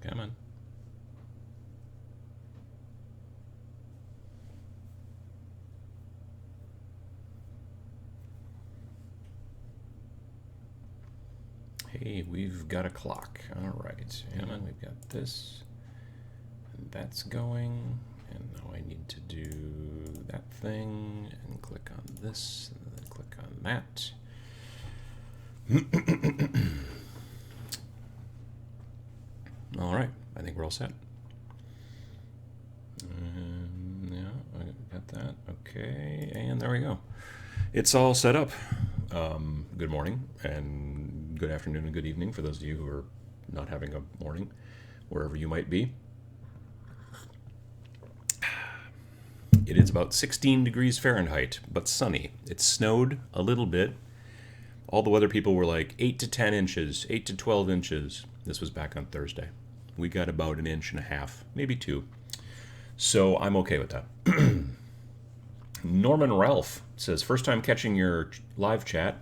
Come on. Hey, we've got a clock. All right. And then we've got this. And that's going. And now I need to do that thing and click on this and then click on that. All right. I think we're all set. Yeah, I got that. Okay. And there we go. It's all set up. Good morning and good afternoon and good evening for those of you who are not having a morning, wherever you might be. It is about 16 degrees Fahrenheit, but sunny. It snowed a little bit. All the weather people were like 8 to 10 inches, 8 to 12 inches. This was back on Thursday. We got about 1.5 inches, maybe 2. So I'm okay with that. Norman Ralph says, first time catching your live chat.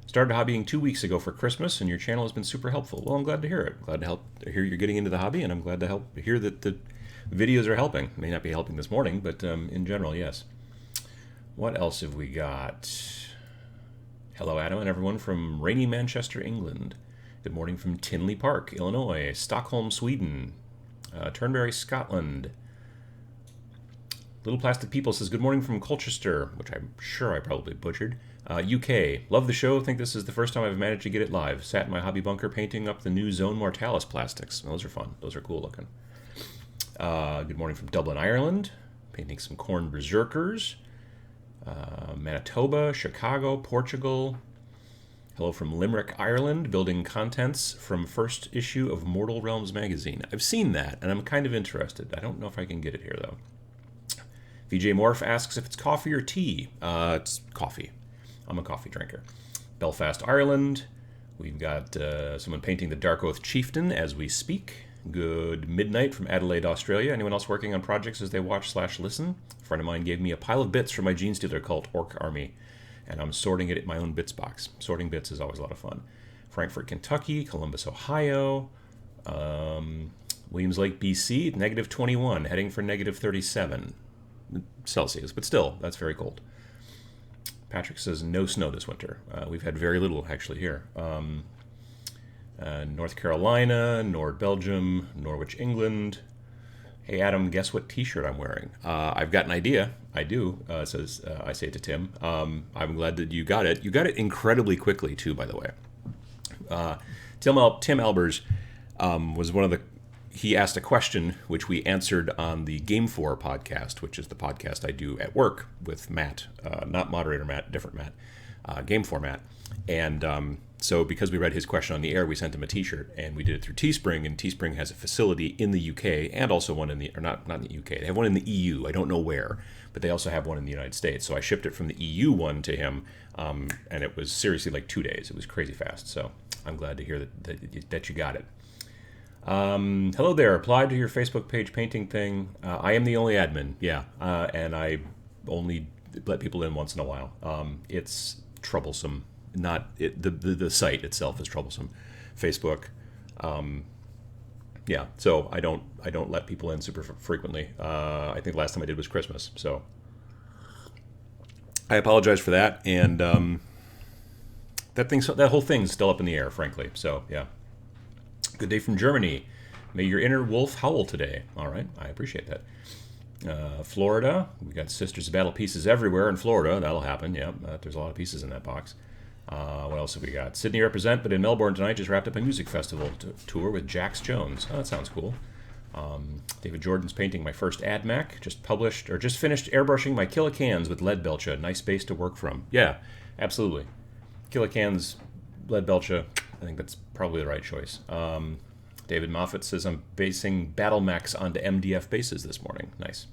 Started hobbying 2 weeks ago for Christmas, and your channel has been super helpful. Well, I'm glad to hear it. Glad to hear you're getting into the hobby, and I'm glad to hear that the videos are helping. May not be helping this morning, but in general, yes. What else have we got? Hello, Adam, and everyone from rainy Manchester, England. Good morning from Tinley Park, Illinois. Stockholm, Sweden. Turnberry, Scotland. Little Plastic People says, good morning from Colchester, which I'm sure I probably butchered. UK. Love the show. Think this is the first time I've managed to get it live. Sat in my hobby bunker painting up the new Zone Mortalis plastics. Those are fun. Those are cool looking. Good morning from Dublin, Ireland. Painting some Corn Berserkers. Manitoba, Chicago, Portugal. Hello from Limerick, Ireland. Building contents from first issue of Mortal Realms magazine. I've seen that, and I'm kind of interested. I don't know if I can get it here, though. VJ Morph asks if it's coffee or tea. It's coffee. I'm a coffee drinker. Belfast, Ireland. We've got someone painting the Dark Oath Chieftain as we speak. Good midnight from Adelaide, Australia. Anyone else working on projects as they watch/listen? A friend of mine gave me a pile of bits for my Gene Stealer cult, Orc Army, and I'm sorting it in my own bits box. Sorting bits is always a lot of fun. Frankfort, Kentucky. Columbus, Ohio. Williams Lake, BC. Negative 21, heading for negative 37 Celsius, but still, that's very cold. Patrick says no snow this winter. We've had very little actually here. North Carolina, Nord Belgium, Norwich, England. Hey Adam, guess what T-shirt I'm wearing? I've got an idea. I do. Says I say to Tim. I'm glad that you got it. You got it incredibly quickly too, by the way. Tim Albers was one of the. He asked a question which we answered on the Game 4 podcast, which is the podcast I do at work with Matt, not moderator Matt, different Matt, Game 4 Matt. And so because we read his question on the air, we sent him a T-shirt, and we did it through Teespring, and Teespring has a facility in the UK and also one in the, or not in the UK, they have one in the EU, I don't know where, but they also have one in the United States. So I shipped it from the EU one to him, and it was seriously like 2 days. It was crazy fast. So I'm glad to hear that you got it. Hello there. Applied to your Facebook page painting thing. I am the only admin, yeah, and I only let people in once in a while. It's troublesome. The site itself is troublesome. Facebook, yeah. So I don't let people in super frequently. I think last time I did was Christmas. So I apologize for that, and that whole thing's still up in the air, frankly. So yeah. Good day from Germany. May your inner wolf howl today. All right, I appreciate that. Florida, we got Sisters of Battle pieces everywhere in Florida. That'll happen. Yeah, there's a lot of pieces in that box. What else have we got? Sydney represent, but in Melbourne tonight. Just wrapped up a music festival tour with Jax Jones. Oh, that sounds cool. David Jordan's painting my first AdMac. Just finished airbrushing my Killicans with lead belcha. Nice base to work from. Yeah, absolutely. Killicans, lead belcha. I think that's probably the right choice. David Moffat says, I'm basing battle mechs onto MDF bases this morning. Nice.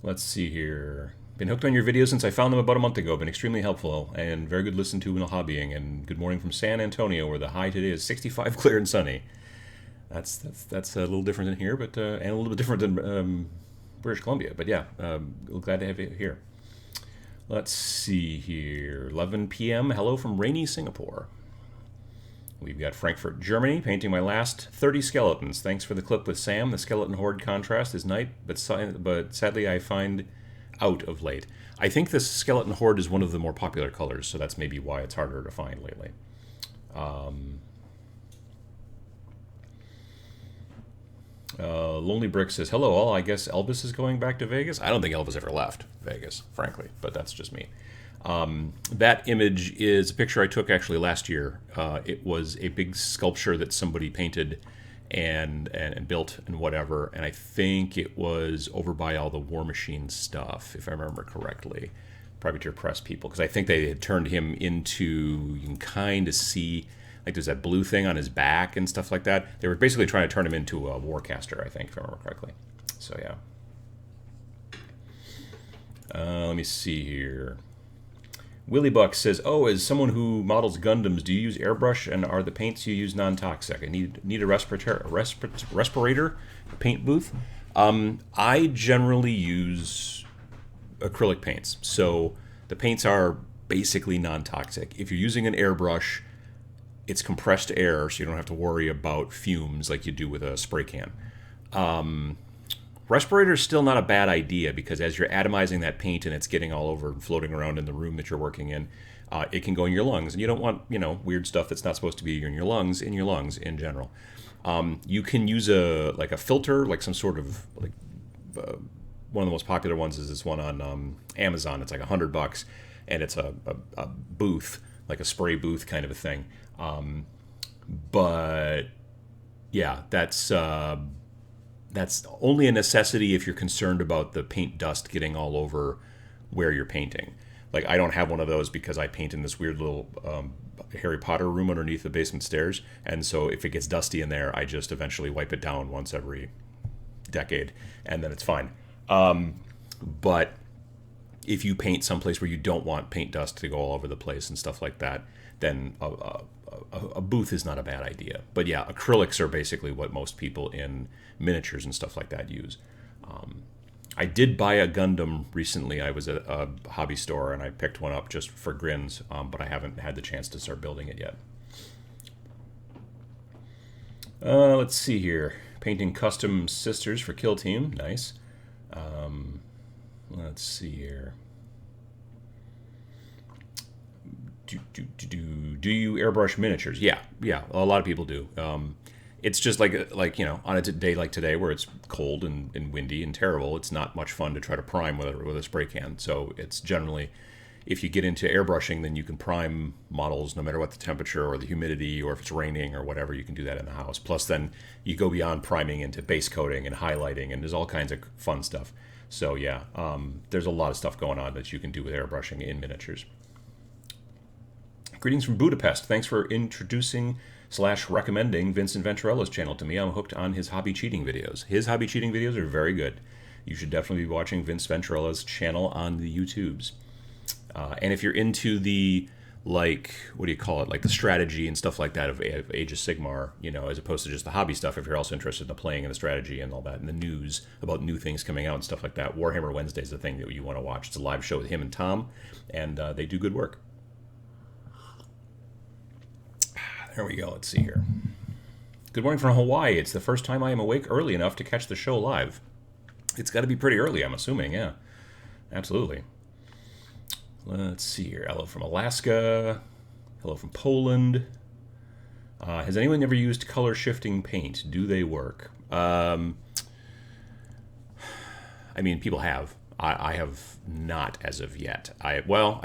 Let's see here. Been hooked on your videos since I found them about a month ago. Been extremely helpful and very good to listen to when hobbying. And good morning from San Antonio, where the high today is 65, clear and sunny. That's a little different than here, but and a little bit different than British Columbia. But yeah, glad to have you here. Let's see here. 11 p.m. Hello from rainy Singapore. We've got Frankfurt, Germany, painting my last 30 skeletons. Thanks for the clip with Sam. The skeleton horde contrast is nice, but sadly I find out of late. I think this skeleton horde is one of the more popular colors, so that's maybe why it's harder to find lately. Lonely Brick says, hello all, I guess Elvis is going back to Vegas? I don't think Elvis ever left Vegas, frankly, but that's just me. That image is a picture I took actually last year. It was a big sculpture that somebody painted and built and whatever, and I think it was over by all the War Machine stuff, if I remember correctly. Probably to your press people, because I think they had turned him into, you can kind of see, like there's that blue thing on his back and stuff like that. They were basically trying to turn him into a Warcaster, I think, if I remember correctly. So yeah. Let me see here. Willie Buck says, oh, as someone who models Gundams, do you use airbrush, and are the paints you use non-toxic? I need a respirator paint booth. I generally use acrylic paints, so the paints are basically non-toxic. If you're using an airbrush, it's compressed air, so you don't have to worry about fumes like you do with a spray can. Respirator is still not a bad idea, because as you're atomizing that paint and it's getting all over and floating around in the room that you're working in, it can go in your lungs, and you don't want, weird stuff that's not supposed to be in your lungs in general. You can use a filter, like some sort of one of the most popular ones is this one on Amazon. It's like $100, and it's a booth, like a spray booth kind of a thing. But yeah, that's only a necessity if you're concerned about the paint dust getting all over where you're painting. Like, I don't have one of those because I paint in this weird little Harry Potter room underneath the basement stairs, and so if it gets dusty in there, I just eventually wipe it down once every decade, and then it's fine. But if you paint someplace where you don't want paint dust to go all over the place and stuff like that, then a booth is not a bad idea. But yeah, acrylics are basically what most people in miniatures and stuff like that use. I did buy a Gundam recently. I was at a hobby store and I picked one up just for grins, but I haven't had the chance to start building it yet. Let's see here. Painting custom sisters for Kill Team. Nice. Let's see here. Do you airbrush miniatures? Yeah, a lot of people do. It's just like on a day like today where it's cold and windy and terrible, it's not much fun to try to prime with a spray can. So it's generally, if you get into airbrushing, then you can prime models no matter what the temperature or the humidity, or if it's raining or whatever, you can do that in the house. Plus then you go beyond priming into base coating and highlighting, and there's all kinds of fun stuff. So yeah, there's a lot of stuff going on that you can do with airbrushing in miniatures. Greetings from Budapest. Thanks for introducing / recommending Vincent Venturella's channel to me. I'm hooked on his hobby cheating videos. His hobby cheating videos are very good. You should definitely be watching Vince Venturella's channel on the YouTubes. And if you're into the, what do you call it, like the strategy and stuff like that of Age of Sigmar, as opposed to just the hobby stuff, if you're also interested in the playing and the strategy and all that, and the news about new things coming out and stuff like that, Warhammer Wednesday is the thing that you want to watch. It's a live show with him and Tom, and they do good work. There we go. Let's see here. Good morning from Hawaii. It's the first time I am awake early enough to catch the show live. It's got to be pretty early, I'm assuming. Yeah, absolutely. Let's see here. Hello from Alaska. Hello from Poland. Has anyone ever used color shifting paint? Do they work? I mean, people have. I have not as of yet. I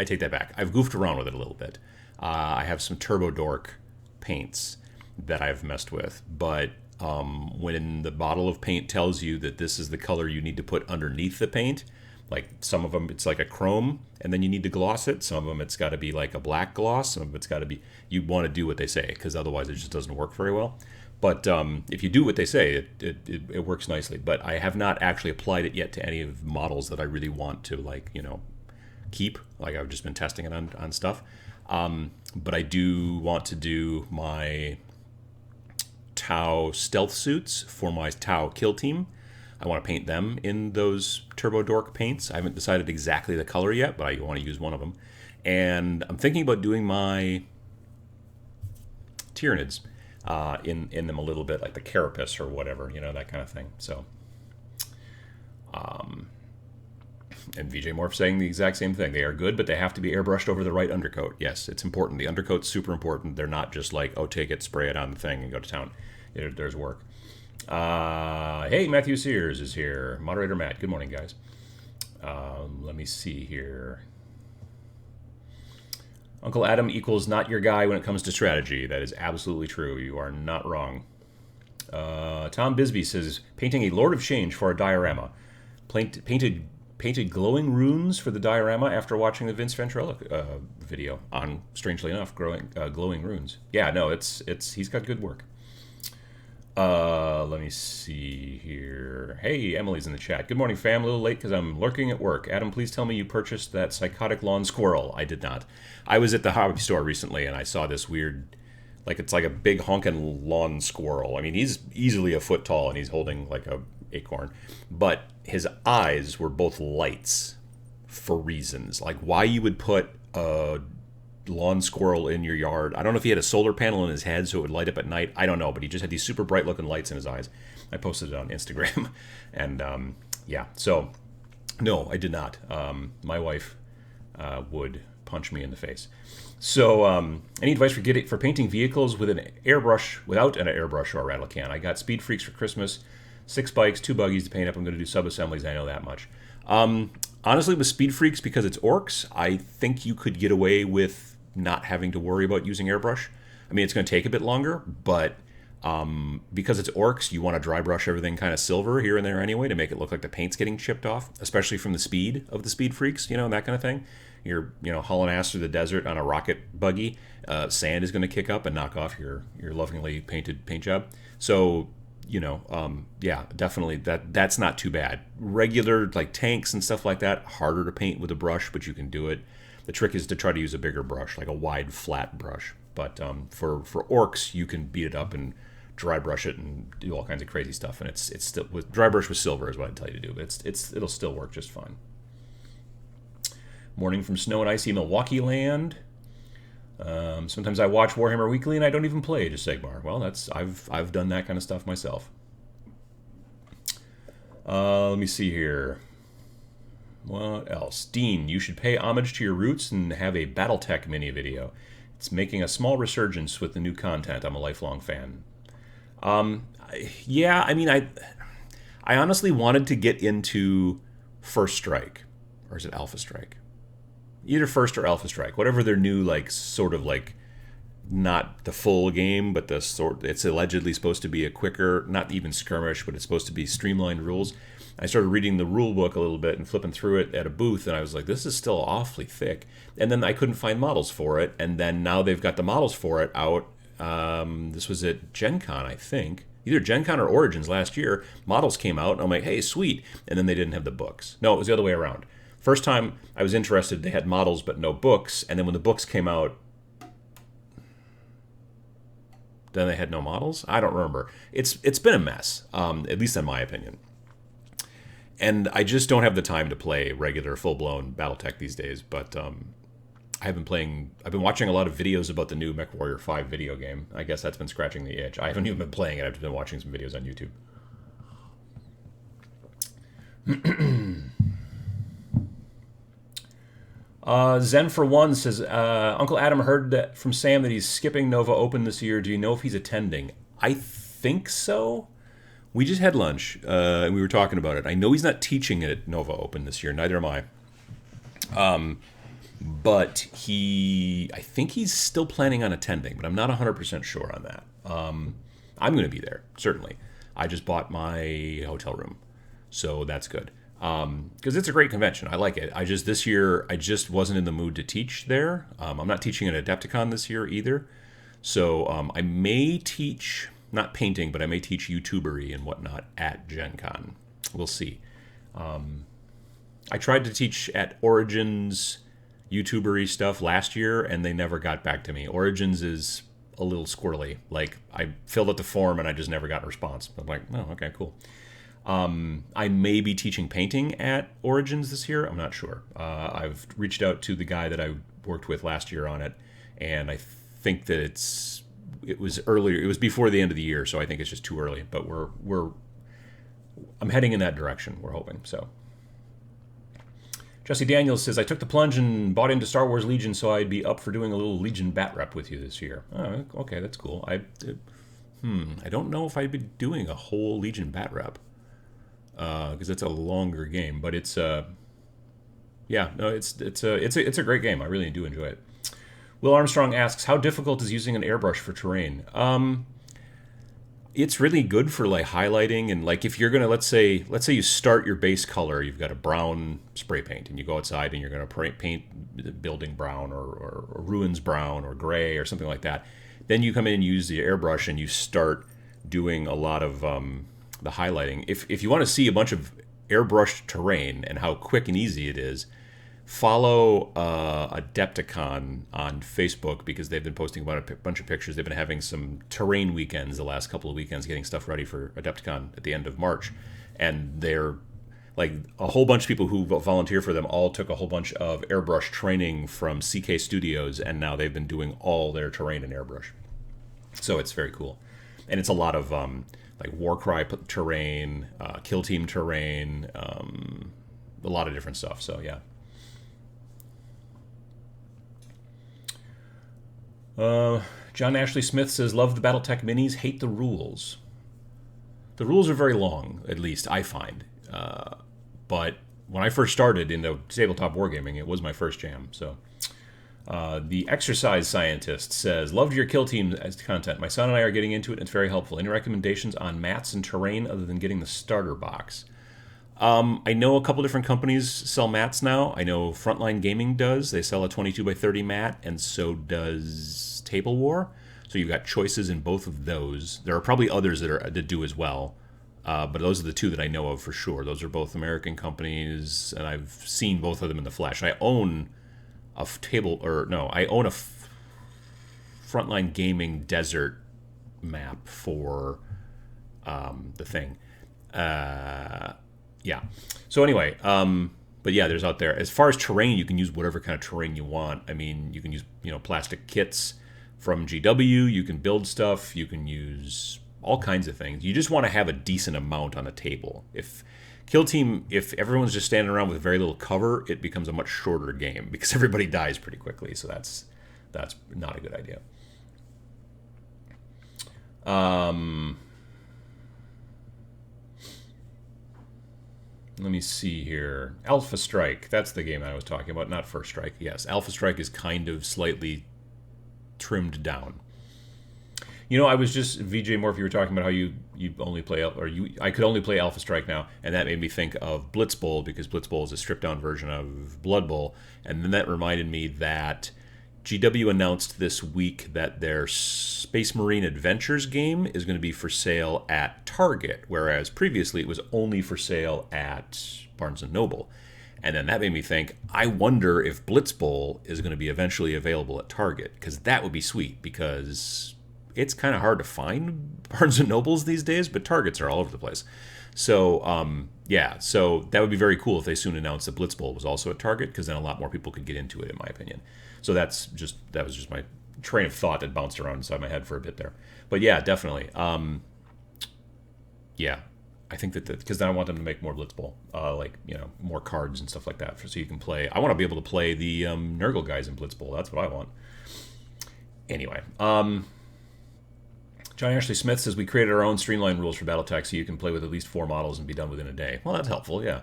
take that back. I've goofed around with it a little bit. I have some Turbo Dork paints that I've messed with, but when the bottle of paint tells you that this is the color you need to put underneath the paint, like some of them it's like a chrome and then you need to gloss it, some of them it's got to be like a black gloss, some of it's got to be, you want to do what they say, because otherwise it just doesn't work very well. But if you do what they say, it works nicely. But I have not actually applied it yet to any of the models that I really want to keep. Like, I've just been testing it on stuff. But I do want to do my Tau stealth suits for my Tau kill team. I want to paint them in those Turbo Dork paints. I haven't decided exactly the color yet, but I want to use one of them. And I'm thinking about doing my Tyranids in them a little bit, like the carapace or whatever, that kind of thing. So, and VJ Morph saying the exact same thing. They are good, but they have to be airbrushed over the right undercoat. Yes, it's important. The undercoat's super important. They're not just like, oh, take it, spray it on the thing, and go to town. There's work. Hey, Matthew Sears is here. Moderator Matt. Good morning, guys. Let me see here. Uncle Adam equals not your guy when it comes to strategy. That is absolutely true. You are not wrong. Tom Bisbee says, painting a Lord of Change for a diorama. Painted glowing runes for the diorama after watching the Vince Ventrella video on, strangely enough, glowing runes. Yeah, no, he's got good work. Let me see here. Hey, Emily's in the chat. Good morning, fam. A little late because I'm lurking at work. Adam, please tell me you purchased that psychotic lawn squirrel. I did not. I was at the hobby store recently and I saw this weird, it's like a big honking lawn squirrel. I mean, he's easily a foot tall and he's holding like a acorn, but his eyes were both lights for reasons. Like why you would put a lawn squirrel in your yard. I don't know if he had a solar panel in his head so it would light up at night. I don't know, but he just had these super bright looking lights in his eyes. I posted it on Instagram. And yeah, so no, I did not. My wife would punch me in the face. So any advice for painting vehicles with an airbrush, without an airbrush or a rattle can? I got Speed Freaks for Christmas, 6 bikes, 2 buggies to paint up. I'm going to do sub-assemblies. I know that much. Honestly, with Speed Freaks, because it's orcs, I think you could get away with not having to worry about using airbrush. I mean, it's going to take a bit longer, but because it's orcs, you want to dry brush everything kind of silver here and there anyway to make it look like the paint's getting chipped off, especially from the speed of the Speed Freaks, that kind of thing. You're, hauling ass through the desert on a rocket buggy. Sand is going to kick up and knock off your lovingly painted paint job. So, yeah, definitely that's not too bad. Regular like tanks and stuff like that, harder to paint with a brush, but you can do it. The trick is to try to use a bigger brush, like a wide, flat brush. But for orcs, you can beat it up and dry brush it and do all kinds of crazy stuff. And it's still with dry brush with silver is what I'd tell you to do. But it'll still work just fine. Morning from snow and icy Milwaukee land. Sometimes I watch Warhammer Weekly and I don't even play Age of Sigmar. Well, I've done that kind of stuff myself. Let me see here. What else? Dean, you should pay homage to your roots and have a Battletech mini video. It's making a small resurgence with the new content. I'm a lifelong fan. Yeah, I mean, I honestly wanted to get into First Strike. Or is it Alpha Strike? Either First or Alpha Strike. Whatever their new, sort of not the full game, but it's allegedly supposed to be a quicker, not even skirmish, but it's supposed to be streamlined rules. I started reading the rule book a little bit and flipping through it at a booth, and I was like, this is still awfully thick. And then I couldn't find models for it, and then now they've got the models for it out. This was at Gen Con, I think. Either Gen Con or Origins last year. Models came out, and I'm like, hey, sweet. And then they didn't have the books. No, it was the other way around. First time I was interested, they had models but no books, and then when the books came out, then they had no models? I don't remember. It's been a mess, at least in my opinion. And I just don't have the time to play regular full-blown Battletech these days, but I've been watching a lot of videos about the new MechWarrior 5 video game. I guess that's been scratching the itch. I haven't even been playing it. I've just been watching some videos on YouTube. Zen for One says, Uncle Adam heard that from Sam that he's skipping Nova Open this year. Do you know if he's attending? I think so. We just had lunch, and we were talking about it. I know he's not teaching it at Nova Open this year. Neither am I. But I think he's still planning on attending, but I'm not 100% sure on that. I'm going to be there, certainly. I just bought my hotel room, so that's good. Because it's a great convention. I like it. This year, I just wasn't in the mood to teach there. I'm not teaching at Adepticon this year either. So I may teach, not painting, but I may teach YouTubery and whatnot at Gen Con. We'll see. I tried to teach at Origins YouTubery stuff last year, and they never got back to me. Origins is a little squirrely. I filled out the form, and I just never got a response. I'm like, oh, okay, cool. I may be teaching painting at Origins this year. I'm not sure. I've reached out to the guy that I worked with last year on it, and I think that it's it was earlier. It was before the end of the year, so I think it's just too early. But I'm heading in that direction. We're hoping so. Jesse Daniels says, I took the plunge and bought into Star Wars Legion so I'd be up for doing a little Legion bat rep with you this year. Oh, okay, that's cool. I don't know if I'd be doing a whole Legion bat rep because it's a longer game, but it's it's a great game. I really do enjoy it. Will Armstrong asks, how difficult is using an airbrush for terrain? It's really good for like highlighting, and like if you're gonna let's say you start your base color, you've got a brown spray paint, and you go outside and you're gonna paint the building brown or ruins brown or gray or something like that. Then you come in and use the airbrush and you start doing a lot of the highlighting. If you want to see a bunch of airbrushed terrain and how quick and easy it is, follow Adepticon on Facebook because they've been posting about a bunch of pictures. They've been having some terrain weekends the last couple of weekends, getting stuff ready for Adepticon at the end of March. And they're like a whole bunch of people who volunteer for them all took a whole bunch of airbrush training from CK Studios, and now they've been doing all their terrain in airbrush. So it's very cool. And it's a lot of like Warcry terrain, Kill Team terrain, a lot of different stuff. So yeah. John Ashley Smith says, love the Battletech minis, hate the rules. The rules are very long, at least I find. But when I first started into tabletop wargaming, it was my first jam. So the Exercise Scientist says, loved your kill team as content. My son and I are getting into it, and it's very helpful. Any recommendations on mats and terrain other than getting the starter box? I know a couple different companies sell mats now. I know Frontline Gaming does. They sell a 22x30 mat, and so does Table War. So you've got choices in both of those. There are probably others that do as well, but those are the two that I know of for sure. Those are both American companies, and I've seen both of them in the flesh. I own a Frontline Gaming Desert map for the thing. Yeah. So anyway, but yeah, there's out there. As far as terrain, you can use whatever kind of terrain you want. I mean, you can use, plastic kits from GW. You can build stuff. You can use all kinds of things. You just want to have a decent amount on the table. If everyone's just standing around with very little cover, it becomes a much shorter game because everybody dies pretty quickly. So that's not a good idea. Let me see here. Alpha Strike. That's the game I was talking about, not First Strike. Yes, Alpha Strike is kind of slightly trimmed down. I was just, VJ Morph, you were talking about how you only play, I could only play Alpha Strike now, and that made me think of Blitz Bowl, because Blitz Bowl is a stripped down version of Blood Bowl, and then that reminded me that GW announced this week that their Space Marine Adventures game is going to be for sale at Target, whereas previously it was only for sale at Barnes & Noble. And then that made me think, I wonder if Blitz Bowl is going to be eventually available at Target, because that would be sweet, because it's kind of hard to find Barnes & Nobles these days, but Targets are all over the place. So, so that would be very cool if they soon announced that Blitz Bowl was also at Target, because then a lot more people could get into it, in my opinion. So that was just my train of thought that bounced around inside my head for a bit there. But yeah, definitely. I think that because then I want them to make more Blitz Bowl, more cards and stuff like that, so you can play. I want to be able to play the Nurgle guys in Blitz Bowl. That's what I want. Anyway, John Ashley Smith says, we created our own streamline rules for Battletech so you can play with at least 4 models and be done within a day. Well, that's helpful, yeah.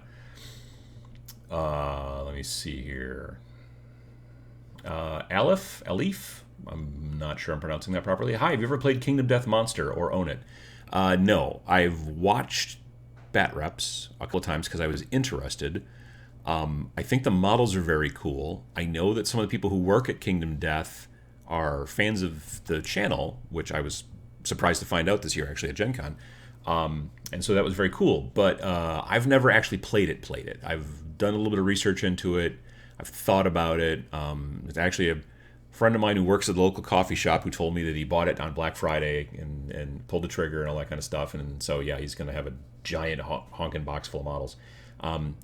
Let me see here. Alif, I'm not sure I'm pronouncing that properly. Hi, have you ever played Kingdom Death Monster or own it? No, I've watched bat reps a couple of times because I was interested. I think the models are very cool. I know that some of the people who work at Kingdom Death are fans of the channel, which I was surprised to find out this year actually at Gen Con. And so that was very cool. But I've never actually played it. I've done a little bit of research into it. I've thought about it. It's actually a friend of mine who works at the local coffee shop who told me that he bought it on Black Friday and pulled the trigger and all that kind of stuff. And so, yeah, he's going to have a giant honking box full of models. I'm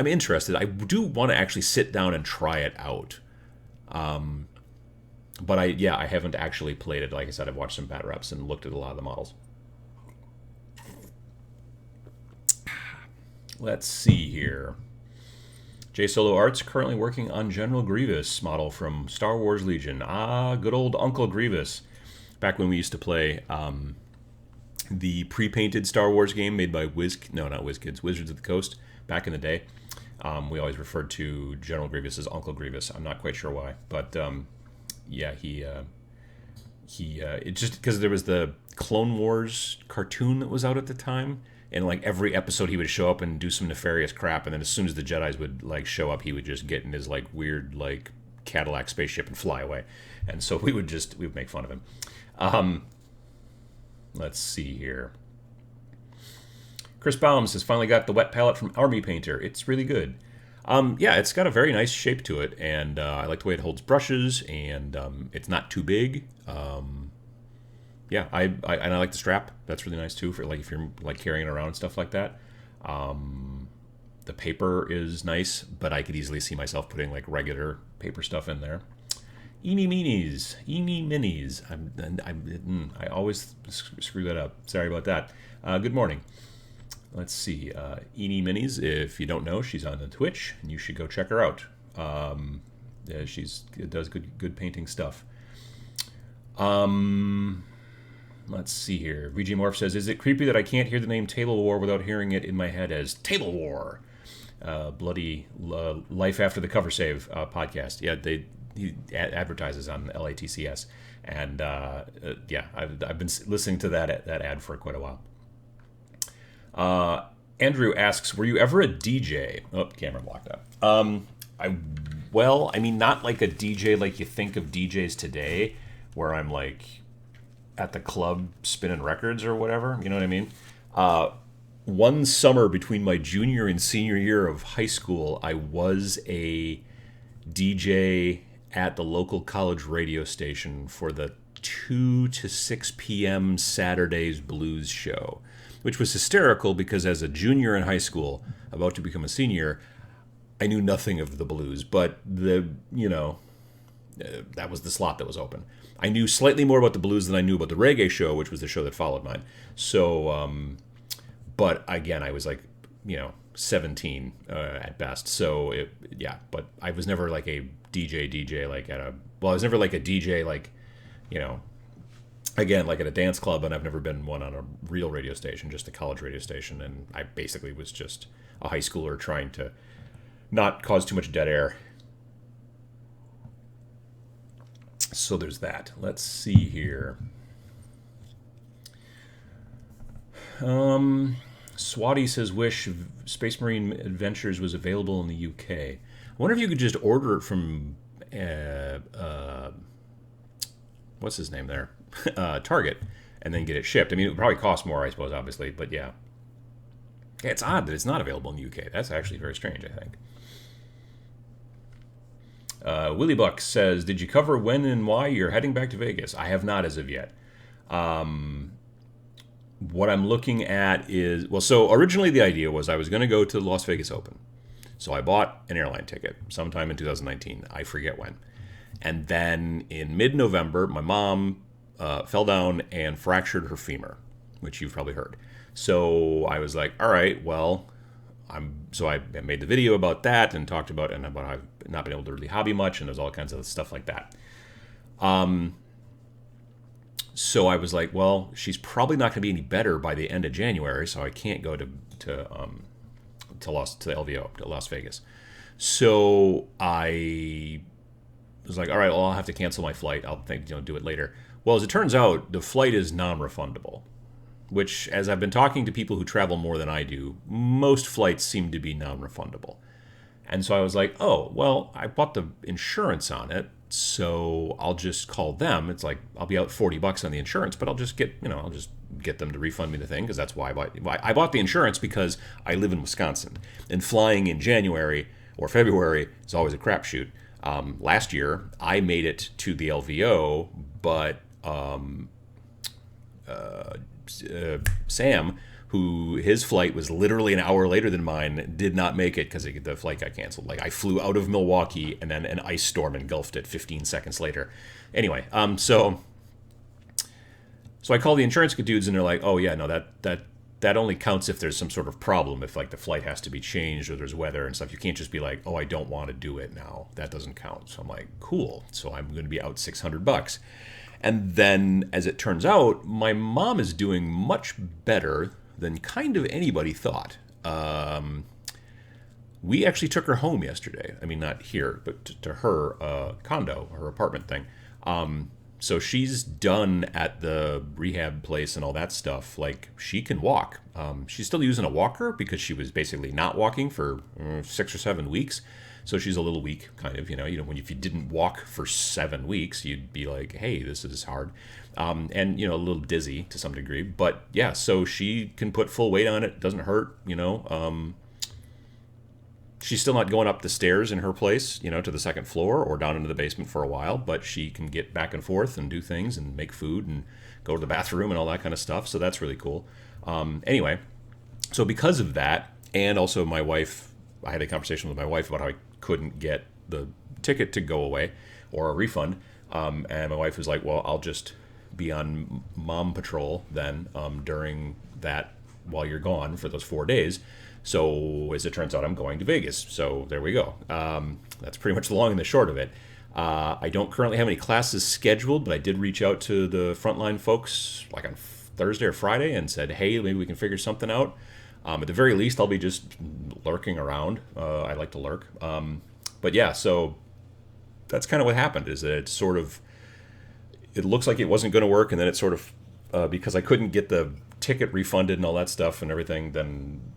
interested. I do want to actually sit down and try it out. But I haven't actually played it. Like I said, I've watched some bat reps and looked at a lot of the models. Let's see here. J Solo Arts currently working on General Grievous model from Star Wars Legion. Ah, good old Uncle Grievous. Back when we used to play the pre-painted Star Wars game made by not WizKids, Wizards of the Coast back in the day. We always referred to General Grievous as Uncle Grievous. I'm not quite sure why, but it's just because there was the Clone Wars cartoon that was out at the time, and like every episode he would show up and do some nefarious crap, and then as soon as the Jedis would like show up, he would just get in his like weird like Cadillac spaceship and fly away, and so we would make fun of him. Let's see here. Chris Baums has finally got the wet palette from Army Painter. It's really good. It's got a very nice shape to it, and I like the way it holds brushes, and it's not too big. I like the strap. That's really nice too for like if you're like carrying it around and stuff like that. The paper is nice, but I could easily see myself putting like regular paper stuff in there. Eeny minis. I always screw that up. Sorry about that. Good morning. Let's see. Eeny Minis, if you don't know, she's on the Twitch, and you should go check her out. She does good painting stuff. Let's see here. VG Morph says, is it creepy that I can't hear the name Table War without hearing it in my head as Table War? Bloody Life After the Cover Save podcast. Yeah, he advertises on LATCS. And I've been listening to that ad for quite a while. Andrew asks, were you ever a DJ? Oh, camera blocked up. Not like a DJ like you think of DJs today, where I'm like at the club spinning records or whatever. You know what I mean? One summer between my junior and senior year of high school, I was a DJ at the local college radio station for the 2 to 6 p.m. Saturday's blues show, which was hysterical because as a junior in high school, about to become a senior, I knew nothing of the blues, but that was the slot that was open. I knew slightly more about the blues than I knew about the reggae show, which was the show that followed mine. So, but again, I was like, 17 at best. So, but I was never like a DJ like I was never like a DJ like, again, like at a dance club, and I've never been one on a real radio station, just a college radio station, and I basically was just a high schooler trying to not cause too much dead air. So there's that. Let's see here. Swati says, wish Space Marine Adventures was available in the UK. I wonder if you could just order it from, what's his name there? Target, and then get it shipped. I mean, it would probably cost more, I suppose, obviously, but yeah. It's odd that it's not available in the UK. That's actually very strange, I think. Willie Buck says, did you cover when and why you're heading back to Vegas? I have not as of yet. What I'm looking at is, so originally the idea was I was going to go to the Las Vegas Open. So I bought an airline ticket sometime in 2019. I forget when. And then in mid-November, my mom fell down and fractured her femur, which you've probably heard. So I was like, all right, well, I made the video about that and talked about how I've not been able to really hobby much, and there's all kinds of stuff like that. So I was like, well, she's probably not going to be any better by the end of January, so I can't go to LVO, to Las Vegas. So I was like, all right, well, I'll have to cancel my flight. I'll do it later. Well, as it turns out, the flight is non-refundable, which, as I've been talking to people who travel more than I do, most flights seem to be non-refundable. And so I was like, oh, well, I bought the insurance on it, so I'll just call them. It's like, I'll be out $40 on the insurance, but I'll just get them to refund me the thing, because that's why I bought the insurance, because I live in Wisconsin, and flying in January or February is always a crapshoot. Last year, I made it to the LVO, but Sam who his flight was literally an hour later than mine, did not make it because the flight got canceled. Like, I flew out of Milwaukee and then an ice storm engulfed it 15 seconds later. Anyway, so I call the insurance dudes and they're like, oh yeah, no, that only counts if there's some sort of problem, if like the flight has to be changed or there's weather and stuff. You can't just be like, oh, I don't want to do it now. That doesn't count. So I'm like, cool. So I'm going to be out $600. And then, as it turns out, my mom is doing much better than kind of anybody thought. We actually took her home yesterday. I mean, not here, but to her condo, her apartment thing. So she's done at the rehab place and all that stuff. Like, she can walk. She's still using a walker because she was basically not walking for 6 or 7 weeks. So she's a little weak, kind of, if you didn't walk for 7 weeks, you'd be like, hey, this is hard. And, a little dizzy to some degree. But yeah, so she can put full weight on it. Doesn't hurt, She's still not going up the stairs in her place, to the second floor or down into the basement for a while, but she can get back and forth and do things and make food and go to the bathroom and all that kind of stuff. So that's really cool. Anyway, so because of that, and also my wife, I had a conversation with my wife about how I couldn't get the ticket to go away or a refund. And my wife was like, well, I'll just be on mom patrol then during that while you're gone for those 4 days. So as it turns out, I'm going to Vegas. So there we go. That's pretty much the long and the short of it. I don't currently have any classes scheduled, but I did reach out to the frontline folks like on Thursday or Friday and said, hey, maybe we can figure something out. At the very least, I'll be just lurking around. I like to lurk. But yeah, so that's kind of what happened, is that it looks like it wasn't going to work, and then it sort of, because I couldn't get the ticket refunded and all that stuff and everything,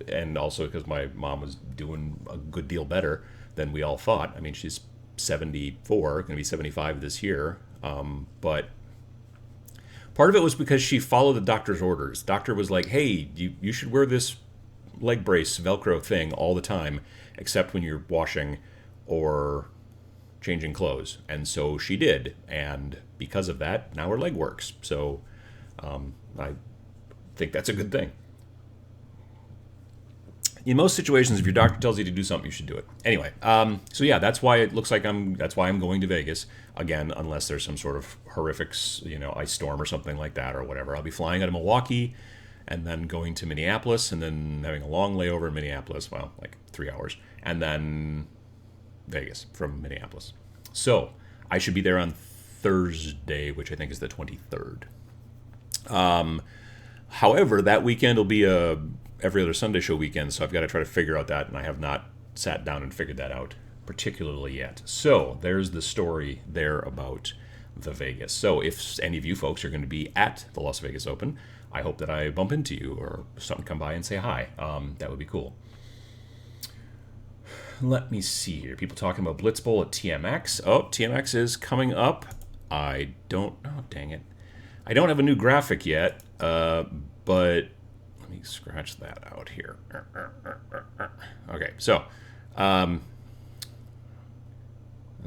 and also because my mom was doing a good deal better than we all thought. I mean, she's 74, going to be 75 this year, but part of it was because she followed the doctor's orders. Doctor was like, hey, you should wear this leg brace Velcro thing all the time, except when you're washing or changing clothes. And so she did, and because of that, now her leg works. So I think that's a good thing. In most situations, if your doctor tells you to do something, you should do it. Anyway, so yeah, that's why it looks like that's why I'm going to Vegas again, unless there's some sort of horrific, ice storm or something like that or whatever. I'll be flying out of Milwaukee and then going to Minneapolis and then having a long layover in Minneapolis, well, like 3 hours, and then Vegas from Minneapolis. So I should be there on Thursday, which I think is the 23rd. However, that weekend will be a every other Sunday show weekend, so I've got to try to figure out that, and I have not sat down and figured that out particularly yet. So there's the story there about the Vegas. So if any of you folks are going to be at the Las Vegas Open, I hope that I bump into you or something, come by and say hi. That would be cool. Let me see here. People talking about Blitz Bowl at TMX. Oh, TMX is coming up. Oh, dang it. I don't have a new graphic yet, but let me scratch that out here. Okay, so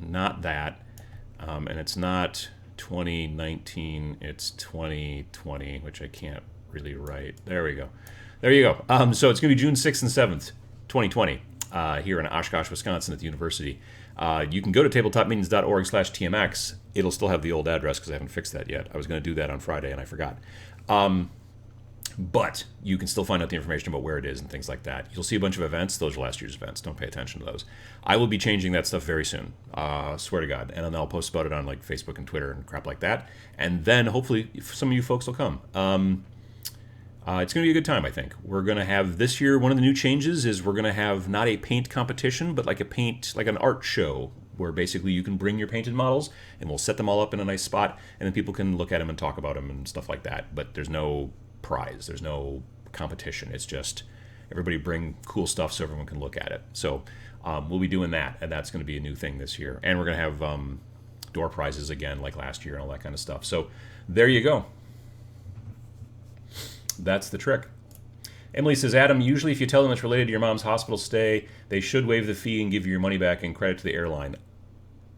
not that, and it's not 2019, it's 2020, which I can't really write. There we go. There you go. So it's going to be June 6th and 7th, 2020, here in Oshkosh, Wisconsin at the university. You can go to tabletopmeetings.org/TMX. It'll still have the old address because I haven't fixed that yet. I was going to do that on Friday and I forgot. But you can still find out the information about where it is and things like that. You'll see a bunch of events. Those are last year's events. Don't pay attention to those. I will be changing that stuff very soon. Swear to God. And then I'll post about it on like Facebook and Twitter and crap like that. And then hopefully some of you folks will come. It's going to be a good time, I think. We're going to have this year, one of the new changes is we're going to have not a paint competition, but like an art show where basically you can bring your painted models and we'll set them all up in a nice spot and then people can look at them and talk about them and stuff like that. But there's no prize. There's no competition. It's just everybody bring cool stuff so everyone can look at it. So we'll be doing that, and that's going to be a new thing this year. And we're going to have door prizes again like last year and all that kind of stuff. So there you go. That's the trick. Emily says, Adam, usually if you tell them it's related to your mom's hospital stay, they should waive the fee and give you your money back and credit to the airline.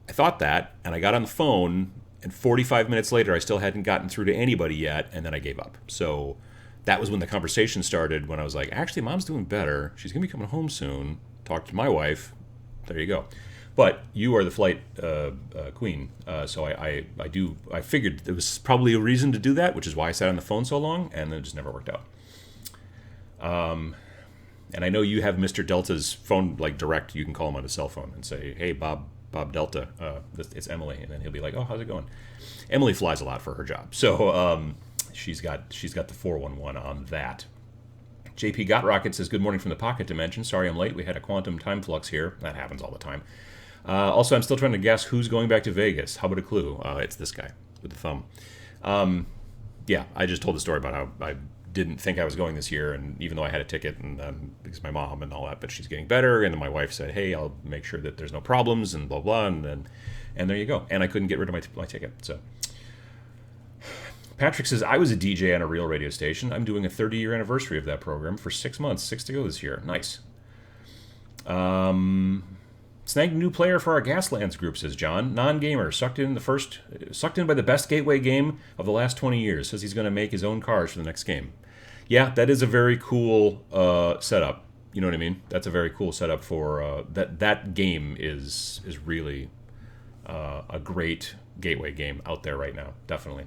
I thought that, and I got on the phone, and 45 minutes later, I still hadn't gotten through to anybody yet, and then I gave up. So that was when the conversation started, when I was like, actually, Mom's doing better. She's going to be coming home soon. Talk to my wife. There you go. But you are the flight queen, so I figured there was probably a reason to do that, which is why I sat on the phone so long, and then it just never worked out. And I know you have Mr. Delta's phone, like, direct. You can call him on his cell phone and say, hey, Bob Delta, it's Emily. And then he'll be like, oh, how's it going? Emily flies a lot for her job. So she's got the 411 on that. JP Got Rocket says, good morning from the Pocket Dimension. Sorry I'm late. We had a quantum time flux here. That happens all the time. Also, I'm still trying to guess who's going back to Vegas. How about a clue? It's this guy with the thumb. Yeah, I just told the story about how I didn't think I was going this year, and even though I had a ticket, and because my mom and all that, but she's getting better, and then my wife said, hey, I'll make sure that there's no problems, and blah, blah, and there you go. And I couldn't get rid of my ticket, so. Patrick says, I was a DJ on a real radio station. I'm doing a 30-year anniversary of that program for 6 months, 6 to go this year. Nice. Snagged a new player for our Gaslands group, says John. Non-gamer, sucked in by the best gateway game of the last 20 years. Says he's going to make his own cars for the next game. Yeah, that is a very cool setup. You know what I mean? That's a very cool setup for that game is really a great gateway game out there right now. Definitely.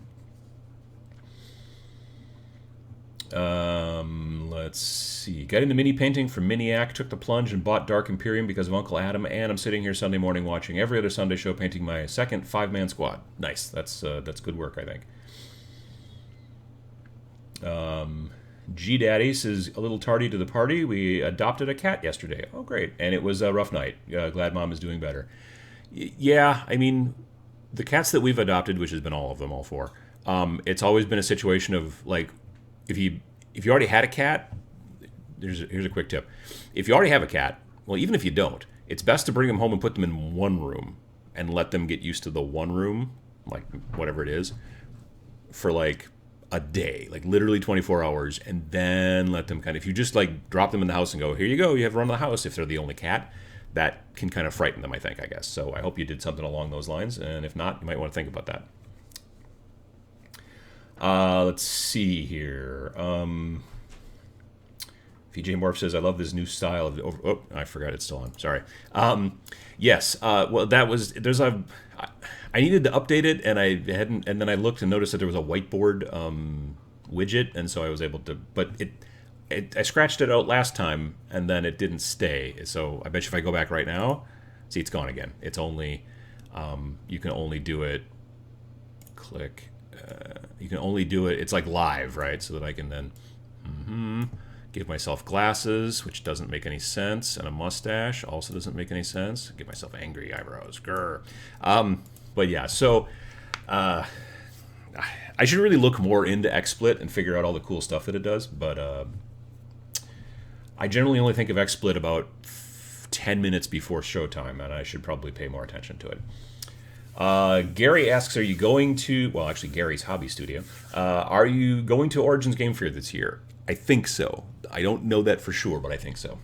Let's see. Got into mini painting from Miniac, took the plunge and bought Dark Imperium because of Uncle Adam, and I'm sitting here Sunday morning watching every other Sunday show painting my second 5-man squad. Nice. That's good work, I think. G Daddy says, a little tardy to the party. We adopted a cat yesterday. Oh, great. And it was a rough night. Glad Mom is doing better. Yeah, I mean, the cats that we've adopted, which has been all of them, all 4, it's always been a situation of, like, if you already had a cat, here's a quick tip. If you already have a cat, well, even if you don't, it's best to bring them home and put them in one room and let them get used to the one room, like whatever it is, for like a day, like literally 24 hours, and then let them if you just like drop them in the house and go, here you go, you have to run the house, if they're the only cat, that can kind of frighten them, I think, I guess. So I hope you did something along those lines, and if not, you might want to think about that. Let's see here. VJ Morph says, I love this new style of... Oh, I forgot it's still on. Sorry. Yes. Well, I needed to update it, and I hadn't... And then I looked and noticed that there was a whiteboard widget, and so I was able to... But I scratched it out last time, and then it didn't stay. So I bet you if I go back right now... See, it's gone again. It's only... you can only do it... Click... you can only do it, it's like live, right? So that I can then give myself glasses, which doesn't make any sense, and a mustache also doesn't make any sense. Give myself angry eyebrows. Grr. But yeah, so I should really look more into XSplit and figure out all the cool stuff that it does, but I generally only think of XSplit about 10 minutes before showtime, and I should probably pay more attention to it. Gary asks, are you going to... Well, actually, Gary's Hobby Studio. Are you going to Origins Game Fair this year? I think so. I don't know that for sure, but I think so.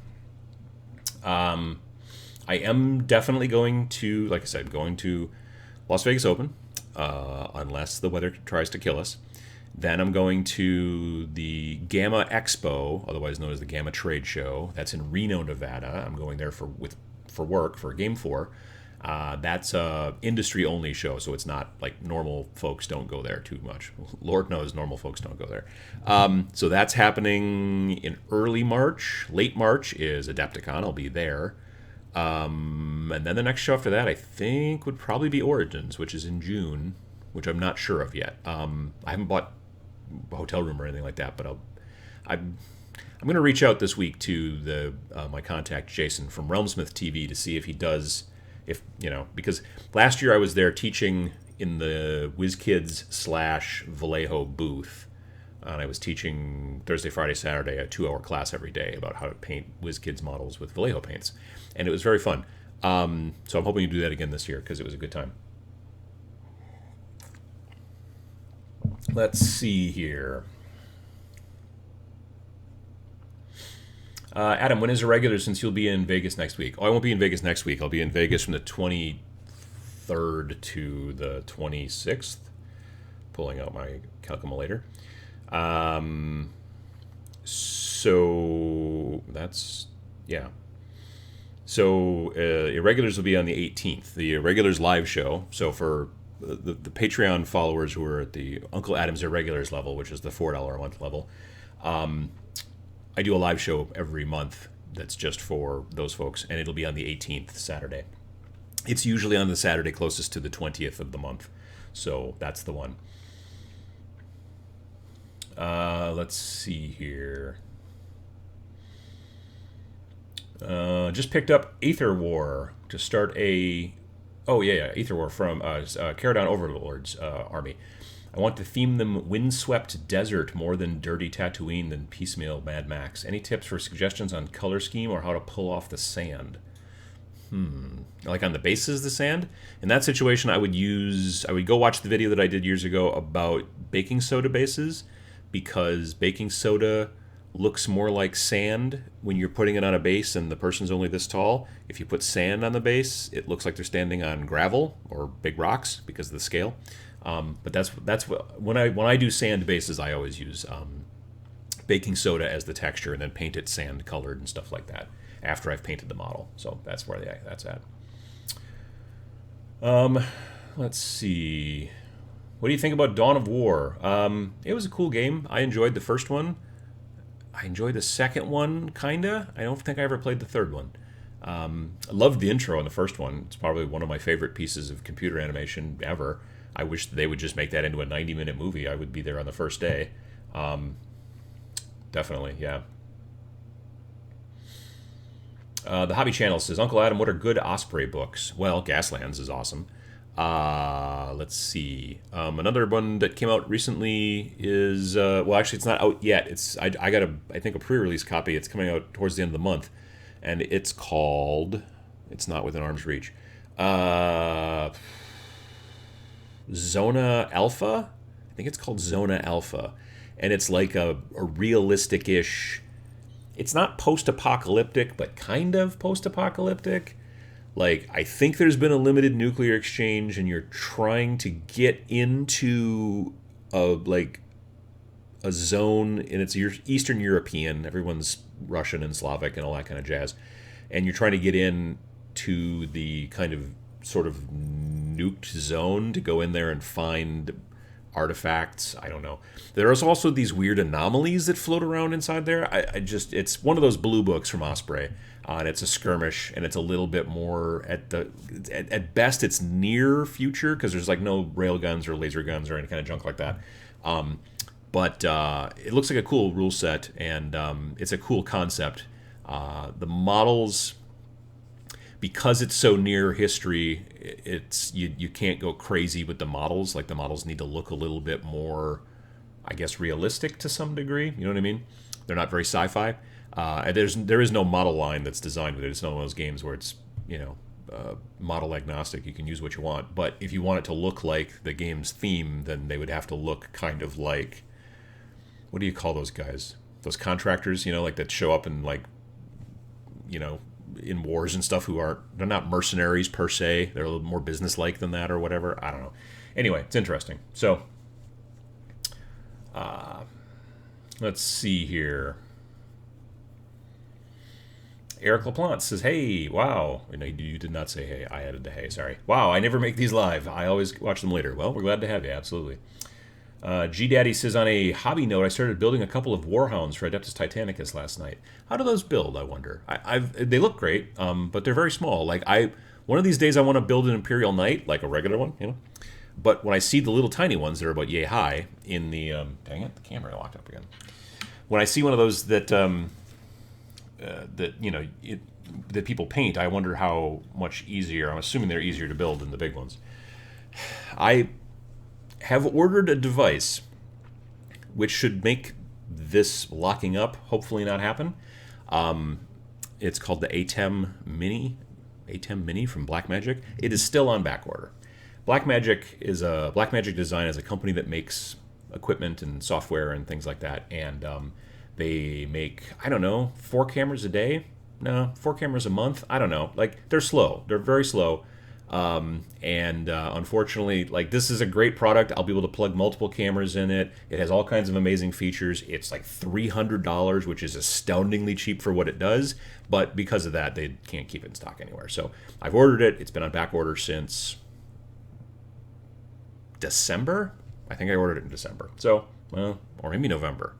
I am definitely going to, like I said, going to Las Vegas Open, unless the weather tries to kill us. Then I'm going to the Gamma Expo, otherwise known as the Gamma Trade Show. That's in Reno, Nevada. I'm going there for work, for Game 4. That's a industry-only show, so it's not like normal folks don't go there too much. Lord knows normal folks don't go there. So that's happening in early March. Late March is Adepticon. I'll be there. And then the next show after that, I think, would probably be Origins, which is in June, which I'm not sure of yet. I haven't bought a hotel room or anything like that, but I'm going to reach out this week to my contact Jason from Realmsmith TV to see if he does... because last year I was there teaching in the WizKids / Vallejo booth, and I was teaching Thursday, Friday, Saturday, a 2-hour class every day about how to paint WizKids models with Vallejo paints, and it was very fun. So I'm hoping to do that again this year because it was a good time. Let's see here. Adam, when is a regular since you'll be in Vegas next week? Oh, I won't be in Vegas next week. I'll be in Vegas from the 23rd to the 26th. Pulling out my calculator. So that's, yeah. So Irregulars will be on the 18th. The Irregulars live show. So for the Patreon followers who are at the Uncle Adam's Irregulars level, which is the $4 a month level, I do a live show every month that's just for those folks, and it'll be on the 18th, Saturday. It's usually on the Saturday closest to the 20th of the month. So that's the one. Let's see here. Just picked up Aether War to start a... Oh, yeah, Aether War from Caradon Overlord's army. I want to theme them windswept desert more than dirty Tatooine than piecemeal Mad Max. Any tips for suggestions on color scheme or how to pull off the sand? Like on the bases of the sand? In that situation, I would go watch the video that I did years ago about baking soda bases, because baking soda looks more like sand when you're putting it on a base and the person's only this tall. If you put sand on the base, it looks like they're standing on gravel or big rocks because of the scale. But that's what, when I do sand bases, I always use baking soda as the texture and then paint it sand colored and stuff like that after I've painted the model. So that's where that's at. Let's see. What do you think about Dawn of War? It was a cool game. I enjoyed the first one. I enjoyed the second one, kinda. I don't think I ever played the third one. I loved the intro on the first one. It's probably one of my favorite pieces of computer animation ever. I wish they would just make that into a 90-minute movie. I would be there on the first day. Definitely, yeah. The Hobby Channel says, Uncle Adam, what are good Osprey books? Well, Gaslands is awesome. Let's see. Another one that came out recently is, well, actually, it's not out yet. I got I think a pre-release copy. It's coming out towards the end of the month, and it's called. It's not within arm's reach. Zona Alpha. I think it's called Zona Alpha, and it's like a realistic-ish. It's not post-apocalyptic, but kind of post-apocalyptic. Like, I think there's been a limited nuclear exchange, and you're trying to get into a zone, and it's Eastern European. Everyone's Russian and Slavic and all that kind of jazz, and you're trying to get in to the kind of sort of nuked zone to go in there and find artifacts. I don't know. There's also these weird anomalies that float around inside there. It's one of those blue books from Osprey, and it's a skirmish, and it's a little bit more at best it's near future because there's like no rail guns or laser guns or any kind of junk like that. But it looks like a cool rule set, and it's a cool concept. The models, because it's so near history, it's you can't go crazy with the models. Like, the models need to look a little bit more, I guess, realistic to some degree. You know what I mean? They're not very sci-fi. There is no model line that's designed with it. It's not one of those games where it's, model agnostic. You can use what you want. But if you want it to look like the game's theme, then they would have to look kind of like, what do you call those guys? Those contractors, like that show up and in wars and stuff, they're not mercenaries per se. They're a little more business-like than that or whatever. I don't know. Anyway, it's interesting. So, let's see here. Eric LaPlante says, hey, wow. No, you did not say hey. I added the hey, sorry. Wow, I never make these live. I always watch them later. Well, we're glad to have you, absolutely. G-Daddy says, on a hobby note, I started building a couple of Warhounds for Adeptus Titanicus last night. How do those build, I wonder? They look great, but they're very small. Like, one of these days I want to build an Imperial Knight, like a regular one, But when I see the little tiny ones that are about yay high in the... dang it, the camera locked up again. When I see one of those that people paint, I wonder how much easier. I'm assuming they're easier to build than the big ones. I have ordered a device which should make this locking up hopefully not happen. It's called the ATEM Mini from Blackmagic. It is still on back order. Blackmagic Design is a company that makes equipment and software and things like that, and they make, I don't know, 4 cameras a day? No, 4 cameras a month? I don't know. Like, they're slow. They're very slow. Unfortunately, like, this is a great product. I'll be able to plug multiple cameras in it. It has all kinds of amazing features. It's like $300, which is astoundingly cheap for what it does. But because of that, they can't keep it in stock anywhere. So I've ordered it. It's been on back order since December. I think I ordered it in December. So, well, or maybe November.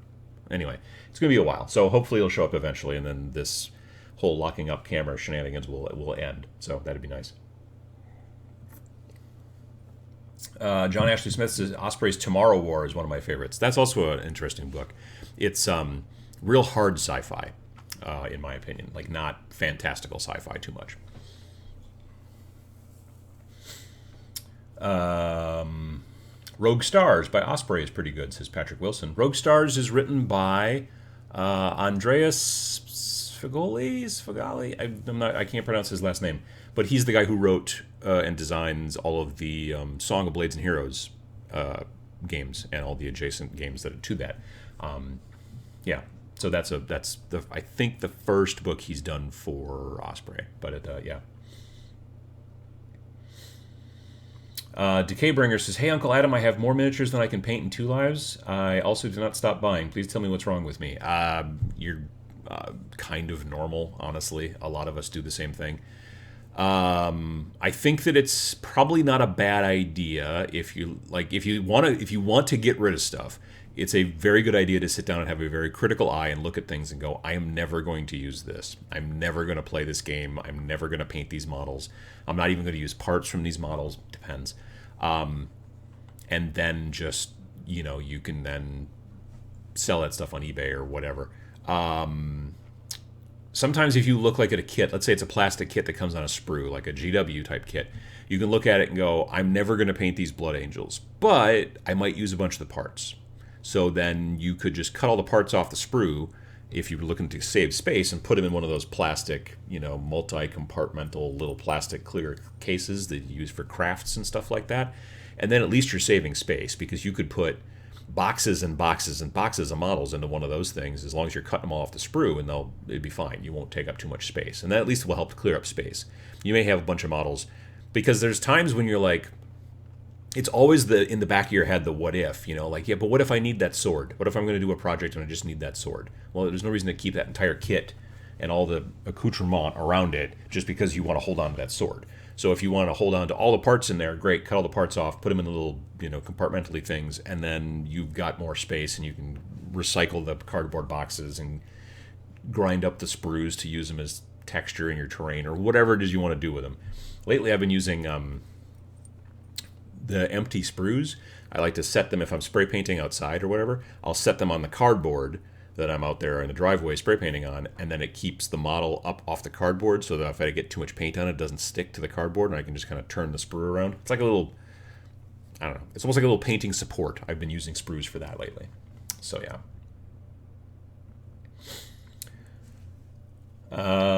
Anyway, it's going to be a while. So hopefully it'll show up eventually, and then this whole locking up camera shenanigans will end. So that'd be nice. John Ashley Smith says Osprey's Tomorrow War is one of my favorites. That's also an interesting book. It's real hard sci-fi, in my opinion. Like, not fantastical sci-fi too much. Rogue Stars by Osprey is pretty good, says Patrick Wilson. Rogue Stars is written by Andreas Sfigoli. I can't pronounce his last name, but he's the guy who wrote and designs all of the Song of Blades and Heroes games and all the adjacent games that are to that. Yeah, so that's I think the first book he's done for Osprey. But yeah. Decaybringer says, "Hey Uncle Adam, I have more miniatures than I can paint in 2 lives. I also do not stop buying. Please tell me what's wrong with me." You're kind of normal, honestly. A lot of us do the same thing. I think that it's probably not a bad idea if you want to get rid of stuff. It's a very good idea to sit down and have a very critical eye and look at things and go, I am never going to use this. I'm never going to play this game. I'm never going to paint these models. I'm not even going to use parts from these models. Depends. And then just, you can then sell that stuff on eBay or whatever. Sometimes if you look like at a kit, let's say it's a plastic kit that comes on a sprue, like a GW type kit, you can look at it and go, I'm never going to paint these Blood Angels, but I might use a bunch of the parts. So then you could just cut all the parts off the sprue if you were looking to save space and put them in one of those plastic, multi-compartmental little plastic clear cases that you use for crafts and stuff like that. And then at least you're saving space, because you could put boxes and boxes and boxes of models into one of those things as long as you're cutting them all off the sprue, and it'd be fine. You won't take up too much space. And that at least will help clear up space. You may have a bunch of models, because there's times when you're like, it's always in the back of your head, the what if, yeah, but what if I need that sword? What if I'm going to do a project and I just need that sword? Well, there's no reason to keep that entire kit and all the accoutrement around it just because you want to hold on to that sword. So if you want to hold on to all the parts in there, great, cut all the parts off, put them in the little, compartmentally things, and then you've got more space and you can recycle the cardboard boxes and grind up the sprues to use them as texture in your terrain or whatever it is you want to do with them. Lately I've been using the empty sprues. I like to set them, if I'm spray painting outside or whatever, I'll set them on the cardboard that I'm out there in the driveway spray painting on, and then it keeps the model up off the cardboard so that if I get too much paint on it, it doesn't stick to the cardboard, and I can just kind of turn the sprue around. It's like a little, I don't know, it's almost like a little painting support. I've been using sprues for that lately. So yeah.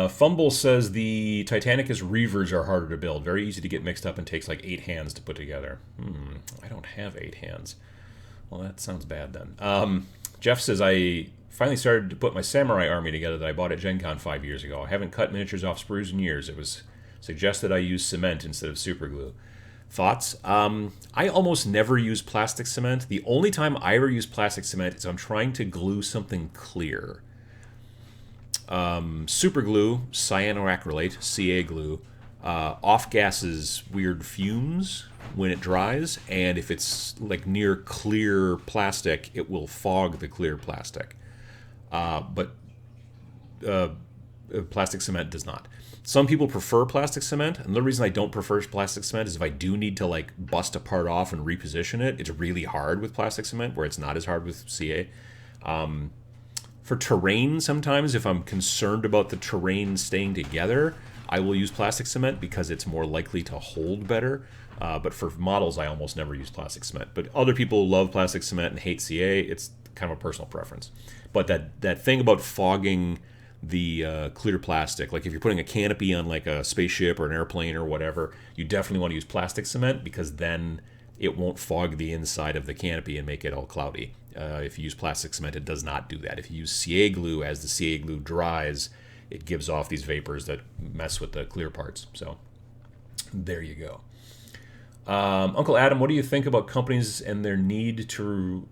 Fumble says the Titanicus Reavers are harder to build. Very easy to get mixed up and takes like 8 hands to put together. I don't have 8 hands. Well, that sounds bad then. Jeff says, I finally started to put my samurai army together that I bought at Gen Con 5 years ago. I haven't cut miniatures off sprues in years. It was suggested I use cement instead of super glue. Thoughts? I almost never use plastic cement. The only time I ever use plastic cement is I'm trying to glue something clear. Super glue, cyanoacrylate, Ca glue, off-gases weird fumes when it dries, and if it's like near clear plastic, it will fog the clear plastic. But plastic cement does not. Some people prefer plastic cement, and the reason I don't prefer plastic cement is if I do need to like bust a part off and reposition it, it's really hard with plastic cement, where it's not as hard with Ca. For terrain, sometimes, if I'm concerned about the terrain staying together, I will use plastic cement because it's more likely to hold better. But for models, I almost never use plastic cement. But other people love plastic cement and hate Ca. It's kind of a personal preference. But that thing about fogging the clear plastic, like if you're putting a canopy on like a spaceship or an airplane or whatever, you definitely want to use plastic cement, because then it won't fog the inside of the canopy and make it all cloudy. If you use plastic cement, it does not do that. If you use Ca glue, as the Ca glue dries, it gives off these vapors that mess with the clear parts. So There you go. Uncle Adam, what do you think about companies and their need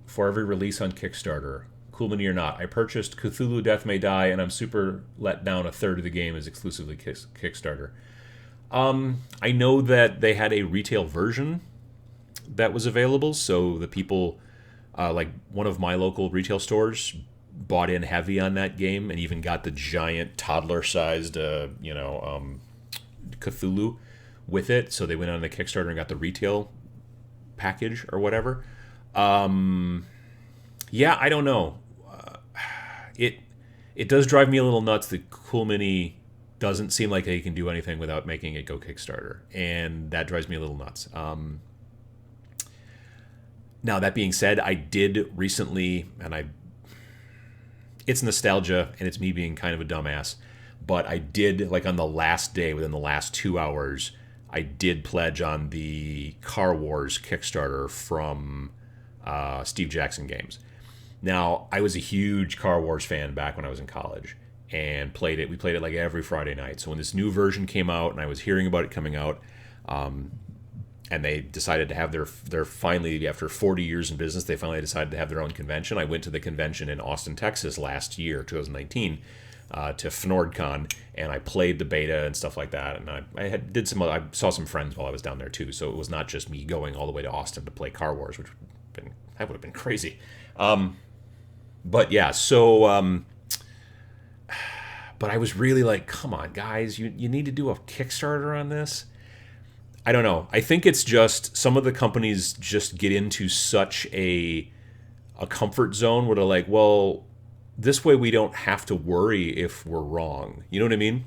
for every release on Kickstarter? Cool mini or not? I purchased Cthulhu Death May Die, and I'm super let down. A third of the game is exclusively Kickstarter. I know that they had a retail version that was available, so the people, like one of my local retail stores, bought in heavy on that game and even got the giant toddler-sized, Cthulhu with it. So they went on the Kickstarter and got the retail package or whatever. Yeah, I don't know. It does drive me a little nuts that Cool Mini doesn't seem like they can do anything without making it go Kickstarter, and that drives me a little nuts. Now, that being said, I did recently, and it's nostalgia, and it's me being kind of a dumbass, but I did, like on the last day, within the last 2 hours, I did pledge on the Car Wars Kickstarter from Steve Jackson Games. Now, I was a huge Car Wars fan back when I was in college, and played it. We played it like every Friday night. So when this new version came out, and I was hearing about it coming out, and they decided to have their finally, after 40 years in business, they finally decided to have their own convention. I went to the convention in Austin, Texas last year, 2019, to FNORDCon, and I played the beta and stuff like that. And I saw some friends while I was down there too. So it was not just me going all the way to Austin to play Car Wars, which would have been crazy. But yeah, so. But I was really like, come on, guys, you need to do a Kickstarter on this. I don't know. I think it's just some of the companies just get into such a comfort zone where they're like, well, this way we don't have to worry if we're wrong. You know what I mean?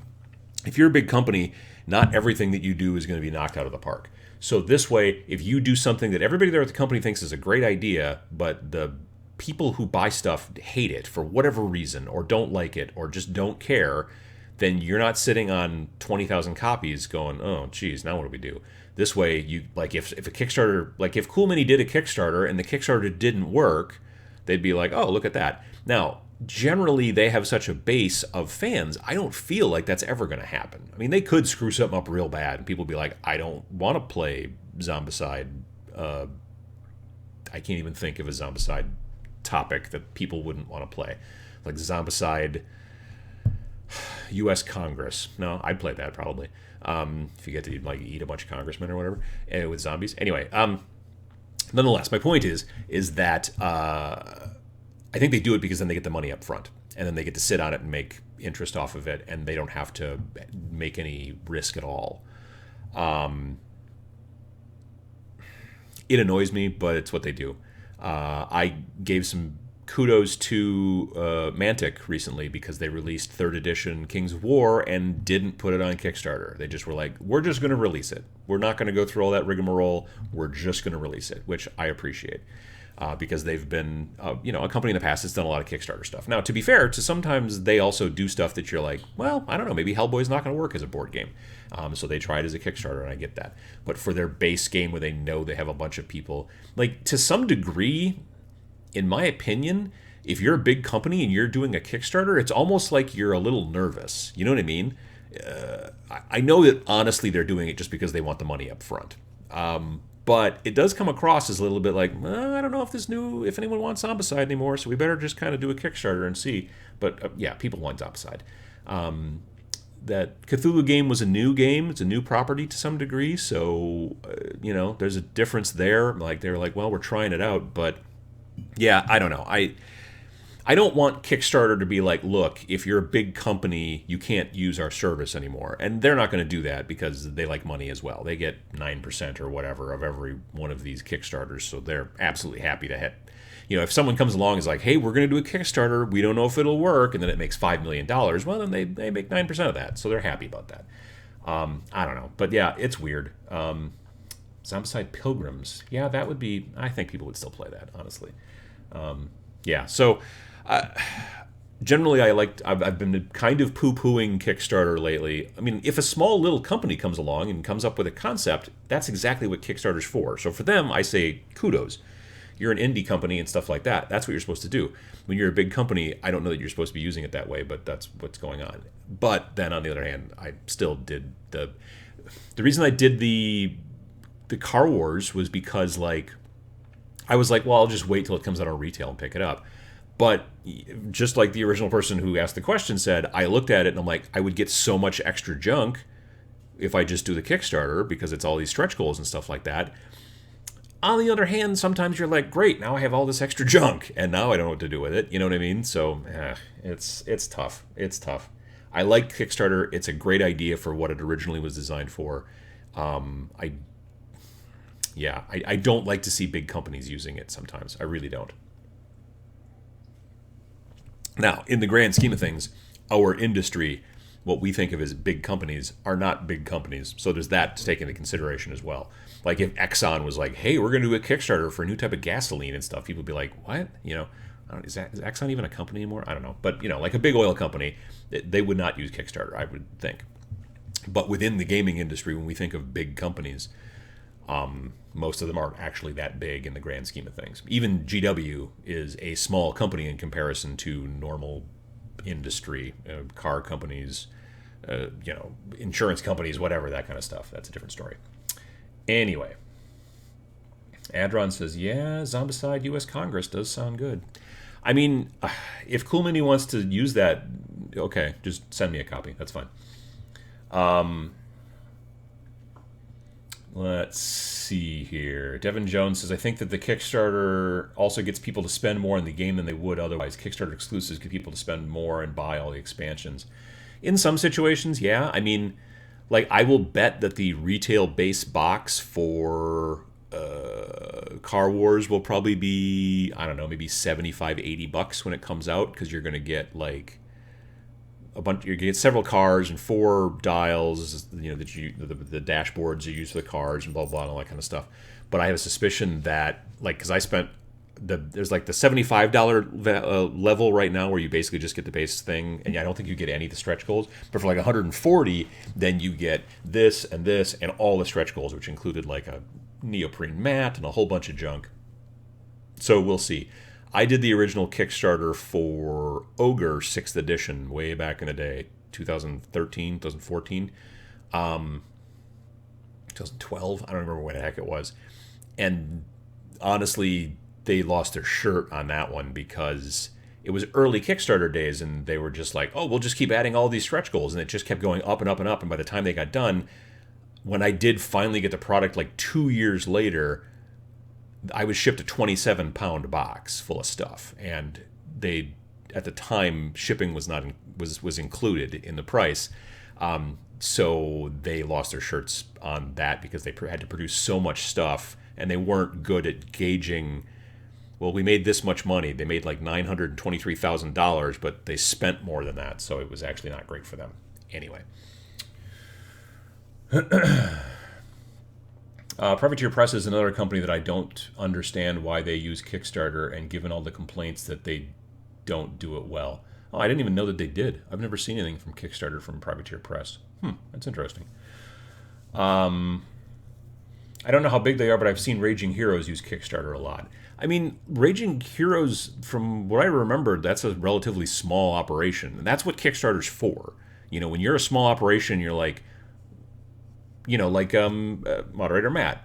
If you're a big company, not everything that you do is going to be knocked out of the park. So this way, if you do something that everybody there at the company thinks is a great idea, but the people who buy stuff hate it for whatever reason, or don't like it, or just don't care, then you're not sitting on 20,000 copies going, oh, geez, now what do we do? This way, you like if a Kickstarter, like if Cool Mini did a Kickstarter and the Kickstarter didn't work, they'd be like, oh, look at that. Now, generally, they have such a base of fans. I don't feel like that's ever going to happen. I mean, they could screw something up real bad, and people be like, I don't want to play Zombicide. I can't even think of a Zombicide topic that people wouldn't want to play, like Zombicide U.S. Congress. No, I'd play that probably. If you get to like eat a bunch of congressmen or whatever with zombies. Anyway, nonetheless, my point is that I think they do it because then they get the money up front, and then they get to sit on it and make interest off of it, and they don't have to make any risk at all. It annoys me, but it's what they do. I gave some kudos to Mantic recently because they released 3rd edition Kings of War and didn't put it on Kickstarter. They just were like, we're just going to release it. We're not going to go through all that rigmarole. We're just going to release it, which I appreciate because they've been, a company in the past that's done a lot of Kickstarter stuff. Now, to be fair, sometimes they also do stuff that you're like, well, I don't know, maybe Hellboy's not going to work as a board game. So they try it as a Kickstarter, and I get that. But for their base game where they know they have a bunch of people, like to some degree, in my opinion, if you're a big company and you're doing a Kickstarter, it's almost like you're a little nervous. You know what I mean? I know that honestly they're doing it just because they want the money up front. But it does come across as a little bit like, I don't know if anyone wants Zombicide anymore, so we better just kind of do a Kickstarter and see. But yeah, people want Zombicide. That Cthulhu game was a new game. It's a new property to some degree. So, there's a difference there. Like, they're like, well, we're trying it out. But, yeah, I don't know. I don't want Kickstarter to be like, look, if you're a big company, you can't use our service anymore. And they're not going to do that because they like money as well. They get 9% or whatever of every one of these Kickstarters. So they're absolutely happy to hit. If someone comes along and is like, hey, we're going to do a Kickstarter, we don't know if it'll work, and then it makes $5 million, well, then they make 9% of that. So they're happy about that. I don't know. But yeah, it's weird. Zombicide Pilgrims. Yeah, that would be, I think people would still play that, honestly. Yeah, so generally I've been kind of poo-pooing Kickstarter lately. I mean, if a small little company comes along and comes up with a concept, that's exactly what Kickstarter's for. So for them, I say kudos. You're an indie company and stuff like that. That's what you're supposed to do. When you're a big company, I don't know that you're supposed to be using it that way, but that's what's going on. But then on the other hand, I still did the reason I did the Car Wars was because like I was like, well, I'll just wait till it comes out on retail and pick it up. But just like the original person who asked the question said, I looked at it and I'm like, I would get so much extra junk if I just do the Kickstarter because it's all these stretch goals and stuff like that. On the other hand, sometimes you're like, great, now I have all this extra junk and now I don't know what to do with it. You know what I mean? So it's tough. It's tough. I like Kickstarter. It's a great idea for what it originally was designed for. I don't like to see big companies using it sometimes. I really don't. Now, in the grand scheme of things, our industry, what we think of as big companies, are not big companies. So there's that to take into consideration as well. Like if Exxon was like, hey, we're going to do a Kickstarter for a new type of gasoline and stuff, people would be like, what? You know, is Exxon even a company anymore? I don't know. But, you know, like a big oil company, they would not use Kickstarter, I would think. But within the gaming industry, when we think of big companies, most of them aren't actually that big in the grand scheme of things. Even GW is a small company in comparison to normal industry, car companies, insurance companies, whatever, that kind of stuff. That's a different story. Anyway, Adron says, yeah, Zombicide U.S. Congress does sound good. I mean, if Cool Mini wants to use that, okay, just send me a copy. That's fine. Let's see here. Devin Jones says, I think that the Kickstarter also gets people to spend more in the game than they would otherwise. Kickstarter exclusives get people to spend more and buy all the expansions. In some situations, yeah. I mean, like, I will bet that the retail base box for Car Wars will probably be, I don't know, maybe $75-$80 when it comes out, because you're going to get, like, a bunch. You get several cars and 4 dials, you know, the dashboards you use for the cars and blah blah and all that kind of stuff. But I have a suspicion that, like, because I spent there's like the $75 level right now where you basically just get the base thing, and I don't think you get any of the stretch goals. But for like $140, then you get this and all the stretch goals, which included like a neoprene mat and a whole bunch of junk. So we'll see. I did the original Kickstarter for Ogre 6th edition way back in the day, 2013, 2014, 2012. I don't remember when the heck it was. And honestly, they lost their shirt on that one because it was early Kickstarter days and they were just like, oh, we'll just keep adding all these stretch goals. And it just kept going up and up and up. And by the time they got done, when I did finally get the product like 2 years later, I was shipped a 27-pound box full of stuff, and they, at the time, shipping was not was included in the price, so they lost their shirts on that because they had to produce so much stuff, and they weren't good at gauging. Well, we made this much money. They made like $923,000, but they spent more than that, so it was actually not great for them. Anyway. Privateer Press is another company that I don't understand why they use Kickstarter, and given all the complaints that they don't do it well. Oh, I didn't even know that they did. I've never seen anything from Kickstarter from Privateer Press. That's interesting. I don't know how big they are, but I've seen Raging Heroes use Kickstarter a lot. I mean, Raging Heroes, from what I remember, that's a relatively small operation, and that's what Kickstarter's for. You know, when you're a small operation, you're like, you know, like moderator Matt,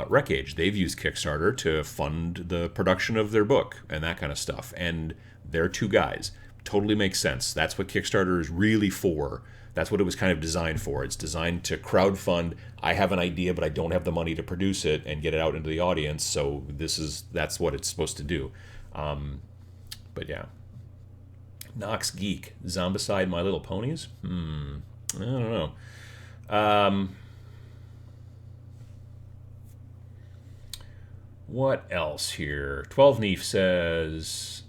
Wreckage, they've used Kickstarter to fund the production of their book and that kind of stuff. And they're 2 guys. Totally makes sense. That's what Kickstarter is really for. That's what it was kind of designed for. It's designed to crowdfund. I have an idea, but I don't have the money to produce it and get it out into the audience. So that's what it's supposed to do. But yeah. Nox Geek, Zombicide, My Little Ponies? I don't know. What else here? 12 Neef says,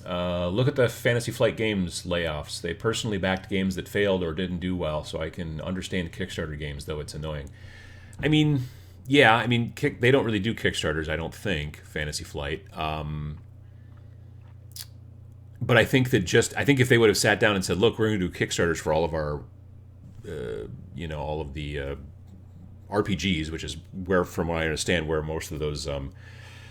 look at the Fantasy Flight Games layoffs. They personally backed games that failed or didn't do well, so I can understand Kickstarter games, though it's annoying. I mean, yeah, I mean, they don't really do Kickstarters, I don't think, Fantasy Flight. But I think if they would have sat down and said, look, we're going to do Kickstarters for all of our, all of the RPGs, which is where, from what I understand, where most of those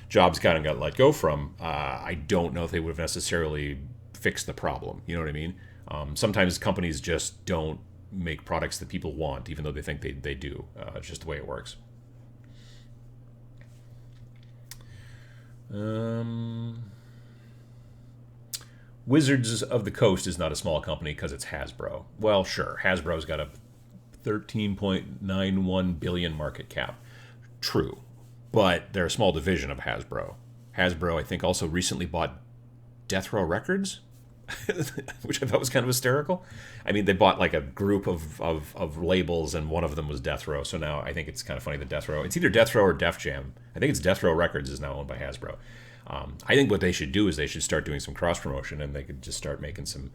jobs kind of got let go from. I don't know if they would have necessarily fixed the problem. You know what I mean? Sometimes companies just don't make products that people want, even though they think they do. It's just the way it works. Wizards of the Coast is not a small company because it's Hasbro. Well, sure, Hasbro's got a 13.91 billion market cap. True, but they're a small division of Hasbro. Hasbro, I think, also recently bought Death Row Records, which I thought was kind of hysterical. I mean, they bought like a group of labels, and one of them was Death Row. So now I think it's kind of funny that Death Row, it's either Death Row or Def Jam. I think it's Death Row Records is now owned by Hasbro. I think what they should do is they should start doing some cross promotion, and they could just start making some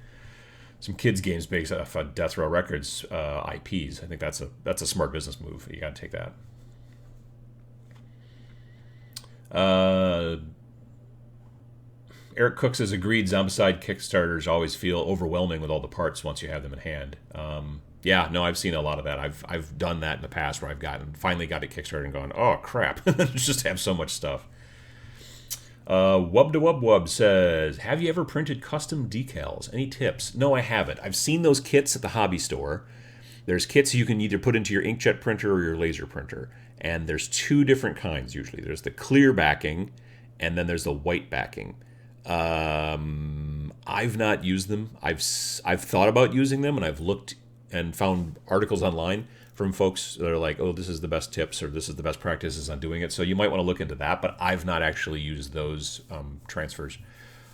kids games based off of Death Row Records IPs. I think that's a smart business move. You got to take that. Eric Cooks has agreed. Zombicide Kickstarters always feel overwhelming with all the parts once you have them in hand. Yeah, no, I've seen a lot of that. I've done that in the past where I've finally got a Kickstarter and gone, oh crap, just have so much stuff. Wub says, have you ever printed custom decals? Any tips? No, I haven't. I've seen those kits at the hobby store. There's kits you can either put into your inkjet printer or your laser printer. And there's two different kinds usually. There's the clear backing, and then there's the white backing. I've not used them. I've thought about using them, and I've looked and found articles online from folks that are like, oh, this is the best tips, or this is the best practices on doing it. So you might want to look into that, but I've not actually used those transfers.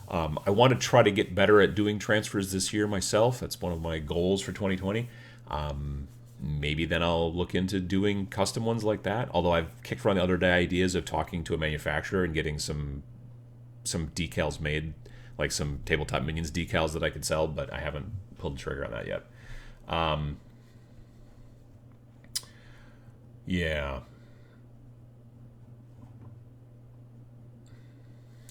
I want to try to get better at doing transfers this year myself. That's one of my goals for 2020. Maybe then I'll look into doing custom ones like that. Although I've kicked around the other day ideas of talking to a manufacturer and getting some decals made, like some Tabletop Minions decals that I could sell, but I haven't pulled the trigger on that yet. Yeah.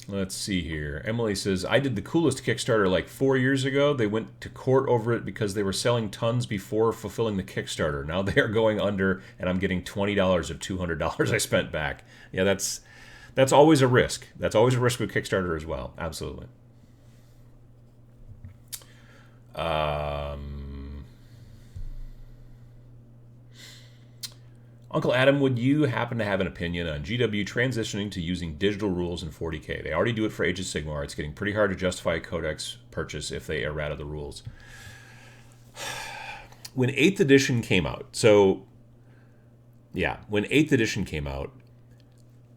Let's see here. Emily says, I did the coolest Kickstarter like 4 years ago. They went to court over it because they were selling tons before fulfilling the Kickstarter. Now they are going under, and I'm getting $20 of $200 I spent back. Yeah, that's always a risk. That's always a risk with Kickstarter as well. Absolutely. Uncle Adam, would you happen to have an opinion on GW transitioning to using digital rules in 40K? They already do it for Age of Sigmar. It's getting pretty hard to justify a codex purchase if they errata the rules. When 8th edition came out, when 8th edition came out,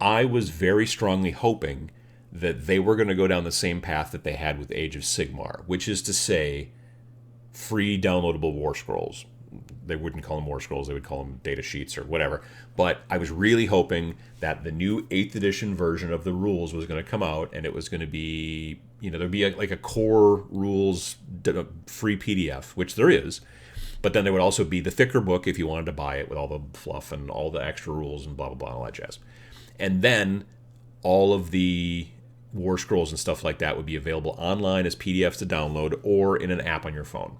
I was very strongly hoping that they were going to go down the same path that they had with Age of Sigmar, which is to say free downloadable war scrolls. They wouldn't call them war scrolls, they would call them data sheets or whatever. But I was really hoping that the new 8th edition version of the rules was going to come out, and it was going to be, there'd be like a core rules free PDF, which there is. But then there would also be the thicker book if you wanted to buy it with all the fluff and all the extra rules and blah, blah, blah, and all that jazz. And then all of the war scrolls and stuff like that would be available online as PDFs to download or in an app on your phone.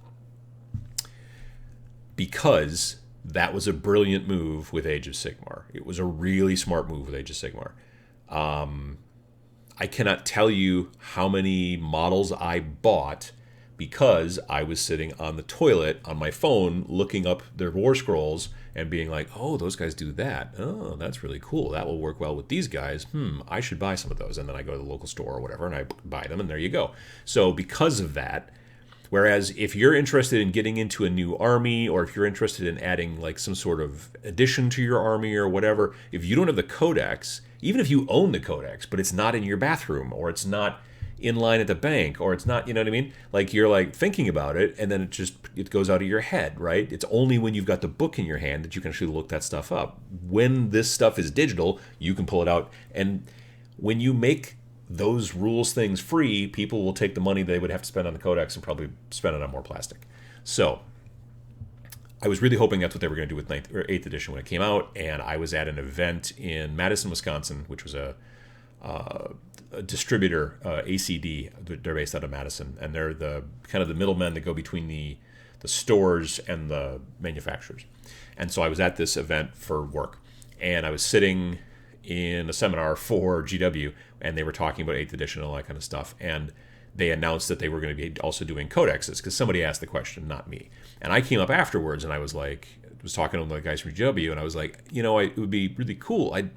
Because that was a brilliant move with Age of Sigmar. It was a really smart move with Age of Sigmar. I cannot tell you how many models I bought because I was sitting on the toilet on my phone looking up their war scrolls and being like, oh, those guys do that. Oh, that's really cool. That will work well with these guys. I should buy some of those. And then I go to the local store or whatever and I buy them, and there you go. So because of that, whereas if you're interested in getting into a new army, or if you're interested in adding like some sort of addition to your army or whatever, if you don't have the codex, even if you own the codex, but it's not in your bathroom, or it's not in line at the bank, or it's not, you know what I mean? Like you're like thinking about it, and then it goes out of your head, right? It's only when you've got the book in your hand that you can actually look that stuff up. When this stuff is digital, you can pull it out. And when you make those rules things free, people will take the money they would have to spend on the codex and probably spend it on more plastic. So I was really hoping that's what they were going to do with 9th or 8th edition when it came out, and I was at an event in Madison, Wisconsin, which was a distributor, ACD. They're based out of Madison, and they're the kind of the middlemen that go between the stores and the manufacturers. And so I was at this event for work, and I was sitting in a seminar for GW, and they were talking about 8th edition and all that kind of stuff. And they announced that they were going to be also doing codexes, because somebody asked the question, not me. And I came up afterwards and I was like, was talking to the guys from GW, and I was like, it would be really cool. I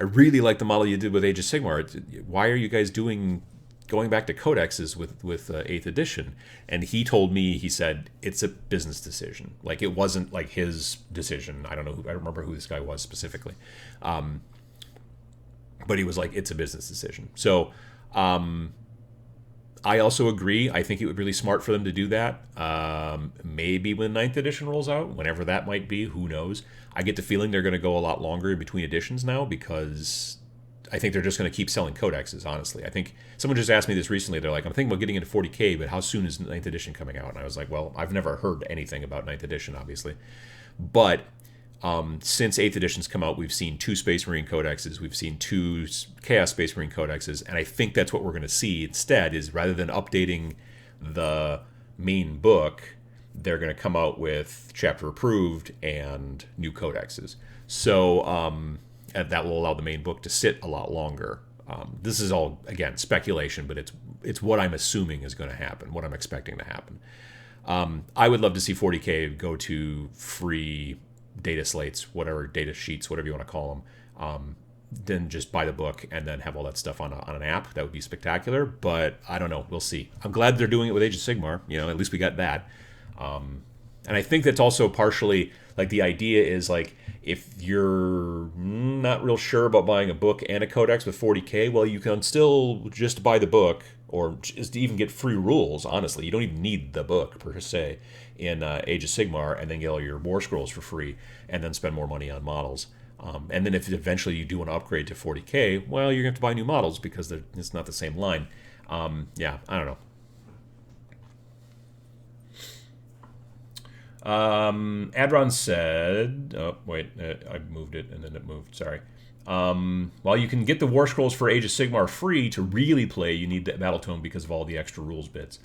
really like the model you did with Age of Sigmar. Why are you guys going back to codexes with 8th edition? And he told me, he said, it's a business decision. Like, it wasn't like his decision. I don't remember who this guy was specifically. But he was like, it's a business decision. So I also agree. I think it would be really smart for them to do that. Maybe when 9th edition rolls out, whenever that might be, who knows. I get the feeling they're going to go a lot longer in between editions now, because I think they're just going to keep selling codexes, honestly. I think someone just asked me this recently. They're like, I'm thinking about getting into 40K, but how soon is 9th edition coming out? And I was like, well, I've never heard anything about 9th edition, obviously. But since 8th edition's come out, we've seen 2 Space Marine codexes, we've seen 2 Chaos Space Marine codexes, and I think that's what we're going to see instead, is rather than updating the main book, they're going to come out with chapter approved and new codexes. So that will allow the main book to sit a lot longer. This is all, again, speculation, but it's what I'm assuming is going to happen, what I'm expecting to happen. I would love to see 40K go to free data slates, whatever, data sheets, whatever you want to call them, then just buy the book and then have all that stuff on an app. That would be spectacular, but I don't know. We'll see. I'm glad they're doing it with Age of Sigmar. At least we got that. And I think that's also partially, like, the idea is, like, if you're not real sure about buying a book and a codex with 40K, well, you can still just buy the book, or just even get free rules, honestly. You don't even need the book, per se, in Age of Sigmar, and then get all your War Scrolls for free, and then spend more money on models. And then if eventually you do want to upgrade to 40K, well, you're going to have to buy new models, because it's not the same line. Yeah, I don't know. Adron said, oh, wait, I moved it, and then it moved, sorry. While you can get the War Scrolls for Age of Sigmar free, to really play, you need the Battle Tome because of all the extra rules bits.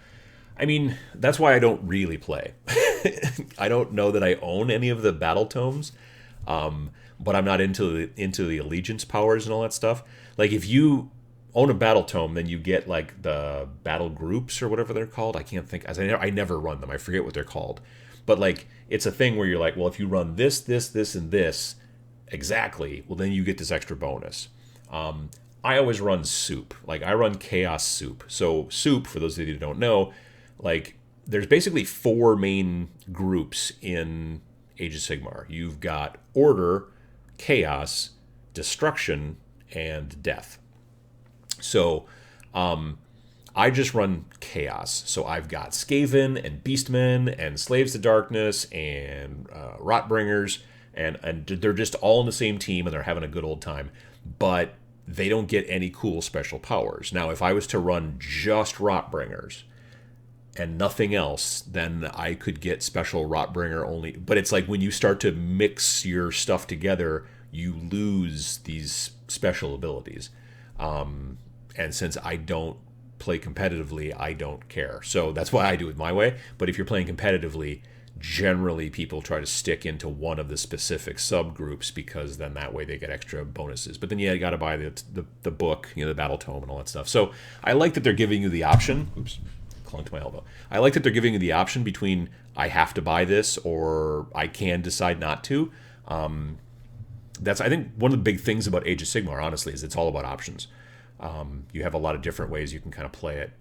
I mean, that's why I don't really play. I don't know that I own any of the Battle Tomes, but I'm not into the Allegiance powers and all that stuff. Like, if you own a Battle Tome, then you get, like, the Battle Groups or whatever they're called. I can't think. I never run them. I forget what they're called. But, like, it's a thing where you're like, well, if you run this, and this exactly, well, then you get this extra bonus. I always run soup. Like, I run Chaos Soup. So soup, for those of you who don't know, like, there's basically 4 main groups in Age of Sigmar. You've got Order, Chaos, Destruction, and Death. So I just run Chaos. So I've got Skaven and Beastmen and Slaves to Darkness and Rotbringers, and they're just all in the same team, and they're having a good old time. But they don't get any cool special powers. Now, if I was to run just Rotbringers and nothing else, then I could get special Rotbringer only. But it's like, when you start to mix your stuff together, you lose these special abilities. And since I don't play competitively, I don't care. So that's why I do it my way. But if you're playing competitively, generally people try to stick into one of the specific subgroups, because then that way they get extra bonuses. But then you got to buy the book, the Battle Tome and all that stuff. So I like that they're giving you the option. Oops, clunked my elbow. I like that they're giving you the option between I have to buy this or I can decide not to. That's, I think, one of the big things about Age of Sigmar, honestly, is it's all about options. You have a lot of different ways you can kind of play it.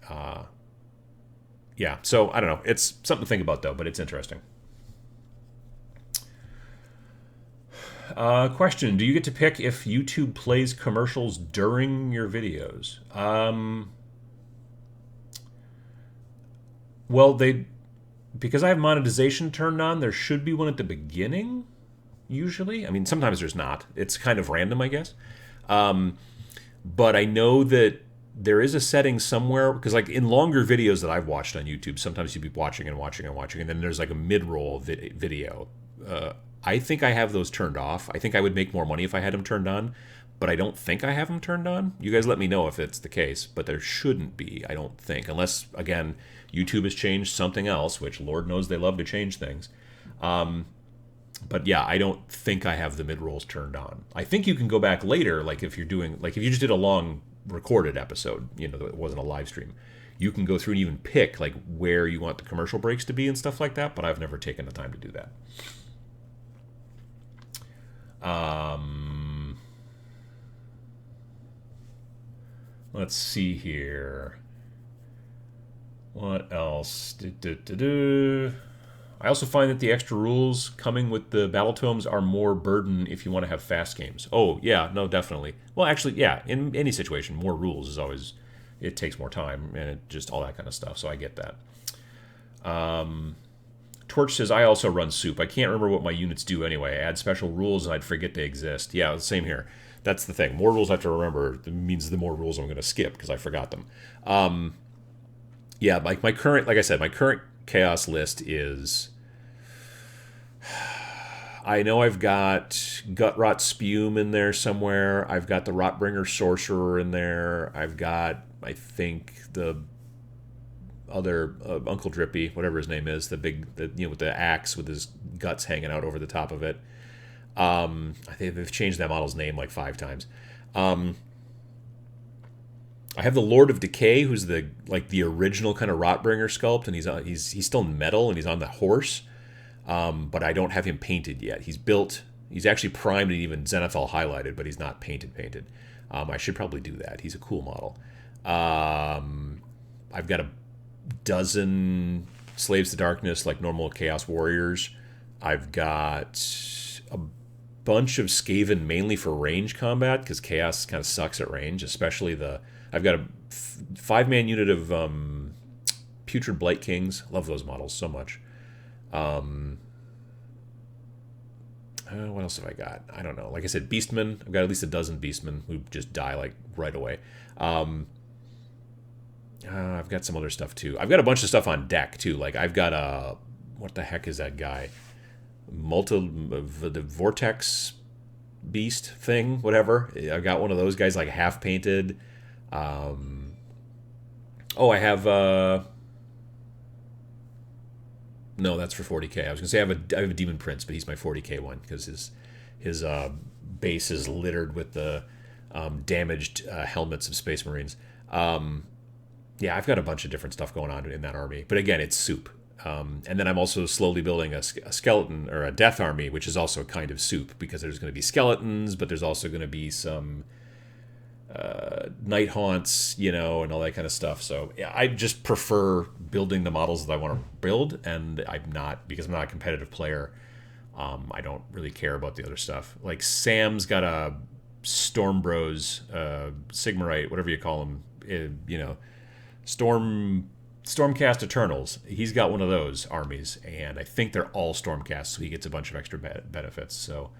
Yeah, so I don't know. It's something to think about, though, but it's interesting. Question: do you get to pick if YouTube plays commercials during your videos? Well, because I have monetization turned on, there should be one at the beginning, usually. I mean, sometimes there's not. It's kind of random, I guess. But I know that there is a setting somewhere, because, like, in longer videos that I've watched on YouTube, sometimes you'd be watching, and then there's like a mid-roll video. I think I have those turned off. I think I would make more money if I had them turned on, but I don't think I have them turned on. You guys let me know if it's the case, but there shouldn't be, I don't think, unless, again, YouTube has changed something else, which Lord knows they love to change things. But yeah, I don't think I have the mid-rolls turned on. I think you can go back later, like if you just did a long recorded episode, that wasn't a live stream, you can go through and even pick like where you want the commercial breaks to be and stuff like that, but I've never taken the time to do that. Let's see here. What else? I also find that the extra rules coming with the battle tomes are more burden if you want to have fast games. Oh, yeah, no, definitely. Well, actually, yeah, in any situation, more rules is always, it takes more time and it just all that kind of stuff, so I get that. Torch says, I also run soup. I can't remember what my units do anyway. I add special rules and I'd forget they exist. Yeah, same here. That's the thing. More rules I have to remember means the more rules I'm going to skip because I forgot them. Yeah, like my current, like I said, my current chaos list is... I know I've got Gutrot Spume in there somewhere. I've got the Rotbringer Sorcerer in there. I've got, I think, the other Uncle Drippy, whatever his name is, the big, with the axe with his guts hanging out over the top of it. I think they've changed that model's name like 5 times. I have the Lord of Decay, who's the original kind of Rotbringer sculpt, and he's still metal and he's on the horse. But I don't have him painted yet. He's built. He's actually primed and even Zenithal highlighted, but he's not painted. I should probably do that. He's a cool model. I've got a dozen Slaves to Darkness, like normal Chaos Warriors. I've got a bunch of Skaven mainly for range combat, because Chaos kind of sucks at range, especially I've got a 5-man unit of Putrid Blight Kings. Love those models so much. What else have I got? I don't know. Like I said, Beastmen. I've got at least a dozen Beastmen who just die like right away. I've got some other stuff too. I've got a bunch of stuff on deck too. Like I've got what the heck is that guy? The Vortex Beast thing, whatever. I've got one of those guys like half painted. I have. No, that's for 40k. I was gonna say I have a Demon Prince, but he's my 40k one because his base is littered with the damaged helmets of Space Marines. Yeah, I've got a bunch of different stuff going on in that army, but again, it's soup. And then I'm also slowly building a skeleton or a death army, which is also kind of soup because there's going to be skeletons, but there's also going to be some night haunts, and all that kind of stuff. So yeah, I just prefer building the models that I want to build, and because I'm not a competitive player, I don't really care about the other stuff. Like Sam's got a Storm Bros, Sigmarite, whatever you call them, Stormcast Eternals. He's got one of those armies, and I think they're all Stormcast, so he gets a bunch of extra benefits. So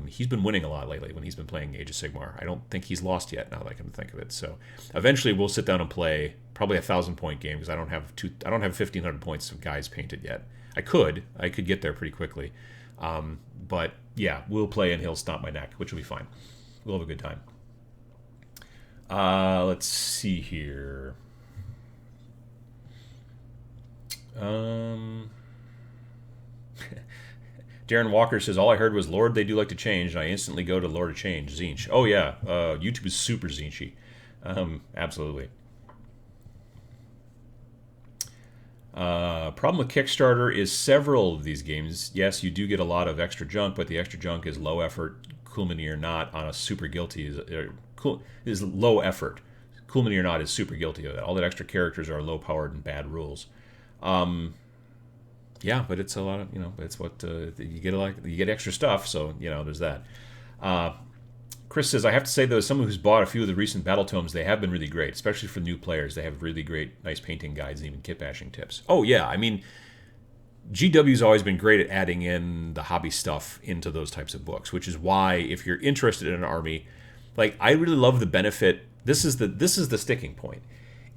he's been winning a lot lately when he's been playing Age of Sigmar. I don't think he's lost yet, now that I can think of it. So eventually we'll sit down and play probably a 1,000-point game, because I don't have 1,500 points of guys painted yet. I could get there pretty quickly. But yeah, we'll play and he'll stomp my neck, which will be fine. We'll have a good time. Let's see here. Darren Walker says, all I heard was Lord, they do like to change, and I instantly go to Lord of Change, Zinch. Oh yeah, YouTube is super Zinchy. Absolutely. Problem with Kickstarter is several of these games, yes, you do get a lot of extra junk, but the extra junk is low effort, cool mini or not, on a super guilty is low effort. Cool mini or not is super guilty of that. All that extra characters are low powered and bad rules. Yeah, but it's a lot of, it's what you get extra stuff, so there's that. Chris says, I have to say though, as someone who's bought a few of the recent battle tomes, they have been really great, especially for new players. They have really great, nice painting guides and even kit bashing tips. Oh yeah, I mean, GW's always been great at adding in the hobby stuff into those types of books, which is why if you're interested in an army, like I really love the benefit. This is the sticking point.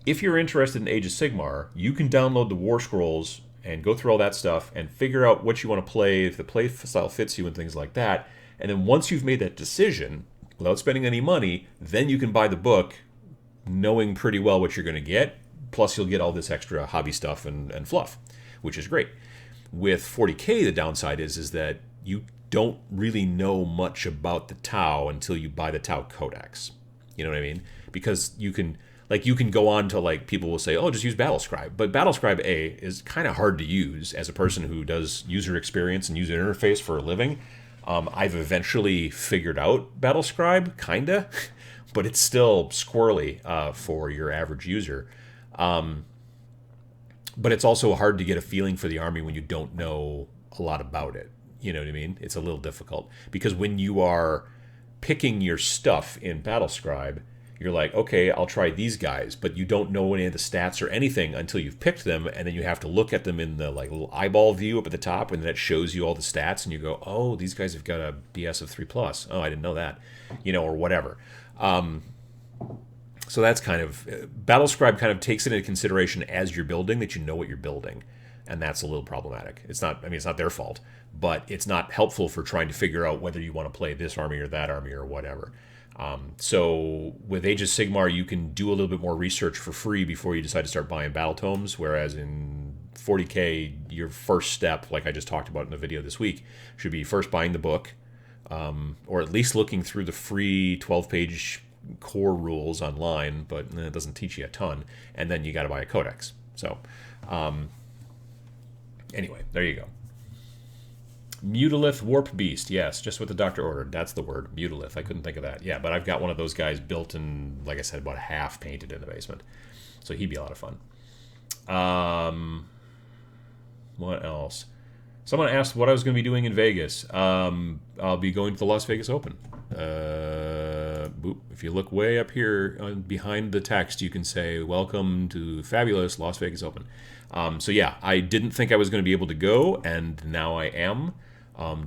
If you're interested in Age of Sigmar, you can download the War Scrolls and go through all that stuff and figure out what you want to play, if the play style fits you and things like that. And then once you've made that decision, without spending any money, then you can buy the book knowing pretty well what you're going to get. Plus you'll get all this extra hobby stuff and fluff, which is great. With 40K, the downside is that you don't really know much about the Tau until you buy the Tau Codex. You know what I mean? Because you can... like you can go on to like people will say, oh, just use Battlescribe, but Battlescribe A is kind of hard to use as a person who does user experience and user interface for a living. I've eventually figured out Battlescribe, kinda, but it's still squirrely for your average user. But it's also hard to get a feeling for the army when you don't know a lot about it. You know what I mean? It's a little difficult because when you are picking your stuff in Battlescribe, you're like, okay, I'll try these guys, but you don't know any of the stats or anything until you've picked them, and then you have to look at them in the like little eyeball view up at the top, and then it shows you all the stats, and you go, oh, these guys have got a BS of 3+. Oh, I didn't know that, or whatever. So that's kind of Battlescribe kind of takes it into consideration as you're building that you know what you're building, and that's a little problematic. It's not their fault, but it's not helpful for trying to figure out whether you want to play this army or that army or whatever. So with Age of Sigmar, you can do a little bit more research for free before you decide to start buying battle tomes, whereas in 40K, your first step, like I just talked about in the video this week, should be first buying the book, or at least looking through the free 12-page core rules online, but it doesn't teach you a ton, and then you got to buy a codex. So anyway, there you go. Mutalith Warp Beast, yes, just what the doctor ordered. That's the word, Mutalith. I couldn't think of that. Yeah, but I've got one of those guys built and, like I said, about half painted in the basement. So he'd be a lot of fun. What else? Someone asked what I was going to be doing in Vegas. I'll be going to the Las Vegas Open. If you look way up here behind the text, you can say, welcome to fabulous Las Vegas Open. So yeah, I didn't think I was going to be able to go, and now I am,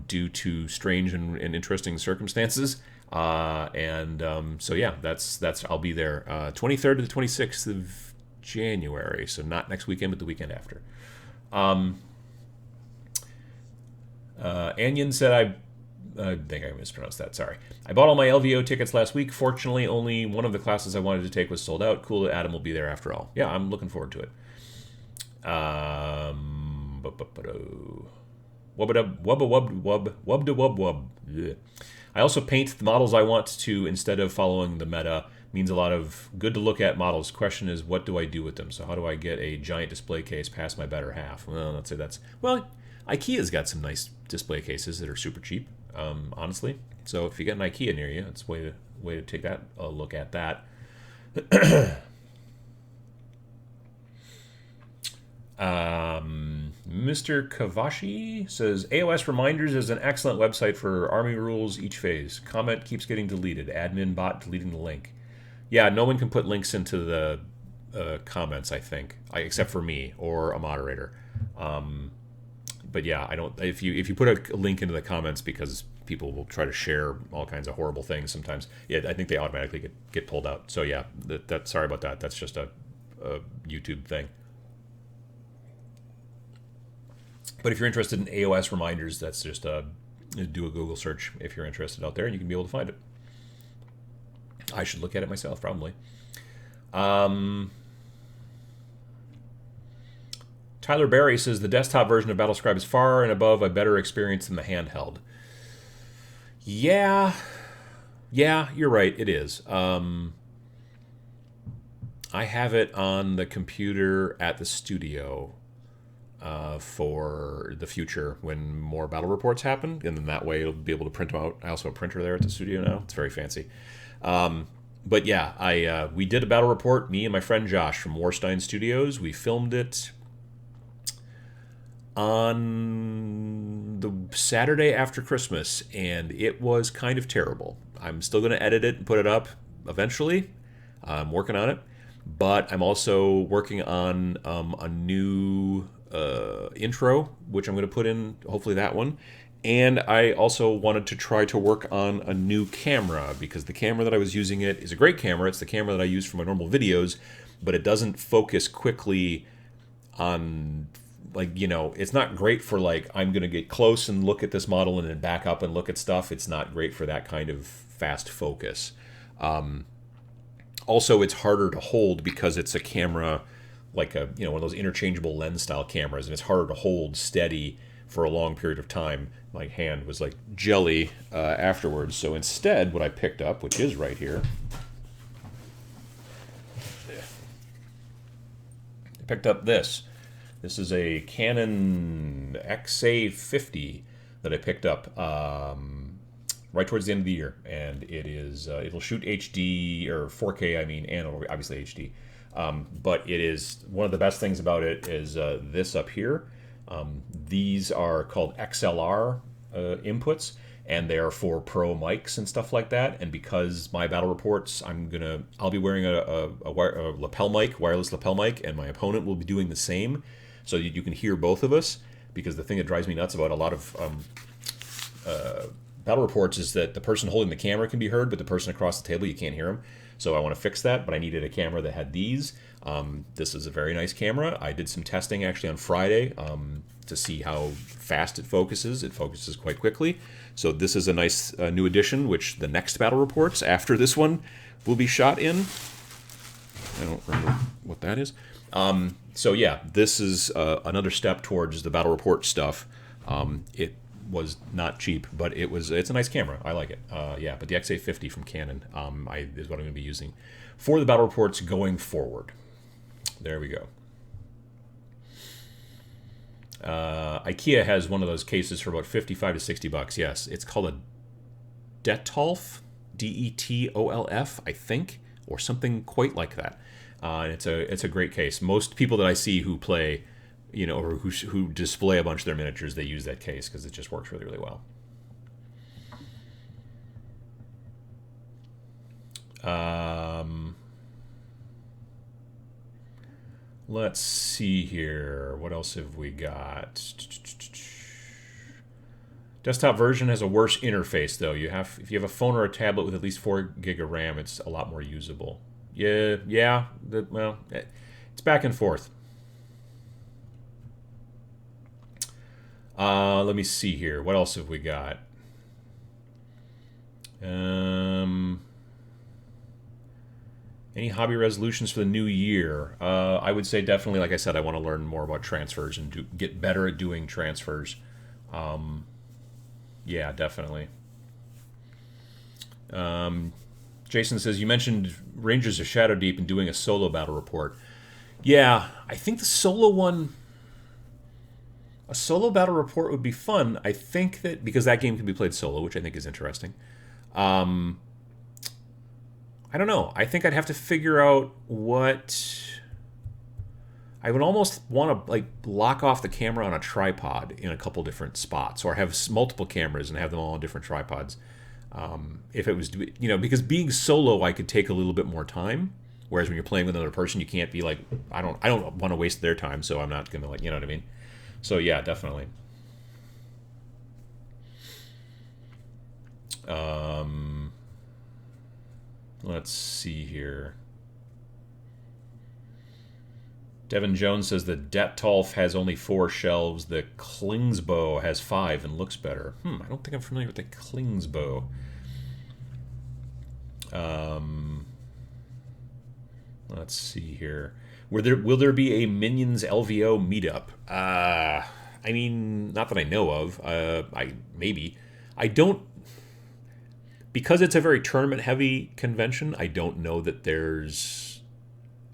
due to strange and interesting circumstances. So yeah, that's I'll be there 23rd to the 26th of January. So not next weekend, but the weekend after. Anyan said I think I mispronounced that, sorry. I bought all my LVO tickets last week. Fortunately, only one of the classes I wanted to take was sold out. Cool that Adam will be there after all. Yeah, I'm looking forward to it. I also paint the models I want to instead of following the meta. Means a lot of good to look at models. Question is, what do I do with them? So how do I get a giant display case past my better half? Well, let's say well, IKEA's got some nice display cases that are super cheap, honestly. So if you get an IKEA near you, it's a way to take a look at that. Mr. Kavashi says, AOS Reminders is an excellent website for army rules each phase. Comment keeps getting deleted. Admin bot deleting the link. Yeah, no one can put links into the comments, I think, except for me or a moderator. But yeah, I don't. If you put a link into the comments, because people will try to share all kinds of horrible things sometimes. Yeah, I think they automatically get pulled out. So yeah, sorry about that. That's just a YouTube thing. But if you're interested in AOS Reminders, that's just do a Google search if you're interested out there, and you can be able to find it. I should look at it myself, probably. Tyler Barry says the desktop version of Battlescribe is far and above a better experience than the handheld. Yeah, you're right. It is. I have it on the computer at the studio for the future when more battle reports happen, and then that way it'll be able to print them out. I also have a printer there at the studio now. It's very fancy. But yeah, we did a battle report, me and my friend Josh from Warstein Studios. We filmed it on the Saturday after Christmas, and it was kind of terrible. I'm still going to edit it and put it up eventually. I'm working on it, but I'm also working on a new intro, which I'm going to put in, hopefully that one. And I also wanted to try to work on a new camera, because the camera that I was using is a great camera. It's the camera that I use for my normal videos, but it doesn't focus quickly on, it's not great for, I'm going to get close and look at this model and then back up and look at stuff. It's not great for that kind of fast focus. Also, it's harder to hold because it's a camera like one of those interchangeable lens style cameras, and it's harder to hold steady for a long period of time. My hand was like jelly afterwards. So instead, what I picked up, which is right here, picked up this. This is a Canon Xa 50 that I picked up right towards the end of the year, and it is it'll shoot HD or 4K, I mean, and obviously HD. But it is one of the best things about it is this up here. These are called XLR inputs, and they are for pro mics and stuff like that. And because my battle reports, I'll be wearing a lapel mic, wireless lapel mic, and my opponent will be doing the same, so you can hear both of us. Because the thing that drives me nuts about a lot of battle reports is that the person holding the camera can be heard, but the person across the table, you can't hear them. So I want to fix that, but I needed a camera that had these. This is a very nice camera. I did some testing actually on Friday to see how fast it focuses. It focuses quite quickly. So this is a nice new addition, which the next battle reports after this one will be shot in. I don't remember what that is. So yeah, this is another step towards the battle report stuff. It was not cheap, but it's a nice camera. I like it. Yeah, but the Xa50 from Canon is what I'm going to be using for the battle reports going forward. There we go. IKEA has one of those cases for about 55 to 60 bucks. Yes, it's called a Detolf, Detolf, I think, or something quite like that. And it's a great case. Most people that I see who play, or who display a bunch of their miniatures, they use that case because it just works really, really well. Let's see here. What else have we got? Desktop version has a worse interface, though. If you have a phone or a tablet with at least 4 gig of RAM, it's a lot more usable. Yeah. Well, it's back and forth. Let me see here. What else have we got? Any hobby resolutions for the new year? I would say definitely, like I said, I want to learn more about transfers and get better at doing transfers. Yeah, definitely. Jason says, you mentioned Rangers of Shadow Deep and doing a solo battle report. Yeah, I think the solo one... A solo battle report would be fun. I think that because that game can be played solo, which I think is interesting. I don't know. I think I'd have to figure out what... I would almost want to block off the camera on a tripod in a couple different spots, or have multiple cameras and have them all on different tripods. If it was, because being solo, I could take a little bit more time. Whereas when you're playing with another person, you can't be like, I don't want to waste their time, so I'm not gonna you know what I mean. So yeah, definitely. Let's see here. Devin Jones says the Detolf has only 4 shelves. The Klingsbow has 5 and looks better. I don't think I'm familiar with the Klingsbow. Let's see here. Will there be a Minions LVO meetup? I mean, not that I know of. Maybe. I don't... Because it's a very tournament-heavy convention, I don't know that there's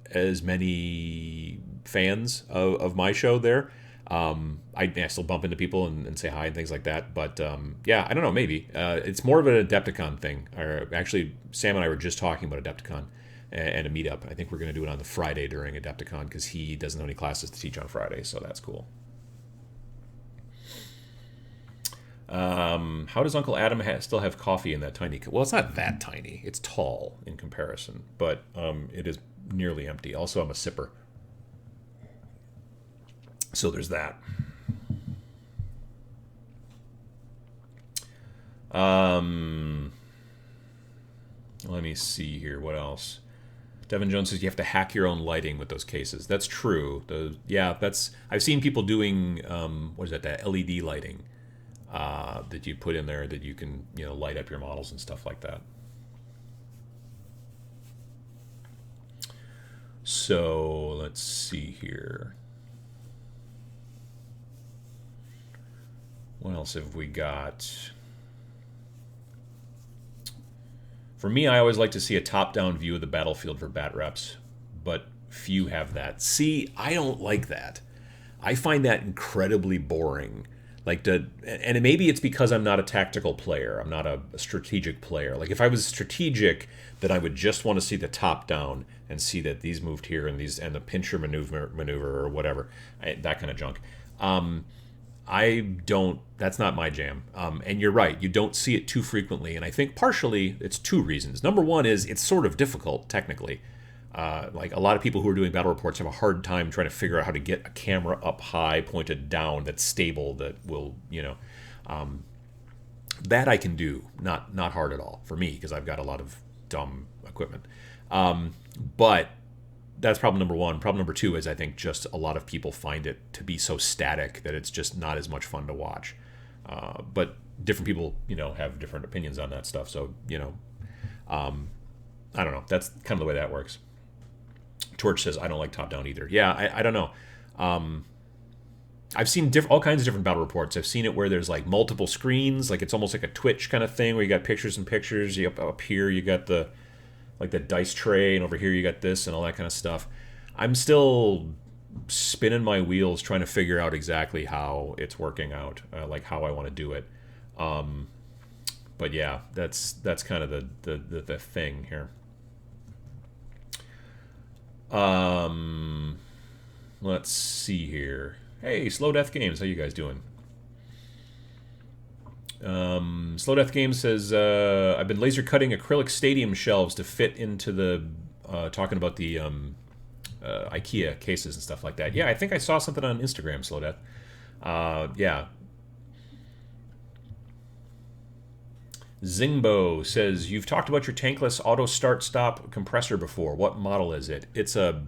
as many fans of my show there. I still bump into people and say hi and things like that. But yeah, I don't know, maybe. It's more of an Adepticon thing. Or actually, Sam and I were just talking about Adepticon and a meetup. I think we're going to do it on the Friday during Adepticon because he doesn't have any classes to teach on Friday, so that's cool. How does Uncle Adam still have coffee in that tiny cup? Well, it's not that tiny. It's tall in comparison, but it is nearly empty. Also, I'm a sipper. So there's that. Let me see here. What else? Devin Jones says you have to hack your own lighting with those cases. That's true. I've seen people doing what is that LED lighting that you put in there that you can light up your models and stuff like that. So let's see here. What else have we got? For me, I always like to see a top-down view of the battlefield for bat reps, but Few have that. See, I don't like that. I find that incredibly boring. And maybe it's because I'm not a tactical player. I'm not a strategic player. Like if I was strategic, then I would just want to see the top down and see that these moved here and the pincher maneuver or whatever, that kind of junk. I don't. That's not my jam. And you're right. You don't see it too frequently, and I think partially it's two reasons. Number one is it's sort of difficult technically. Like a lot of people who are doing battle reports have a hard time trying to figure out how to get a camera up high, pointed down, that's stable, that will, that I can do. Not hard at all for me because I've got a lot of dumb equipment. But that's problem number one. Problem number two is I think just a lot of people find it to be so static that it's just not as much fun to watch. But different people, have different opinions on that stuff. So, I don't know. That's kind of the way that works. Torch says, I don't like top-down either. Yeah, I don't know. I've seen all kinds of different battle reports. I've seen it where there's like multiple screens, like it's almost like a Twitch kind of thing where you got pictures and pictures. Up here you got the dice tray, and over here you got this and all that kind of stuff. I'm still spinning my wheels trying to figure out exactly how it's working out, like how I want to do it. But yeah, that's kind of the thing here. Let's see here. Hey, Slow Death Games, how you guys doing? Slow Death Games says, I've been laser cutting acrylic stadium shelves to fit into the, talking about the IKEA cases and stuff like that. Yeah, I think I saw something on Instagram, Slow Death. Yeah. Zingbo says, you've talked about your tankless auto start-stop compressor before. What model is it? It's a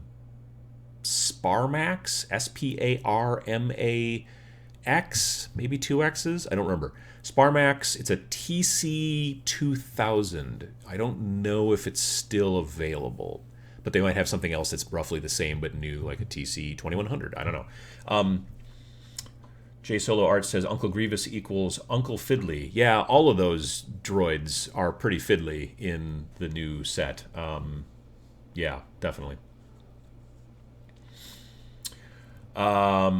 Sparmax, Sparmax, maybe two X's? I don't remember. Sparmax, it's a TC2000. I don't know if it's still available, but they might have something else that's roughly the same but new, like a TC2100. I don't know. J Solo Art says Uncle Grievous equals Uncle Fiddly. Yeah, all of those droids are pretty fiddly in the new set. Yeah, definitely. Are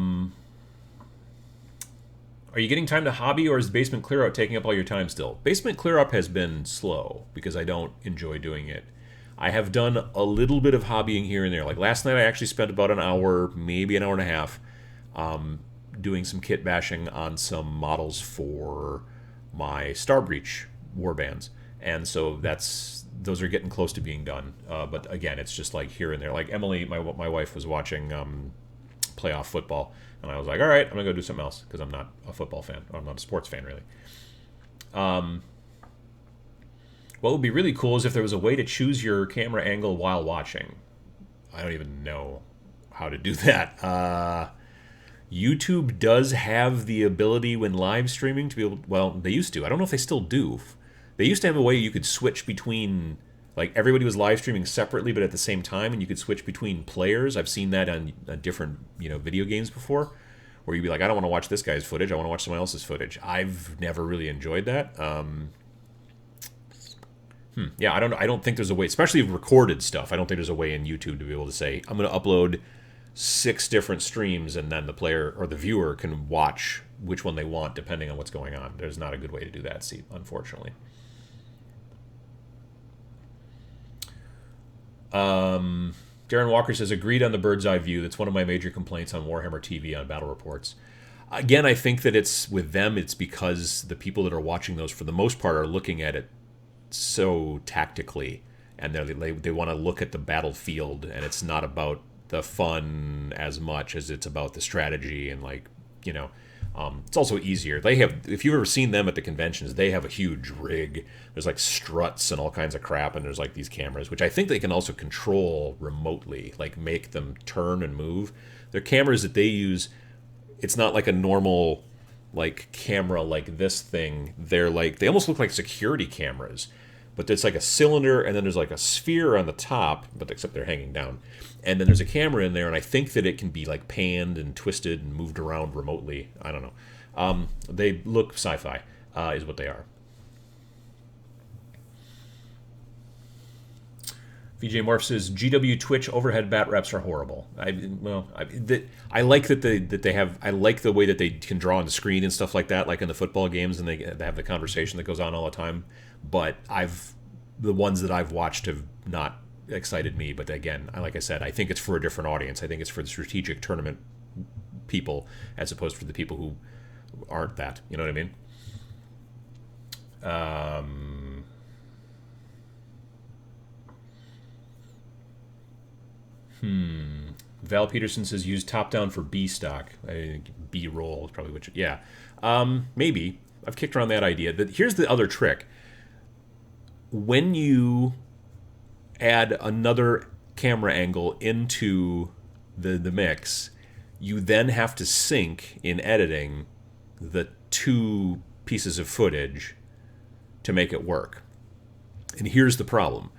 you getting time to hobby, or is Basement Clear Out taking up all your time still? Basement Clear Up has been slow because I don't enjoy doing it. I have done a little bit of hobbying here and there. Like last night I actually spent about an hour, maybe an hour and a half, doing some kit bashing on some models for my Starbreach warbands. And so those are getting close to being done. But again, it's just like here and there. Like Emily, my wife, was watching playoff football, and I was like, all right, I'm gonna go do something else because I'm not a football fan, or I'm not a sports fan really. What would be really cool is if there was a way to choose your camera angle while watching. I don't even know how to do that. YouTube does have the ability when live streaming to be able, well, they used to. I don't know if they still do. They used to have a way you could switch between, like everybody was live streaming separately but at the same time, and you could switch between players. I've seen that on different, video games before, where you'd be like, I don't want to watch this guy's footage, I want to watch someone else's footage. I've never really enjoyed that. Yeah, I don't think there's a way, especially recorded stuff. I don't think there's a way in YouTube to be able to say, I'm going to upload 6 different streams, and then the player or the viewer can watch which one they want depending on what's going on. There's not a good way to do that, unfortunately. Darren Walker says, agreed on the bird's eye view. That's one of my major complaints on Warhammer TV on battle reports. Again, I think that it's with them, it's because the people that are watching those for the most part are looking at it so tactically, and they want to look at the battlefield, and it's not about the fun as much as it's about the strategy and it's also easier. They have, if you've ever seen them at the conventions, they have a huge rig. There's like struts and all kinds of crap, and there's like these cameras, which I think they can also control remotely, like make them turn and move. They're cameras that they use. It's not like a normal like camera like this thing. They're like, they almost look like security cameras, but it's like a cylinder, and then there's like a sphere on the top, but except they're hanging down. And then there's a camera in there, and I think that it can be like panned and twisted and moved around remotely. I don't know. They look sci-fi, is what they are. VJ Morph says GW Twitch overhead bat reps are horrible. I like that they have. I like the way that they can draw on the screen and stuff like that, like in the football games, and they have the conversation that goes on all the time. But the ones that I've watched have not excited me. But again, like I said, I think it's for a different audience. I think it's for the strategic tournament people as opposed to the people who aren't that. You know what I mean? Val Peterson says use top down for B stock. B roll is probably what you, yeah. Maybe. I've kicked around that idea. Here's the other trick. When you add another camera angle into the mix, you then have to sync in editing the two pieces of footage to make it work. And here's the problem.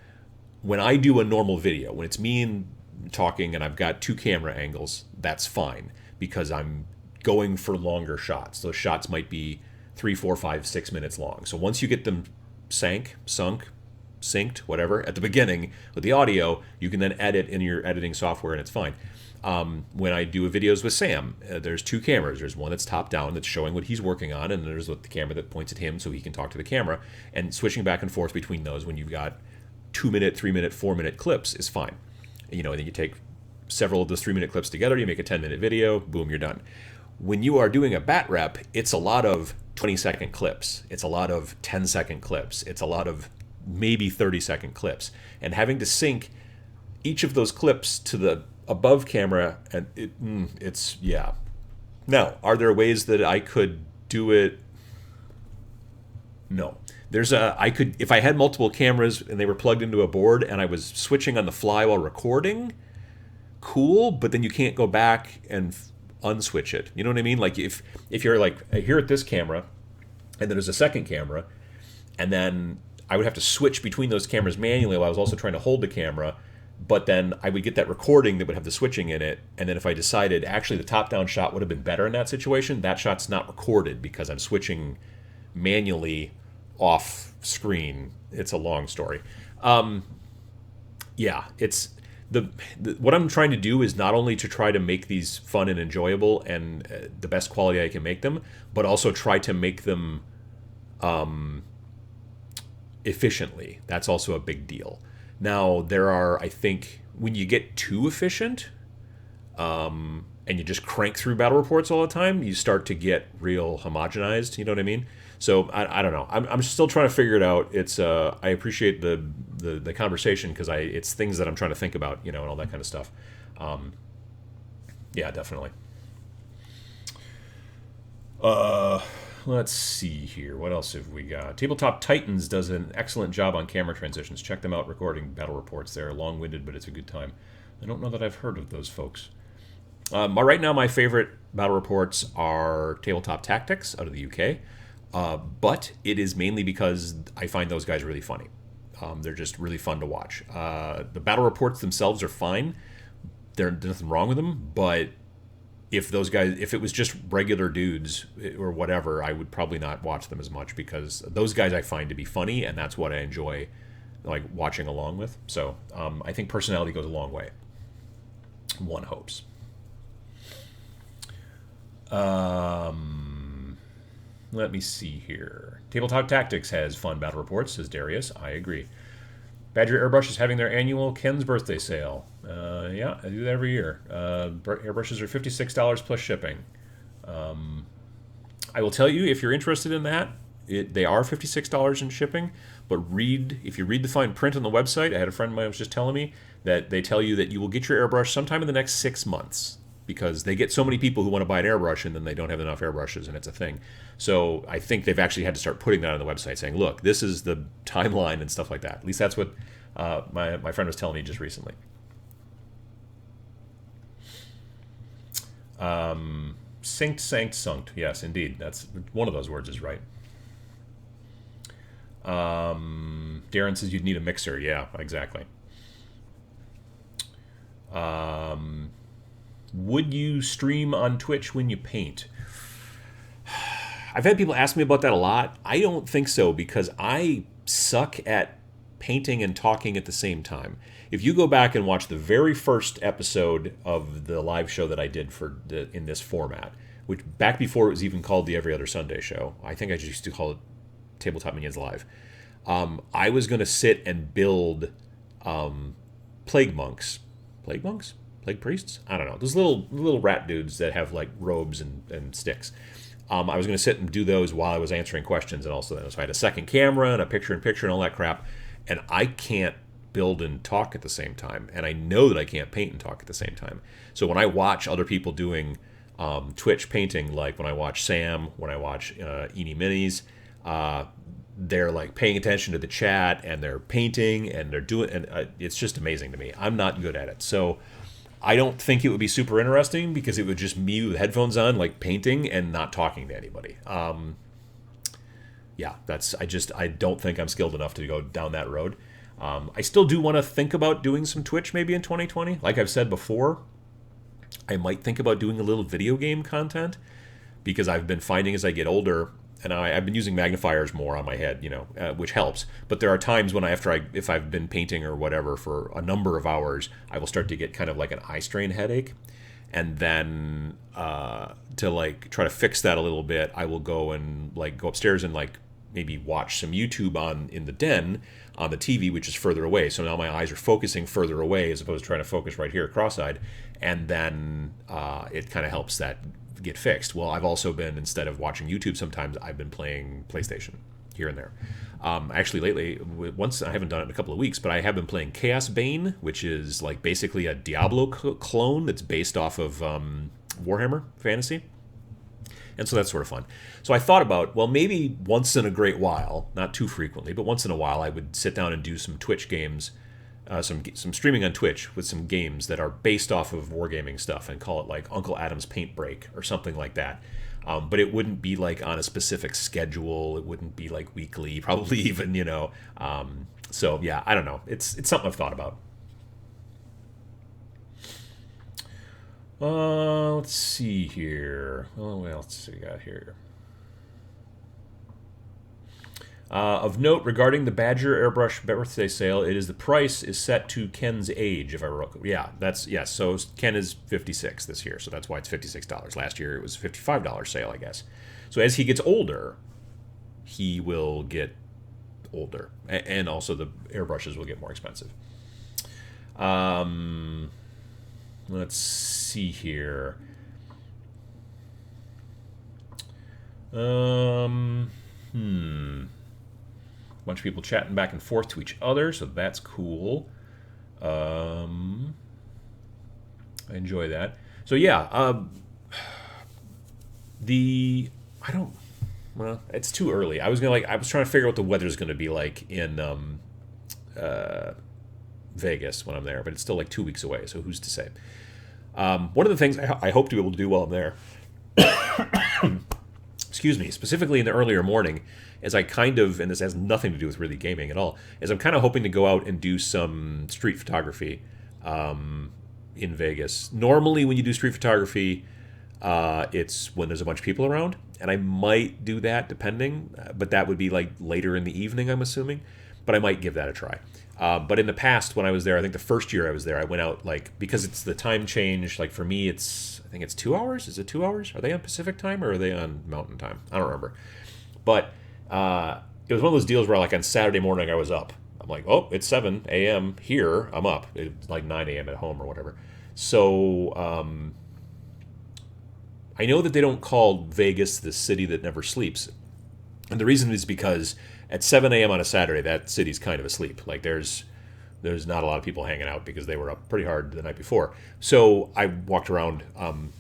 When I do a normal video, when it's me and talking and I've got two camera angles, that's fine because I'm going for longer shots. Those shots might be 3, 4, 5, 6 minutes long. So once you get them synced, whatever, at the beginning with the audio, you can then edit in your editing software and it's fine. When I do videos with Sam, there's two cameras. There's one that's top down that's showing what he's working on, and there's the camera that points at him so he can talk to the camera. And switching back and forth between those when you've got 2-minute, 3-minute, 4-minute clips is fine. And then you take several of those 3-minute clips together, you make a 10-minute video, boom, you're done. When you are doing a bat rep, it's a lot of 20-second clips. It's a lot of 10-second clips. It's a lot of maybe 30-second clips. And having to sync each of those clips to the above camera, and it's, yeah. Now, are there ways that I could do it? No. If I had multiple cameras and they were plugged into a board and I was switching on the fly while recording, cool, but then you can't go back and unswitch it. You know what I mean? Like if you're like here at this camera and then there's a second camera, and then I would have to switch between those cameras manually while I was also trying to hold the camera, but then I would get that recording that would have the switching in it, and then if I decided actually the top-down shot would have been better in that situation, that shot's not recorded because I'm switching manually off screen. It's a long story. Yeah, it's what I'm trying to do is not only to try to make these fun and enjoyable and the best quality I can make them, but also try to make them efficiently. That's also a big deal. Now, there are, I think, when you get too efficient and you just crank through battle reports all the time, you start to get real homogenized. You know what I mean? So I don't know. I'm still trying to figure it out. It's I appreciate the conversation because it's things that I'm trying to think about, and all that kind of stuff. Yeah, definitely. Let's see here. What else have we got? Tabletop Titans does an excellent job on camera transitions. Check them out recording battle reports. They're long-winded, but it's a good time. I don't know that I've heard of those folks. Right now, my favorite battle reports are Tabletop Tactics out of the UK. But it is mainly because I find those guys really funny. They're just really fun to watch. The battle reports themselves are fine. There's nothing wrong with them, but if it was just regular dudes or whatever, I would probably not watch them as much because those guys I find to be funny, and that's what I enjoy like watching along with. So I think personality goes a long way. One hopes. Let me see here. Tabletop Tactics has fun battle reports, says Darius. I agree. Badger Airbrush is having their annual Ken's birthday sale. Yeah, I do that every year. Airbrushes are $56 plus shipping. I will tell you, if you're interested in that, they are $56 in shipping, but if you read the fine print on the website, I had a friend of mine who was just telling me that they tell you that you will get your airbrush sometime in the next 6 months. Because they get so many people who want to buy an airbrush and then they don't have enough airbrushes and it's a thing. So I think they've actually had to start putting that on the website saying, look, this is the timeline and stuff like that. At least that's what my friend was telling me just recently. Synced, sanked, sunked. Yes, indeed. That's one of those words is right. Darren says you'd need a mixer. Yeah, exactly. Would you stream on Twitch when you paint? I've had people ask me about that a lot. I don't think so because I suck at painting and talking at the same time. If you go back and watch the very first episode of the live show that I did in this format, which back before it was even called the Every Other Sunday show, I think I just used to call it Tabletop Minions Live. I was going to sit and build plague monks. Plague monks? Plague priests? I don't know. Those little rat dudes that have like robes and sticks. I was going to sit and do those while I was answering questions, and also so I had a second camera and a picture-in-picture and all that crap. And I can't build and talk at the same time, and I know that I can't paint and talk at the same time. So when I watch other people doing Twitch painting, like when I watch Sam, when I watch Eenie Minis, they're like paying attention to the chat and they're painting and they're doing, and it's just amazing to me. I'm not good at it, so I don't think it would be super interesting because it would just me with headphones on, like painting and not talking to anybody. Yeah, I don't think I'm skilled enough to go down that road. I still do want to think about doing some Twitch maybe in 2020. Like I've said before, I might think about doing a little video game content because I've been finding as I get older, and I've been using magnifiers more on my head, which helps. But there are times when if I've been painting or whatever for a number of hours, I will start to get kind of like an eye strain headache. And then to like try to fix that a little bit, I will go and like go upstairs and like maybe watch some YouTube in the den on the TV, which is further away. So now my eyes are focusing further away as opposed to trying to focus right here cross-eyed. And then it kind of helps that get fixed. Well, I've also been, instead of watching YouTube sometimes, I've been playing PlayStation here and there. Actually lately, once, I haven't done it in a couple of weeks, but I have been playing Chaos Bane, which is like basically a Diablo clone that's based off of Warhammer Fantasy. And so that's sort of fun. So I thought about, well, maybe once in a great while, not too frequently, but once in a while, I would sit down and do some Twitch games, some streaming on Twitch with some games that are based off of wargaming stuff, and call it like Uncle Adam's Paint Break or something like that. But it wouldn't be like on a specific schedule. It wouldn't be like weekly, probably even, So yeah, I don't know. It's something I've thought about. Let's see here. What else we got here? Of note regarding the Badger Airbrush birthday sale, the price is set to Ken's age, if I recall. Yeah, yes. So Ken is 56 this year, so that's why it's $56. Last year it was a $55 sale, I guess. So as he gets older, he will get older, and also the airbrushes will get more expensive. Let's see here. Bunch of people chatting back and forth to each other, so that's cool. I enjoy that. So yeah, well, it's too early. I was trying to figure out what the weather's gonna be like in Vegas when I'm there, but it's still like 2 weeks away, so who's to say? One of the things I hope to be able to do while I'm there, excuse me, specifically in the earlier morning, is I kind of, and this has nothing to do with really gaming at all, is I'm kind of hoping to go out and do some street photography in Vegas. Normally when you do street photography, it's when there's a bunch of people around, and I might do that depending, but that would be like later in the evening, I'm assuming, but I might give that a try. But in the past, when I was there, I think the first year I was there, I went out, like, because it's the time change, like for me, I think it's 2 hours. Is it 2 hours? Are they on Pacific time or are they on Mountain time? I don't remember. But it was one of those deals where, like, on Saturday morning I was up. I'm like, oh, it's 7 a.m. here. I'm up. It's like 9 a.m. at home or whatever. So I know that they don't call Vegas the city that never sleeps. And the reason is because at 7 a.m. on a Saturday, that city's kind of asleep. Like, there's not a lot of people hanging out because they were up pretty hard the night before. So I walked around,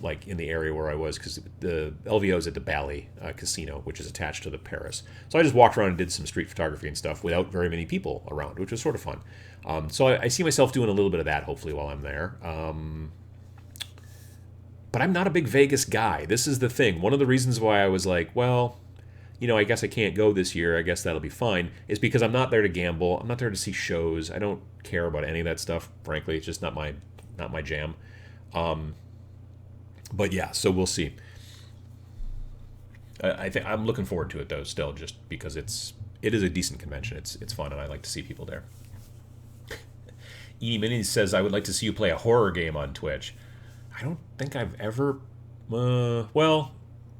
like, in the area where I was, because the LVO is at the Bally Casino, which is attached to the Paris. So I just walked around and did some street photography and stuff without very many people around, which was sort of fun. So I see myself doing a little bit of that, hopefully, while I'm there. But I'm not a big Vegas guy. This is the thing. One of the reasons why I was like, well, I guess I can't go this year. I guess that'll be fine. Is because I'm not there to gamble. I'm not there to see shows. I don't care about any of that stuff. Frankly, it's just not my jam. But yeah, so we'll see. I think I'm looking forward to it though, still, just because it's it is a decent convention. It's fun, and I like to see people there. E Minis says, I would like to see you play a horror game on Twitch. I don't think I've ever... well,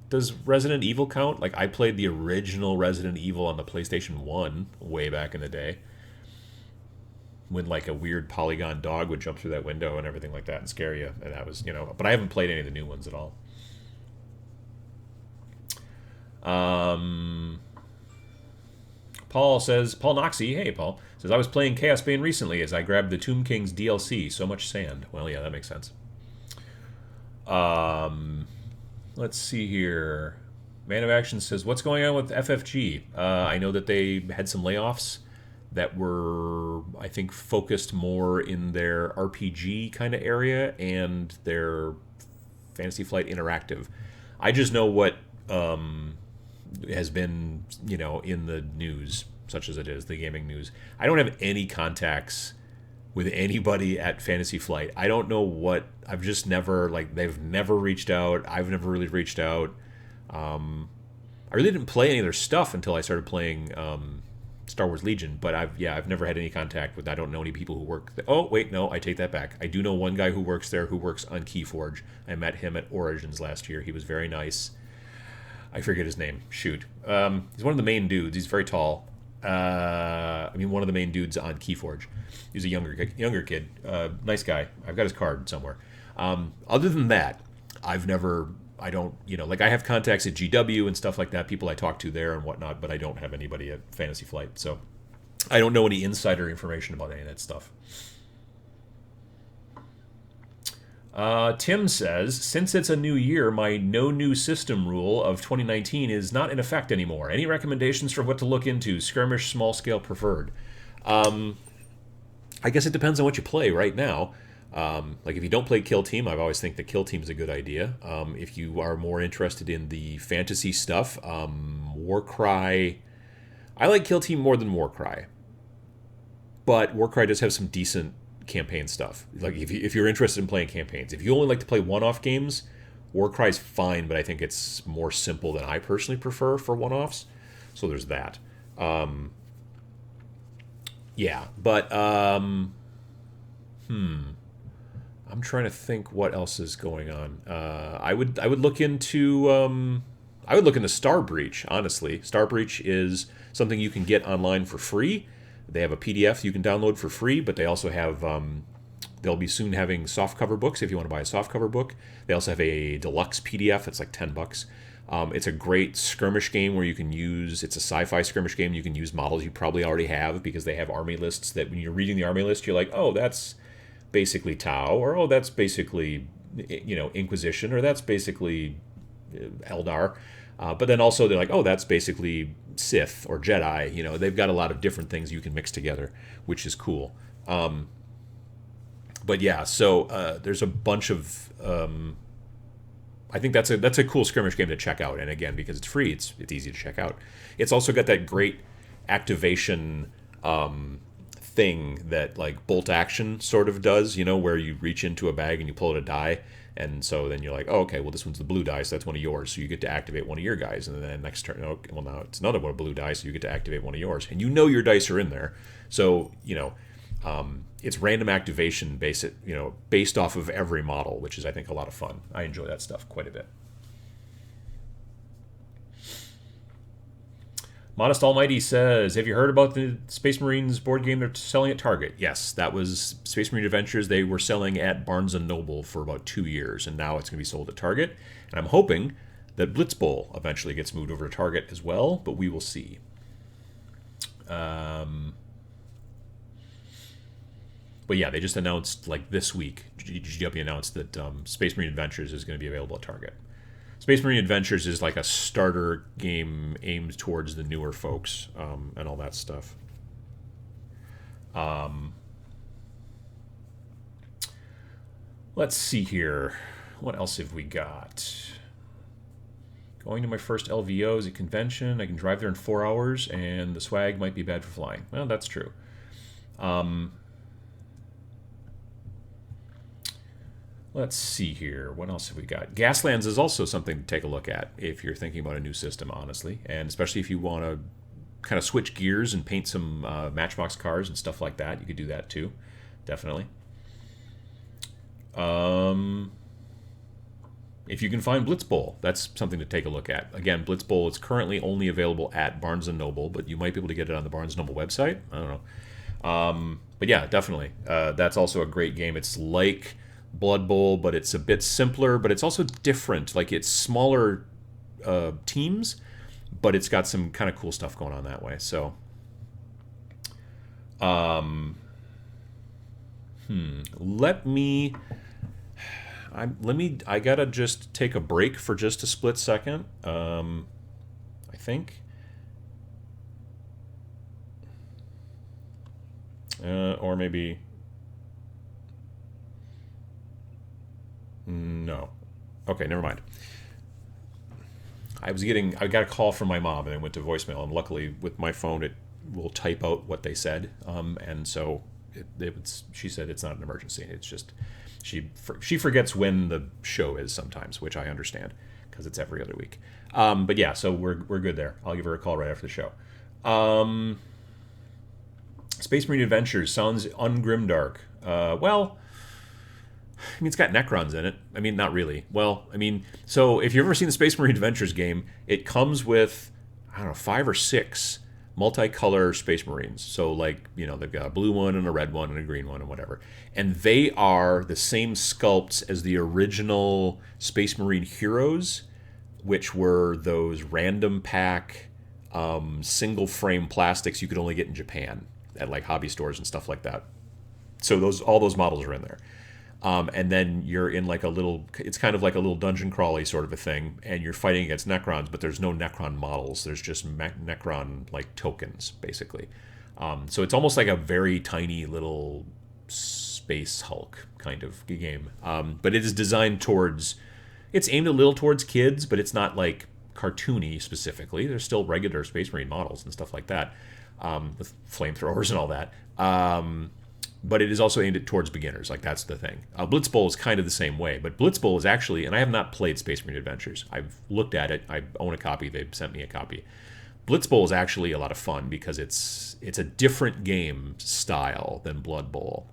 does Resident Evil count? Like, I played the original Resident Evil on the PlayStation 1 way back in the day. When, like, a weird polygon dog would jump through that window and everything like that and scare you. And that was, But I haven't played any of the new ones at all. Paul Noxie, hey, Paul, says, I was playing Chaos Bane recently as I grabbed the Tomb King's DLC. So much sand. Well, yeah, that makes sense. Let's see here. Man of Action says, what's going on with FFG? I know that they had some layoffs that were, I think, focused more in their RPG kind of area and their Fantasy Flight Interactive. I just know what has been, in the news, such as it is, the gaming news. I don't have any contacts with anybody at Fantasy Flight. I don't know what... I've just never... they've never reached out. I've never really reached out. I really didn't play any of their stuff until I started playing Star Wars Legion, but I've never had any contact with... I don't know any people who work there. Oh, wait, no, I take that back. I do know one guy who works there who works on Keyforge. I met him at Origins last year. He was very nice. I forget his name. Shoot. He's one of the main dudes. He's very tall. One of the main dudes on Keyforge. He's a younger kid. Nice guy. I've got his card somewhere. Other than that, I have contacts at GW and stuff like that, people I talk to there and whatnot, but I don't have anybody at Fantasy Flight. So I don't know any insider information about any of that stuff. Tim says, since it's a new year, my no new system rule of 2019 is not in effect anymore. Any recommendations for what to look into? Skirmish, small scale preferred. I guess it depends on what you play right now. If you don't play Kill Team, I've always think that Kill Team is a good idea. If you are more interested in the fantasy stuff, Warcry... I like Kill Team more than Warcry. But Warcry does have some decent campaign stuff. Like if you're interested in playing campaigns. If you only like to play one-off games, Warcry's fine, but I think it's more simple than I personally prefer for one-offs. So there's that. I'm trying to think what else is going on. I would look into Star Breach, honestly. Star Breach is something you can get online for free. They have a PDF you can download for free, but they also have they'll be soon having softcover books if you want to buy a softcover book. They also have a deluxe PDF. It's like $10. It's a great skirmish game where you can use, it's a sci-fi skirmish game. You can use models you probably already have because they have army lists that when you're reading the army list, you're like, oh, that's basically Tau, or oh, that's basically, Inquisition, or that's basically Eldar. But then also they're like, oh, that's basically Sith or Jedi. They've got a lot of different things you can mix together, which is cool. There's a bunch of... I think that's a cool skirmish game to check out. And again, because it's free, it's easy to check out. It's also got that great activation thing that like bolt action sort of does, where you reach into a bag and you pull out a die. And so then you're like, oh, okay, well, this one's the blue die, so that's one of yours. So you get to activate one of your guys. And then next turn, now it's another one of blue dice, so you get to activate one of yours. And your dice are in there. So, it's random activation based off of every model, which is, I think, a lot of fun. I enjoy that stuff quite a bit. Modest Almighty says, have you heard about the Space Marines board game they're selling at Target? Yes, that was Space Marine Adventures. They were selling at Barnes & Noble for about 2 years, and now it's going to be sold at Target. And I'm hoping that Blitz Bowl eventually gets moved over to Target as well, but we will see. But yeah, they just announced, this week, GW announced that Space Marine Adventures is going to be available at Target. Space Marine Adventures is like a starter game aimed towards the newer folks and all that stuff. Let's see here. What else have we got? Going to my first LVOs at convention. I can drive there in 4 hours, and the swag might be bad for flying. Well, that's true. Let's see here. What else have we got? Gaslands is also something to take a look at if you're thinking about a new system, honestly. And especially if you want to kind of switch gears and paint some Matchbox cars and stuff like that, you could do that too, definitely. If you can find Blitzbowl, that's something to take a look at. Again, Blitzbowl is currently only available at Barnes & Noble, but you might be able to get it on the Barnes & Noble website. I don't know. But yeah, definitely. That's also a great game. It's like Blood Bowl, but it's a bit simpler, but it's also different. Like, it's smaller teams, but it's got some kind of cool stuff going on that way. So, I gotta just take a break for just a split second. I think. Or maybe. No. Okay, never mind. I got a call from my mom and it went to voicemail, and luckily with my phone it will type out what they said, and so she said it's not an emergency. It's just she forgets when the show is sometimes, which I understand because it's every other week. But yeah, so we're good there. I'll give her a call right after the show. Space Marine Adventures sounds ungrimdark. Well, I mean, it's got Necrons in it. I mean, not really. Well, I mean, so if you've ever seen the Space Marine Adventures game, it comes with, I don't know, 5 or 6 multicolor Space Marines. So, like, you know, they've got a blue one and a red one and a green one and whatever. And they are the same sculpts as the original Space Marine heroes, which were those random pack, single frame plastics you could only get in Japan at, like, hobby stores and stuff like that. So all those models are in there. And then you're in like it's kind of like a little dungeon crawly sort of a thing, and you're fighting against Necrons, but there's no Necron models. There's just Necron like tokens, basically. So it's almost like a very tiny little space Hulk kind of game. But it is designed it's aimed a little towards kids, but it's not like cartoony specifically. There's still regular Space Marine models and stuff like that, with flamethrowers and all that. But it is also aimed towards beginners. Like, that's the thing. Blitzbowl is kind of the same way, but Blitzbowl is actually, and I have not played Space Marine Adventures. I've looked at it. I own a copy. They sent me a copy. Blitzbowl is actually a lot of fun because it's a different game style than Blood Bowl.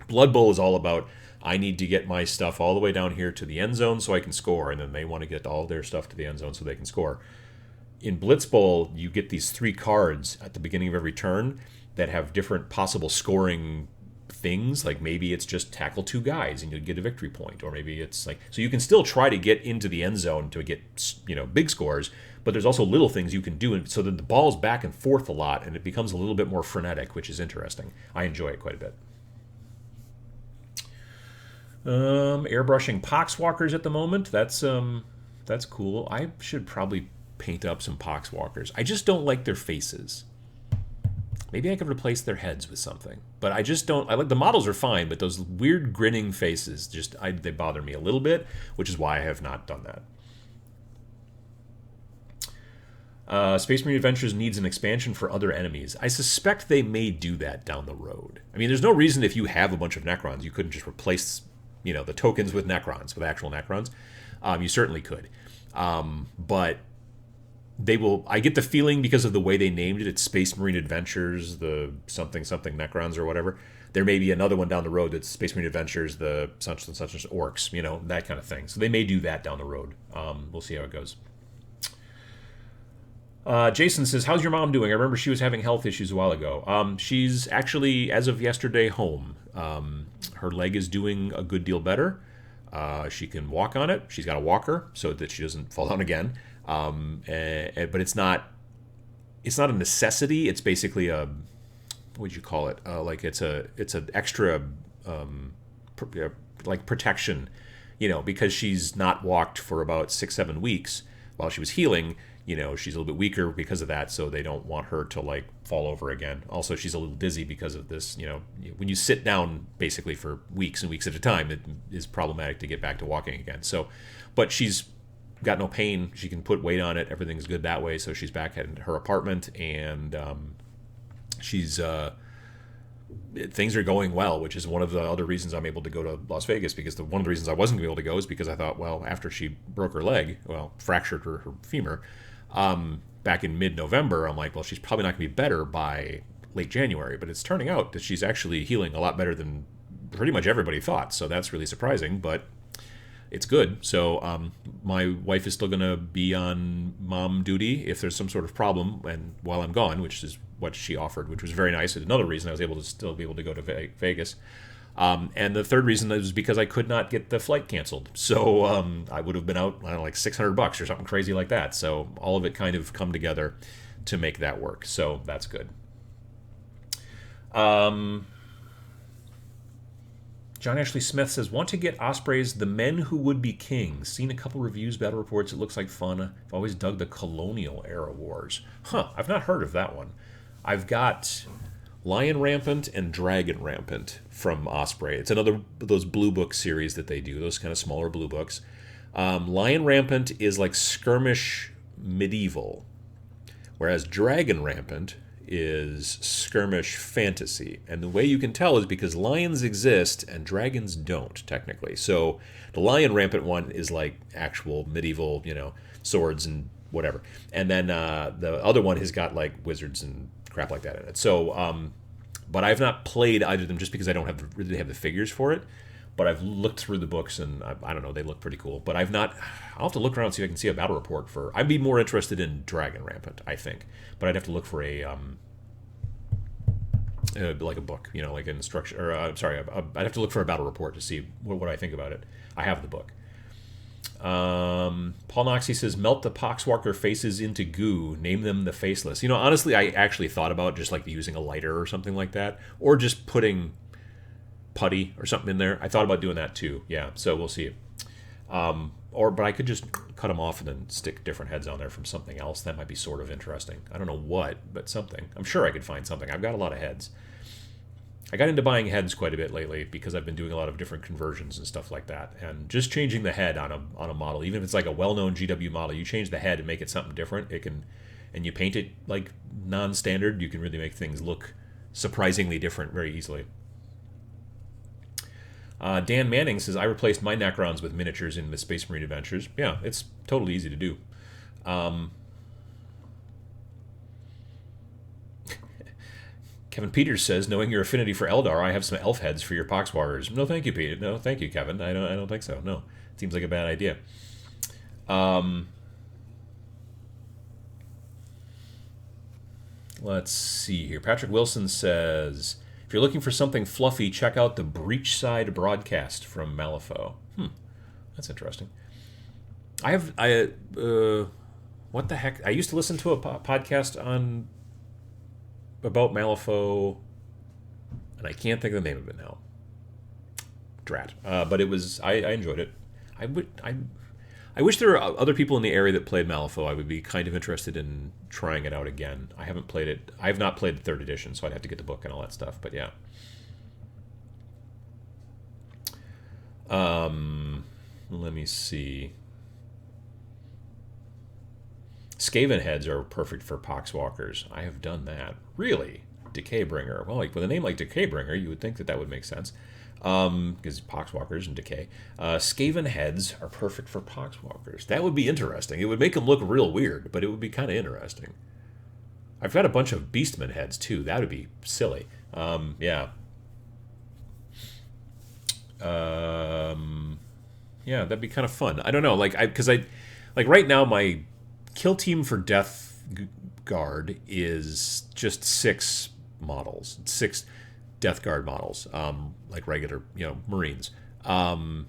Blood Bowl is all about, I need to get my stuff all the way down here to the end zone so I can score, and then they want to get all their stuff to the end zone so they can score. In Blitzbowl, you get these 3 cards at the beginning of every turn that have different possible scoring things. Like, maybe it's just tackle 2 guys and you'll get a victory point, or maybe it's like, so you can still try to get into the end zone to get, you know, big scores, but there's also little things you can do, and so that the ball's back and forth a lot and it becomes a little bit more frenetic, which is interesting. I enjoy it quite a bit. Airbrushing Poxwalkers at the moment. That's cool. I should probably paint up some Poxwalkers. I just don't like their faces. Maybe I could replace their heads with something, but I just don't. I like the models are fine, but those weird grinning faces they bother me a little bit, which is why I have not done that. Space Marine Adventures needs an expansion for other enemies. I suspect they may do that down the road. I mean, there's no reason if you have a bunch of Necrons, you couldn't just replace, you know, the tokens with Necrons, with actual Necrons. You certainly could, but they will. I get the feeling, because of the way they named it, it's Space Marine Adventures, the something Necrons or whatever. There may be another one down the road that's Space Marine Adventures, the such and such orcs, you know, that kind of thing. So they may do that down the road. We'll see how it goes. Jason says, how's your mom doing? I remember she was having health issues a while ago. She's actually, as of yesterday, home. Her leg is doing a good deal better. She can walk on it. She's got a walker so that she doesn't fall down again. But it's not a necessity. It's basically what would you call it? Like it's an extra like protection, you know, because she's not walked for about 6-7 weeks while she was healing. You know, she's a little bit weaker because of that, so they don't want her to like fall over again. Also, she's a little dizzy because of this. You know, when you sit down basically for weeks and weeks at a time, it is problematic to get back to walking again. So, but she's got no pain. She can put weight on it. Everything's good that way. So she's back at her apartment, and she's things are going well, which is one of the other reasons I'm able to go to Las Vegas, because one of the reasons I wasn't able to go is because I thought, well, after she broke her leg, fractured her femur, back in mid-November, I'm like, well, she's probably not going to be better by late January. But it's turning out that she's actually healing a lot better than pretty much everybody thought. So that's really surprising, but it's good. So my wife is still going to be on mom duty if there's some sort of problem and while I'm gone, which is what she offered, which was very nice. And another reason I was able to still be able to go to Vegas. And the third reason was because I could not get the flight canceled. So I would have been out, I don't know, like $600 or something crazy like that. So all of it kind of come together to make that work. So that's good. John Ashley Smith says, want to get Osprey's The Men Who Would Be Kings. Seen a couple reviews, battle reports. It looks like fun. I've always dug the colonial era wars. I've not heard of that one. I've got Lion Rampant and Dragon Rampant from Osprey. It's another of those blue book series that they do, those kind of smaller blue books. Lion Rampant is like skirmish medieval, whereas Dragon Rampant is skirmish fantasy. And the way you can tell is because lions exist and dragons don't, technically. So the Lion Rampant one is like actual medieval, swords and whatever. And then the other one has got like wizards and crap like that in it. So, but I've not played either of them just because I don't really have the figures for it. But I've looked through the books and I don't know, they look pretty cool. But I'll have to look around and see if I can see a battle report for. I'd be more interested in Dragon Rampant, I think. But I'd have to look for like a book, like an instruction, or I'd have to look for a battle report to see what I think about it. I have the book. Paul Noxie says, melt the Poxwalker faces into goo, name them the Faceless. Honestly, I actually thought about just like using a lighter or something like that, or just putting putty or something in there. I thought about doing that too. Yeah, so we'll see. But I could just cut them off and then stick different heads on there from something else. That might be sort of interesting. I don't know what, but something. I'm sure I could find something. I've got a lot of heads. I got into buying heads quite a bit lately because I've been doing a lot of different conversions and stuff like that. And just changing the head on a model, even if it's like a well-known GW model, you change the head and make it something different. And you paint it like non-standard, you can really make things look surprisingly different very easily. Dan Manning says, I replaced my Necrons with miniatures in the Space Marine Adventures. Yeah, it's totally easy to do. Kevin Peters says, knowing your affinity for Eldar, I have some elf heads for your Poxwalkers. No, thank you, Pete. No, thank you, Kevin. I don't think so. No, it seems like a bad idea. Let's see here. Patrick Wilson says, if you're looking for something fluffy, check out the Breachside broadcast from Malifaux. That's interesting. What the heck? I used to listen to a podcast about Malifaux, and I can't think of the name of it now. Drat. But it was, I enjoyed it. I wish there were other people in the area that played Malifaux. I would be kind of interested in trying it out again. I haven't played it. I have not played the 3rd edition, so I'd have to get the book and all that stuff. But yeah. Let me see. Skaven heads are perfect for Poxwalkers. I have done that. Really? Decaybringer. Well, with a name like Decaybringer, you would think that would make sense. Because Poxwalkers and Decay. Skaven heads are perfect for Poxwalkers. That would be interesting. It would make them look real weird, but it would be kind of interesting. I've got a bunch of Beastman heads, too. That would be silly. Yeah. Yeah, that'd be kind of fun. I don't know, like right now my kill team for Death Guard is just 6 models, 6 Death Guard models, like regular, Marines. And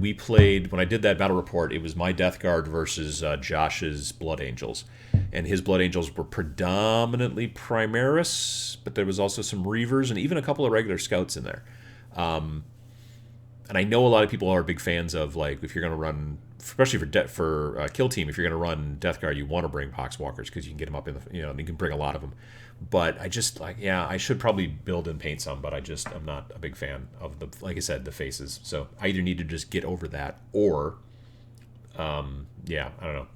we played, when I did that battle report, it was my Death Guard versus Josh's Blood Angels. And his Blood Angels were predominantly Primaris, but there was also some Reavers and even a couple of regular Scouts in there. And I know a lot of people are big fans of, like, if you're going to run, especially for kill team, if you're going to run Death Guard, you want to bring Poxwalkers because you can get them up in the, you can bring a lot of them. But I just, I should probably build and paint some, but I'm not a big fan of like I said, the faces. So I either need to just get over that or, I don't know.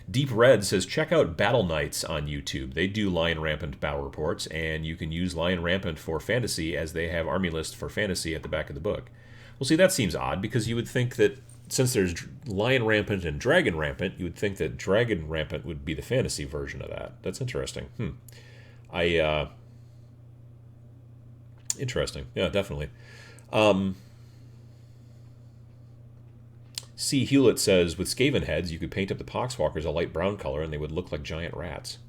Deep Red says, check out Battle Knights on YouTube. They do Lion Rampant battle reports, and you can use Lion Rampant for fantasy as they have army list for fantasy at the back of the book. Well, see, that seems odd because you would think that since there's Lion Rampant and Dragon Rampant, you would think that Dragon Rampant would be the fantasy version of that. That's interesting. Interesting. Yeah, definitely. C. Hewlett says, with Skaven heads, you could paint up the Poxwalkers a light brown color and they would look like giant rats.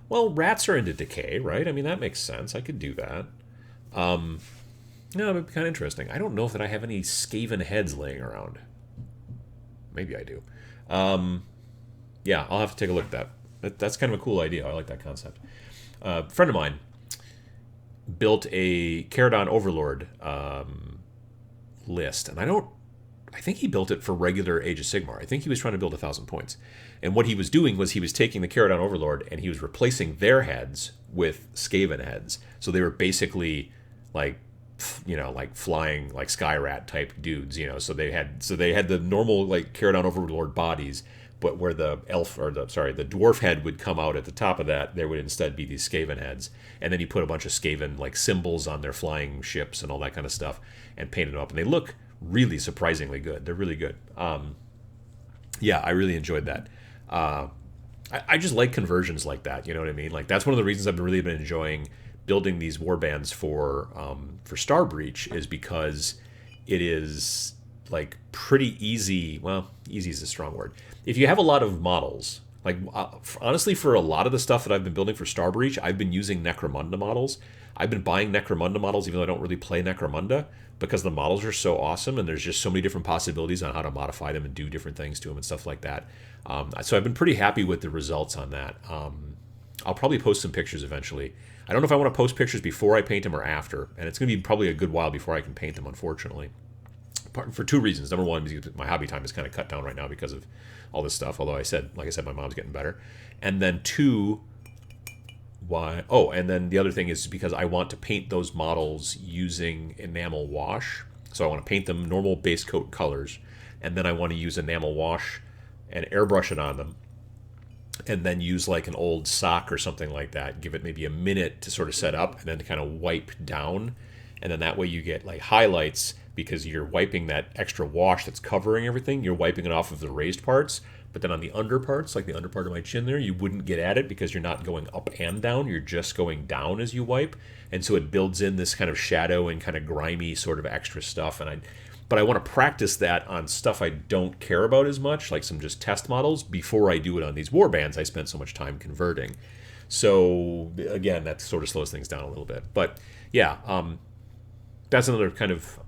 Well, rats are into decay, right? I mean, that makes sense. I could do that. No, it would be kind of interesting. I don't know that I have any Skaven heads laying around. Maybe I do. Yeah, I'll have to take a look at that. That's kind of a cool idea. I like that concept. A friend of mine built a Caradon Overlord list, and I think he built it for regular Age of Sigmar. I think he was trying to build 1,000 points. And what he was doing was he was taking the Caradon Overlord and he was replacing their heads with Skaven heads. So they were basically like, like flying like sky rat type dudes, So they had the normal like Caradon Overlord bodies, but where the the dwarf head would come out at the top of that, there would instead be these Skaven heads. And then he put a bunch of Skaven like symbols on their flying ships and all that kind of stuff and painted them up. And they look really surprisingly good. They're really good. Yeah, I really enjoyed that. I just like conversions like that. You know what I mean? Like that's one of the reasons I've really been enjoying building these warbands for Star Breach, is because it is like pretty easy. Well, easy is a strong word. If you have a lot of models, like honestly, for a lot of the stuff that I've been building for Star Breach, I've been using Necromunda models. I've been buying Necromunda models, even though I don't really play Necromunda, because the models are so awesome and there's just so many different possibilities on how to modify them and do different things to them and stuff like that. So I've been pretty happy with the results on that. I'll probably post some pictures eventually. I don't know if I want to post pictures before I paint them or after, and it's going to be probably a good while before I can paint them, unfortunately. For two reasons. Number one, because my hobby time is kind of cut down right now because of all this stuff, although like I said, my mom's getting better. And then two, and then the other thing is because I want to paint those models using enamel wash. So I want to paint them normal base coat colors, and then I want to use enamel wash and airbrush it on them, and then use like an old sock or something like that, give it maybe a minute to sort of set up, and then to kind of wipe down. And then that way you get like highlights, because you're wiping that extra wash that's covering everything. You're wiping it off of the raised parts. But then on the under parts, like the under part of my chin there, you wouldn't get at it because you're not going up and down. You're just going down as you wipe. And so it builds in this kind of shadow and kind of grimy sort of extra stuff. But I want to practice that on stuff I don't care about as much, like some just test models, before I do it on these warbands I spent so much time converting. So again, that sort of slows things down a little bit. But yeah, that's another kind of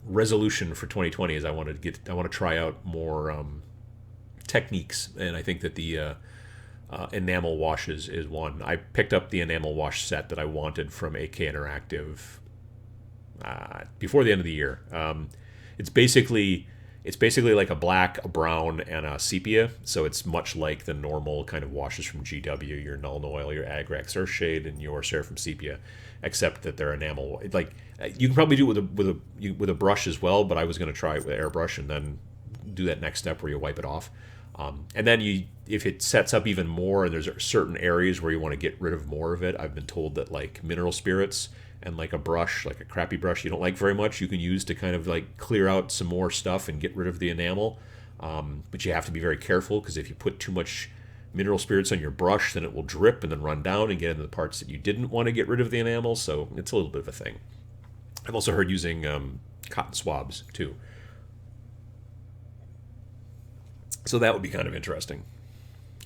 resolution for 2020, is I want to try out more techniques, and I think that the enamel washes is one. I picked up the enamel wash set that I wanted from AK Interactive before the end of the year. It's basically like a black, a brown, and a sepia. So it's much like the normal kind of washes from GW, your Null Oil, your Agrax Earthshade, and your Seraphim Sepia, except that they're enamel. Like you can probably do it with a brush as well, but I was going to try it with Airbrush and then do that next step where you wipe it off. And then if it sets up even more, and there's certain areas where you want to get rid of more of it, I've been told that like mineral spirits and like a brush, like a crappy brush you don't like very much, you can use to kind of like clear out some more stuff and get rid of the enamel. But you have to be very careful, because if you put too much mineral spirits on your brush, then it will drip and then run down and get into the parts that you didn't want to get rid of the enamel. So it's a little bit of a thing. I've also heard using cotton swabs too. So that would be kind of interesting.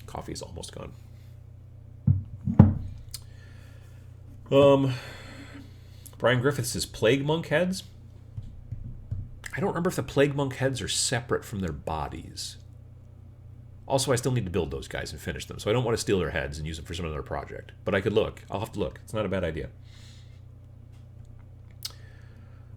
Coffee's almost gone. Brian Griffith says Plague Monk heads. I don't remember if the Plague Monk heads are separate from their bodies. Also, I still need to build those guys and finish them, so I don't want to steal their heads and use them for some other project. But I could look. I'll have to look. It's not a bad idea.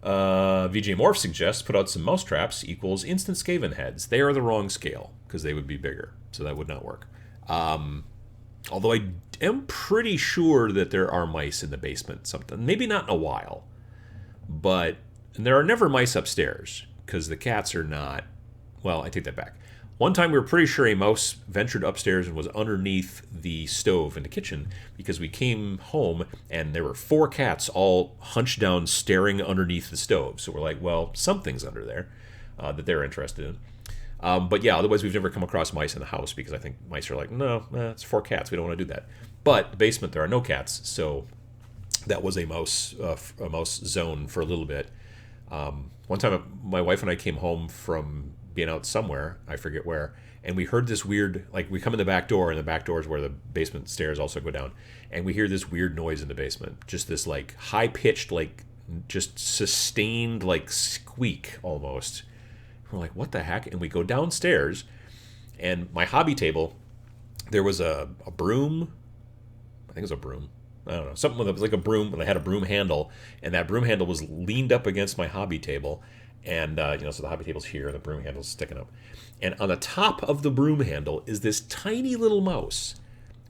VJ Morph suggests put out some mousetraps equals instant Skaven heads. They are the wrong scale, because they would be bigger, so that would not work. Although I am pretty sure that there are mice in the basement. Something, maybe not in a while, but there are never mice upstairs, because the cats are not. Well, I take that back. One time we were pretty sure a mouse ventured upstairs and was underneath the stove in the kitchen, because we came home and there were 4 cats all hunched down staring underneath the stove. So we're like, well, something's under there. that they're interested in. But yeah, otherwise we've never come across mice in the house because I think mice are like, no, it's 4 cats. We don't want to do that. But the basement, there are no cats, so that was a mouse zone for a little bit. One time, my wife and I came home from being out somewhere, I forget where, and we heard this weird, like we come in the back door, and the back door is where the basement stairs also go down, and we hear this weird noise in the basement, just this like high pitched, like just sustained like squeak almost. We're like, what the heck? And we go downstairs, and my hobby table, there was a broom. I think it was a broom. I don't know, something with like a broom, and they had a broom handle, and that broom handle was leaned up against my hobby table, and so the hobby table's here, and the broom handle's sticking up, and on the top of the broom handle is this tiny little mouse,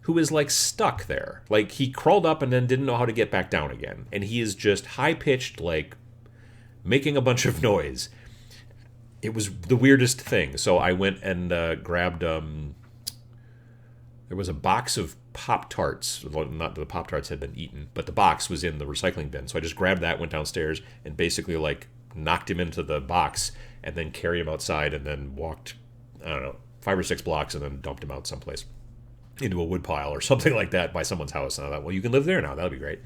who is like stuck there, like he crawled up and then didn't know how to get back down again, and he is just high pitched, like making a bunch of noise. It was the weirdest thing. So I went and grabbed. There was a box of Pop-Tarts. Not that the Pop-Tarts had been eaten, but the box was in the recycling bin. So I just grabbed that, went downstairs, and basically like knocked him into the box, and then carried him outside, and then walked, I don't know, 5 or 6 blocks, and then dumped him out someplace into a wood pile or something like that by someone's house. And I thought, well, you can live there now. That'll be great.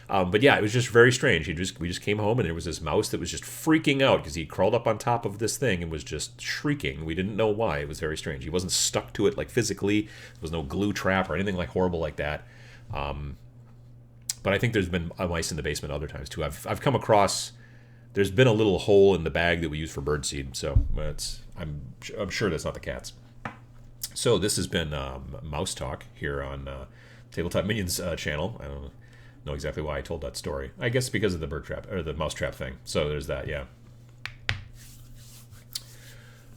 But yeah, it was just very strange. We just came home, and there was this mouse that was just freaking out because he crawled up on top of this thing and was just shrieking. We didn't know why. It was very strange. He wasn't stuck to it like physically. There was no glue trap or anything like horrible like that. But I think there's been mice in the basement other times too. I've come across. There's been a little hole in the bag that we use for birdseed, so I'm sure that's not the cats. So this has been Mouse Talk here on Tabletop Minions channel. I don't know exactly why I told that story. I guess because of the bird trap or the mouse trap thing. So there's that, yeah.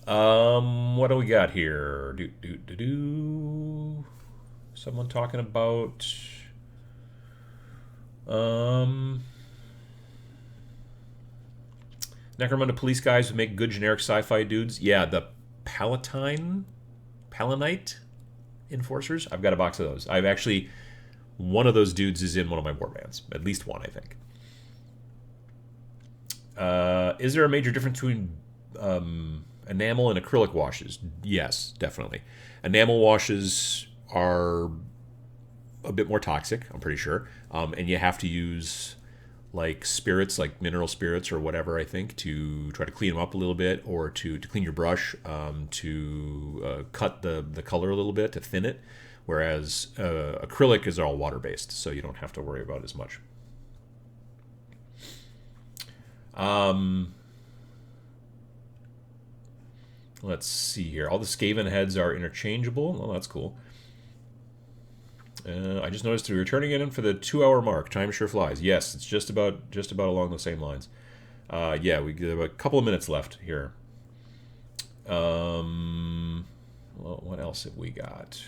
What do we got here? Someone talking about Necromunda police guys who make good generic sci-fi dudes. Yeah, the Palanite enforcers. I've got a box of those. I've actually. One of those dudes is in one of my warbands. At least one, I think. Is there a major difference between enamel and acrylic washes? Yes, definitely. Enamel washes are a bit more toxic, I'm pretty sure. And you have to use like spirits, like mineral spirits or whatever, I think, to try to clean them up a little bit, or to clean your brush, to cut the color a little bit, to thin it. Whereas acrylic is all water-based, so you don't have to worry about it as much. Let's see here. All the Skaven heads are interchangeable. Well, that's cool. I just noticed we're turning it in for the 2-hour mark. Time sure flies. Yes, it's just about along the same lines. Yeah, we have a couple of minutes left here. Well, what else have we got?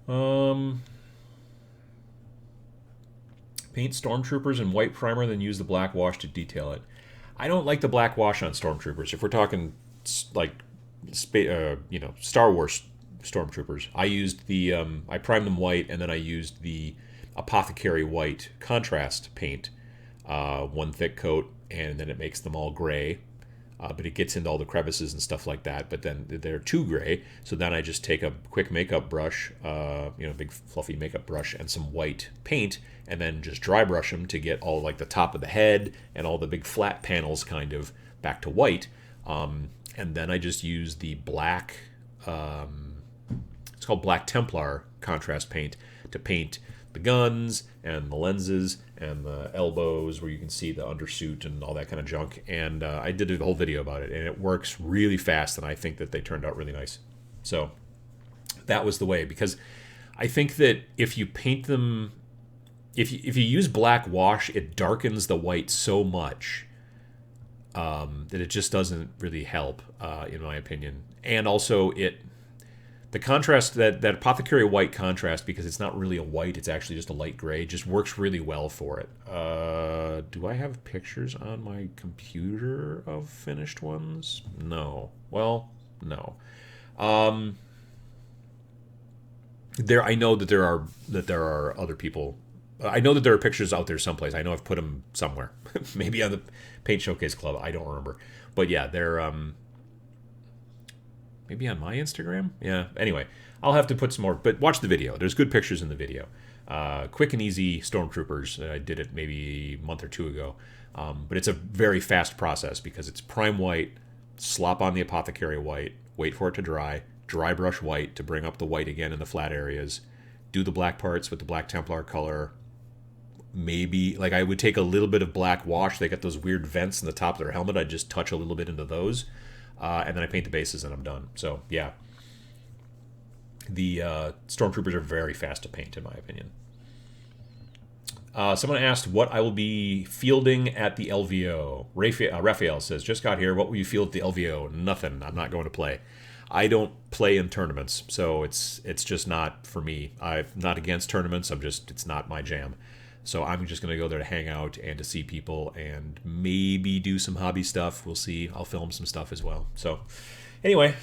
Paint stormtroopers in white primer, then use the black wash to detail it. I don't like the black wash on stormtroopers. If we're talking like, Star Wars stormtroopers, I used the I primed them white, and then I used the apothecary white contrast paint, one thick coat, and then it makes them all gray. But it gets into all the crevices and stuff like that. But then they're too gray, so then I just take a quick makeup brush, big fluffy makeup brush, and some white paint, and then just dry brush them to get all like the top of the head and all the big flat panels kind of back to white. And then I just use the black, it's called Black Templar contrast paint, to paint the guns and the lenses and the elbows where you can see the undersuit and all that kind of junk. And I did a whole video about it, and it works really fast, and I think that they turned out really nice. So that was the way, because I think that if you paint them, if you use black wash, it darkens the white so much that it just doesn't really help, in my opinion. And also the contrast, that apothecary white contrast, because it's not really a white, it's actually just a light gray, just works really well for it. Do I have pictures on my computer of finished ones? No. Well, no. I know that there are other people I know that there are pictures out there someplace. I know I've put them somewhere. Maybe on the Paint Showcase Club. I don't remember. But yeah, they're maybe on my Instagram. Yeah. Anyway, I'll have to put some more. But watch the video. There's good pictures in the video. Quick and easy Stormtroopers. I did it maybe a month or two ago. But it's a very fast process because it's prime white, slop on the apothecary white, wait for it to dry brush white to bring up the white again in the flat areas, do the black parts with the black Templar color. Maybe, like, I would take a little bit of black wash. They got those weird vents in the top of their helmet. I'd just touch a little bit into those. And then I paint the bases and I'm done. So, yeah. The Stormtroopers are very fast to paint, in my opinion. Someone asked what I will be fielding at the LVO. Raphael says, just got here. What will you field at the LVO? Nothing. I'm not going to play. I don't play in tournaments, so it's just not for me. I'm not against tournaments. It's not my jam. So I'm just going to go there to hang out and to see people and maybe do some hobby stuff. We'll see. I'll film some stuff as well. So anyway,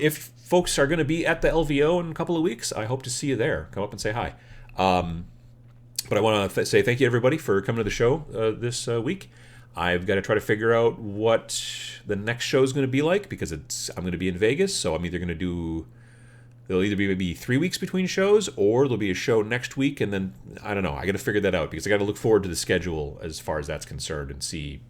if folks are going to be at the LVO in a couple of weeks, I hope to see you there. Come up and say hi. But I want to say thank you, everybody, for coming to the show this week. I've got to try to figure out what the next show is going to be like because I'm going to be in Vegas, so I'm either going to do... There'll either be maybe 3 weeks between shows, or there'll be a show next week, and then, I don't know, I got to figure that out, because I got to look forward to the schedule as far as that's concerned, and see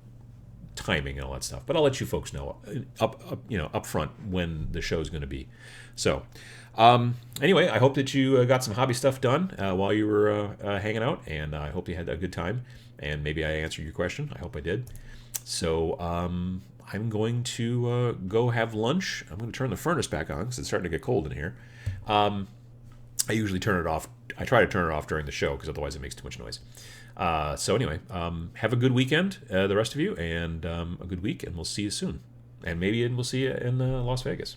timing and all that stuff. But I'll let you folks know up front when the show's going to be. So, anyway, I hope that you got some hobby stuff done while you were hanging out, and I hope you had a good time, and maybe I answered your question. I hope I did. So, I'm going to go have lunch. I'm going to turn the furnace back on because it's starting to get cold in here. I usually turn it off. I try to turn it off during the show because otherwise it makes too much noise. So anyway, have a good weekend, the rest of you, and a good week, and we'll see you soon. And maybe we'll see you in Las Vegas.